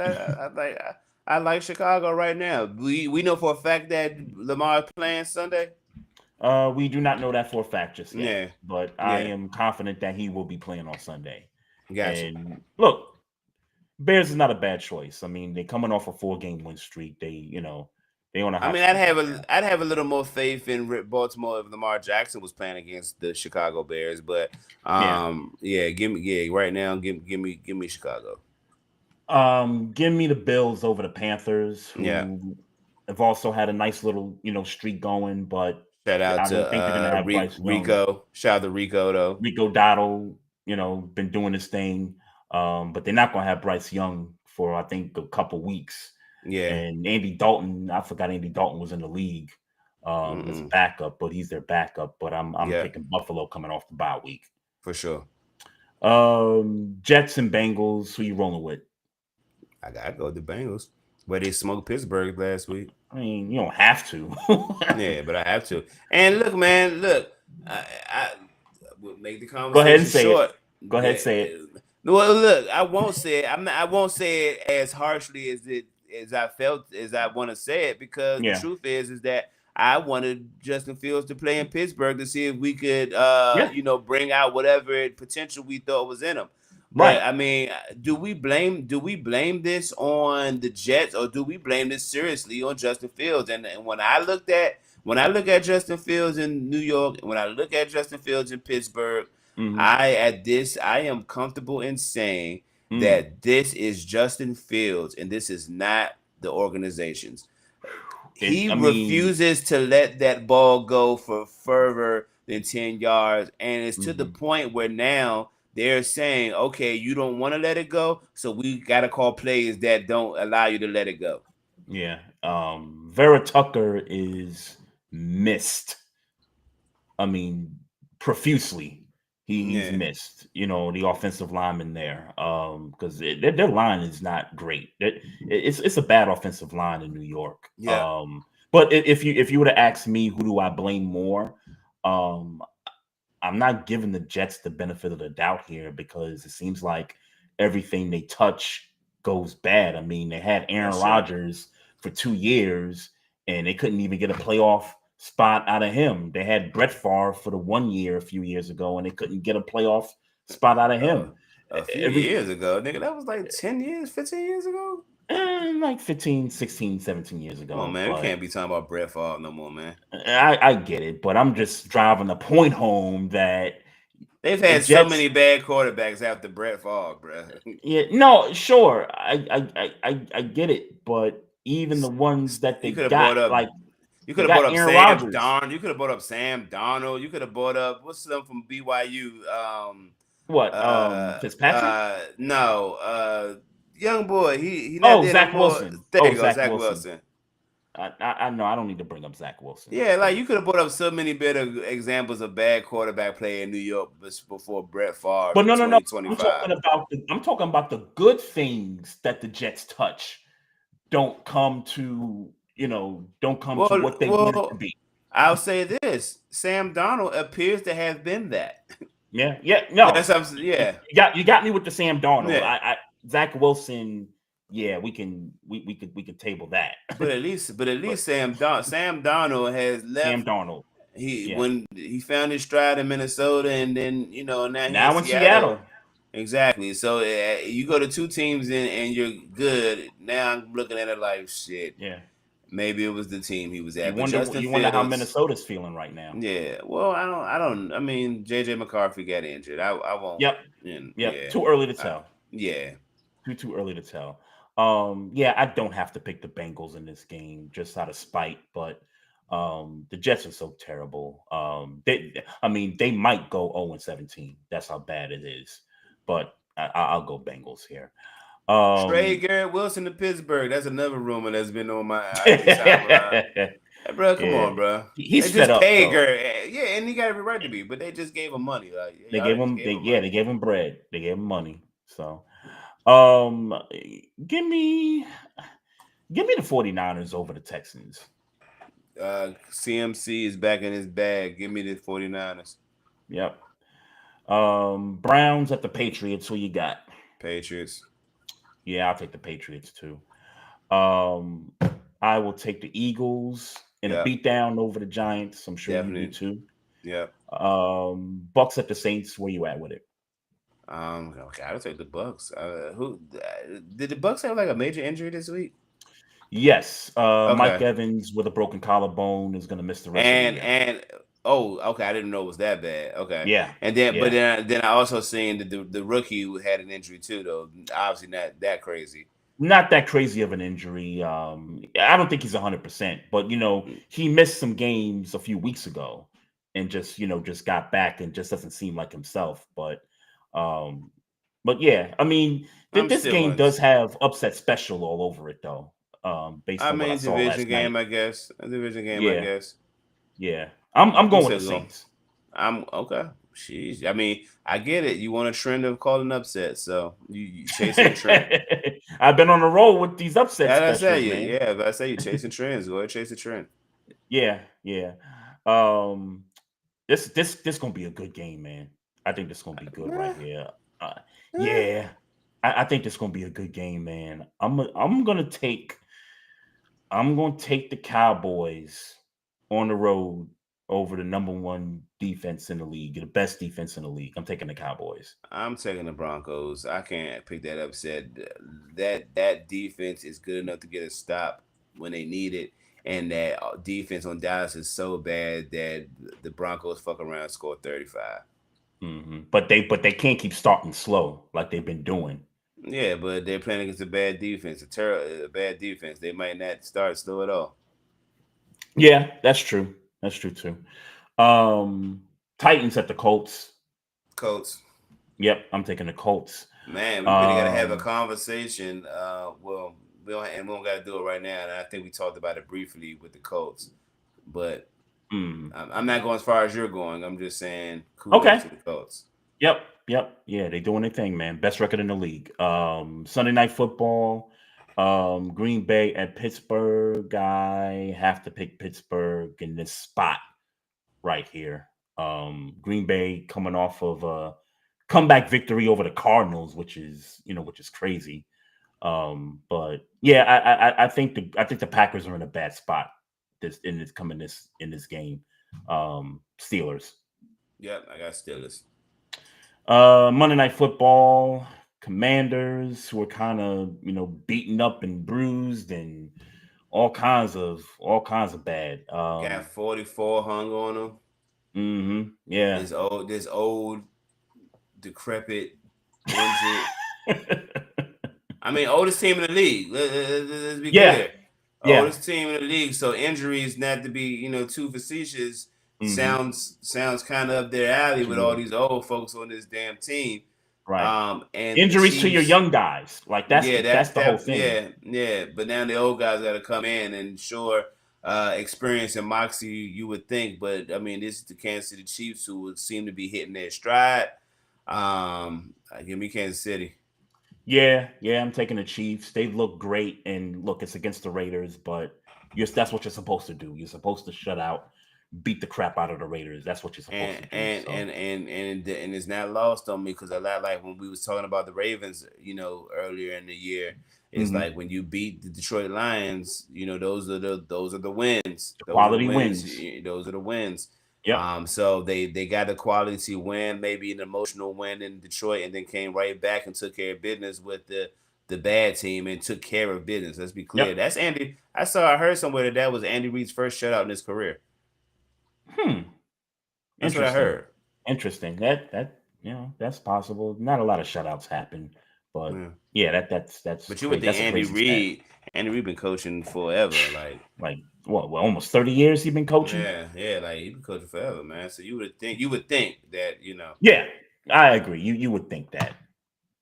I like Chicago right now. We know for a fact that Lamar is playing Sunday. We do not know that for a fact just yet. Yeah, but I am confident that he will be playing on Sunday. Gotcha. And look, Bears is not a bad choice. I mean, they're coming off a 4-game win streak. They on a hot streak. I'd have a little more faith in Baltimore if Lamar Jackson was playing against the Chicago Bears, but give me right now. Give me Chicago. Give me the Bills over the Panthers, who have also had a nice little streak going, but shout out to Rico. Shout out to Rico though. Rico Dottle, been doing his thing. But they're not gonna have Bryce Young for I think a couple weeks. Yeah. And Andy Dalton, I forgot Andy Dalton was in the league as a backup, but he's their backup. But I'm picking Buffalo coming off the bye week. For sure. Jets and Bengals, who you rolling with? I gotta go with the Bengals. But they smoked Pittsburgh last week. I mean, you don't have to. Yeah, but I have to. And look, man, I will make the conversation Go ahead and say short. it. Go ahead and say it. Well, look, I won't say it. I won't say it as harshly as I want to say it, because the truth is that I wanted Justin Fields to play in Pittsburgh to see if we could, bring out whatever potential we thought was in him. But I mean, do we blame this on the Jets, or do we blame this seriously on Justin Fields? And when I look at Justin Fields in New York, and when I look at Justin Fields in Pittsburgh, I am comfortable in saying that this is Justin Fields and this is not the organization's. He refuses to let that ball go for further than 10 yards. And it's to the point where now they're saying, okay, you don't want to let it go, so we got to call plays that don't allow you to let it go. Yeah. Vera Tucker is missed. I mean, profusely. He's missed, the offensive lineman there, because their line is not great. It's a bad offensive line in New York. Yeah. But if you were to ask me, who do I blame more? I'm not giving the Jets the benefit of the doubt here, because it seems like everything they touch goes bad. I mean, they had Aaron Rodgers for 2 years, and they couldn't even get a playoff spot out of him. They had Brett Favre for the 1 year a few years ago, and they couldn't get a playoff spot out of him. A few years ago, nigga, that was like 10 years, 15 years ago? Like 15, 16, 17 years ago. Oh, man, we can't be talking about Brett Favre no more, man. I get it, but I'm just driving the point home that they've had so many bad quarterbacks after Brett Favre, bro. Yeah, no, sure. I get it, but even the ones that they got, like, you could have brought up Sam Darnold. You could have brought up Sam Darnold. You could have brought up what's them from BYU? Fitzpatrick? No, young boy. He Zach Wilson. There you go, Zach Wilson. I know I don't need to bring up Zach Wilson. Yeah, like you could have brought up so many better examples of bad quarterback play in New York before Brett Favre. But no. I'm talking about the good things that the Jets touch don't come to. Don't come to what they want it to be. I'll say this: Sam Darnold appears to have been that. No. You got me with the Sam Darnold. Yeah. Zach Wilson. Yeah, we can table that. But at least Sam Darnold has left. Sam Darnold. When he found his stride in Minnesota, and then now in Seattle. Exactly. So you go to two teams and you're good. Now I'm looking at it like shit. Yeah. Maybe it was the team he was at. You wonder how Minnesota's feeling right now. Yeah. Well, I don't. I mean, JJ McCarthy got injured. I won't. Yep. Yeah. Too early to tell. Yeah. Too early to tell. Yeah, I don't have to pick the Bengals in this game just out of spite, but the Jets are so terrible. They might go 0-17. That's how bad it is. But I'll go Bengals here. Trey Garrett Wilson to Pittsburgh. That's another rumor that's been on my timeline. Hey, bro, come on, bro. He's fed up. Garrett. Yeah, and he got every right to be, but they just gave him money. Like, they gave him bread. They gave him money. So, give me the 49ers over the Texans. CMC is back in his bag. Give me the 49ers. Yep. Browns at the Patriots. Who you got? Patriots. Yeah, I'll take the Patriots too. I will take the Eagles in a beatdown over the Giants. I'm sure you do too. Yeah. Bucks at the Saints. Where you at with it? Okay, I'll take the Bucks. Who did the Bucks have like a major injury this week? Yes. Mike Evans with a broken collarbone is going to miss the rest of the year. I didn't know it was that bad. Okay. Yeah. And then, but then I also seen that the rookie who had an injury too, though. Obviously not that crazy. Not that crazy of an injury. I don't think he's 100%, but he missed some games a few weeks ago and just got back and just doesn't seem like himself. But yeah, I mean, this game does have upset special all over it though. Based on what I saw last game, night. I guess. A division game, I guess. Yeah. I'm going with the Saints. I'm okay. Jeez. I mean, I get it. You want a trend of calling upsets, so you chasing a trend. I've been on a roll with these upsets. I say you're chasing trends. Go ahead, chase a trend. Yeah. This gonna be a good game, man. I think this gonna be good right here. I think this gonna be a good game, man. I'm gonna take the Cowboys on the road over the number one defense in the league, the best defense in the league. I'm taking the Cowboys. I'm taking the Broncos. I can't pick that upset. That defense is good enough to get a stop when they need it, and that defense on Dallas is so bad that the Broncos fuck around and score 35. Mm-hmm. But they can't keep starting slow like they've been doing. Yeah, but they're playing against a bad defense, a bad defense. They might not start slow at all. Yeah, that's true. That's true too. Titans at the Colts. Colts. Yep, I'm taking the Colts. Man, we really got to have a conversation. Well, we don't got to do it right now. And I think we talked about it briefly with the Colts, but I'm not going as far as you're going. I'm just saying, kudos to the Colts. Yep. Yeah, they doing their thing, man. Best record in the league. Sunday Night Football. Green Bay at Pittsburgh. I have to pick Pittsburgh in this spot right here. Green Bay coming off of a comeback victory over the Cardinals, which is crazy. But yeah, I think the Packers are in a bad spot in this game. Steelers. Yep, I got Steelers. Monday Night Football. Commanders who are kind of beaten up and bruised and all kinds of bad. Got 44 hung on them. Mm-hmm. Yeah. This old decrepit injured. I mean, oldest team in the league. Let's be clear. Oldest team in the league. So injuries, not to be too facetious, sounds kind of up their alley with all these old folks on this damn team. Right. And injuries to your young guys. Like that's the whole thing. Yeah. But now the old guys got to come in and experience and moxie, you would think. But I mean, this is the Kansas City Chiefs who would seem to be hitting their stride. Give me Kansas City. Yeah, I'm taking the Chiefs. They look great, and look, it's against the Raiders, but that's what you're supposed to do. You're supposed to shut out, beat the crap out of the Raiders. That's what you're supposed to do. And it's not lost on me because a lot like when we was talking about the Ravens, earlier in the year, it's like when you beat the Detroit Lions, those are the wins. Quality wins. Those are the wins. Yeah. So they got a quality win, maybe an emotional win in Detroit, and then came right back and took care of business with the the bad team and took care of business. Let's be clear. Yep. That's Andy. I heard somewhere that was Andy Reid's first shutout in his career. That's what I heard. Interesting. That that's possible. Not a lot of shutouts happen, but that's. But you would think Andy Reid been coaching forever, like what? Almost 30 years he been coaching. Yeah, like he been coaching forever, man. So you would think that Yeah, I agree. You would think that.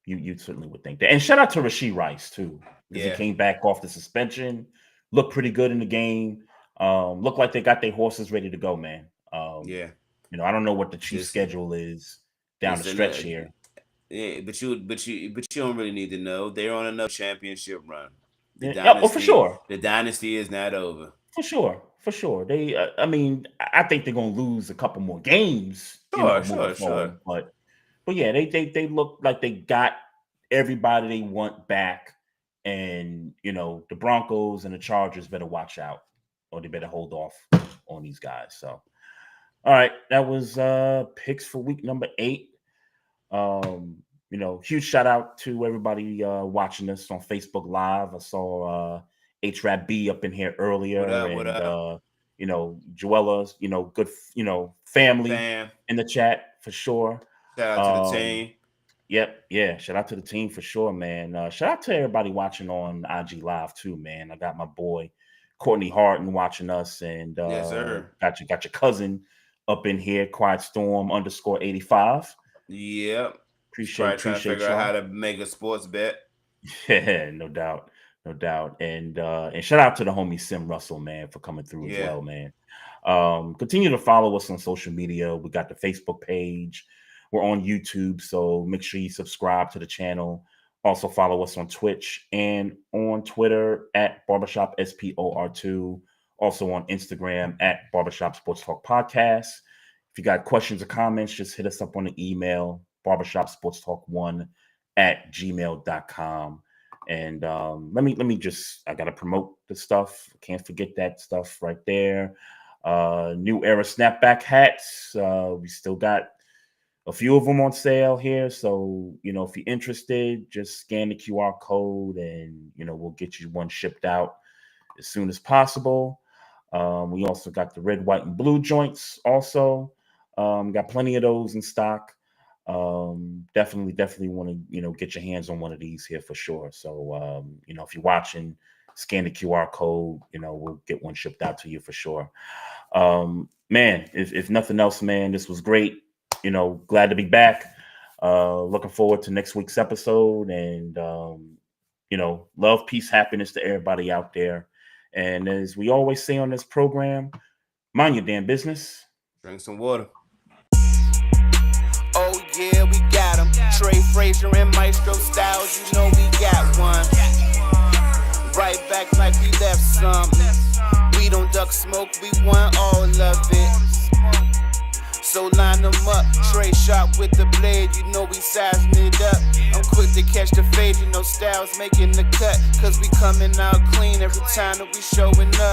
You certainly would think that. And shout out to Rashee Rice too, because he came back off the suspension, looked pretty good in the game. Looked like they got their horses ready to go, man. I don't know what the Chiefs' schedule is down the stretch here. Yeah, but you don't really need to know. They're on another championship run. For sure. The dynasty is not over. For sure. They, I think they're gonna lose a couple more games. Sure. But yeah, they look like they got everybody they want back, and the Broncos and the Chargers better watch out, or they better hold off on these guys. So, all right, that was picks for week number 8. Huge shout out to everybody watching us on Facebook Live. I saw H-Rap B up in here earlier, what up? Joella's, good, family in the chat for sure. Shout out to the team. Yep, yeah. Shout out to the team for sure, man. Shout out to everybody watching on IG Live too, man. I got my boy Courtney Harden watching us, and yes, sir. Got your cousin up in here, Quiet Storm _85. Yep. Appreciate trying to figure out how to make a sports bet. Yeah, no doubt. And shout out to the homie Sim Russell, man, for coming through as well, man. Continue to follow us on social media. We got the Facebook page. We're on YouTube, so make sure you subscribe to the channel. Also follow us on Twitch and on Twitter at Barbershop SPOR2. Also on Instagram at Barbershop Sports Talk Podcast. If you got questions or comments, just hit us up on the email, barbershopsportstalk1@gmail.com. And let me just, I gotta promote the stuff. Can't forget that stuff right there. New Era snapback hats. We still got a few of them on sale here. So, if you're interested, just scan the QR code and, we'll get you one shipped out as soon as possible. We also got the red, white, and blue joints also. Got plenty of those in stock. Definitely want to, get your hands on one of these here for sure. So, if you're watching, scan the QR code, we'll get one shipped out to you for sure. Man, if nothing else, man, this was great. Glad to be back. Looking forward to next week's episode, and love, peace, happiness to everybody out there. And as we always say on this program, mind your damn business. Drink some water. Oh yeah, we got him. Trey, Frazier, and Maestro Styles, we got one. Right back like we left something. We don't duck smoke, we want all of it. So line them up, Trey sharp with the blade, we sizing it up. I'm quick to catch the fade, Styles making the cut. Cause we coming out clean every time that we showing up.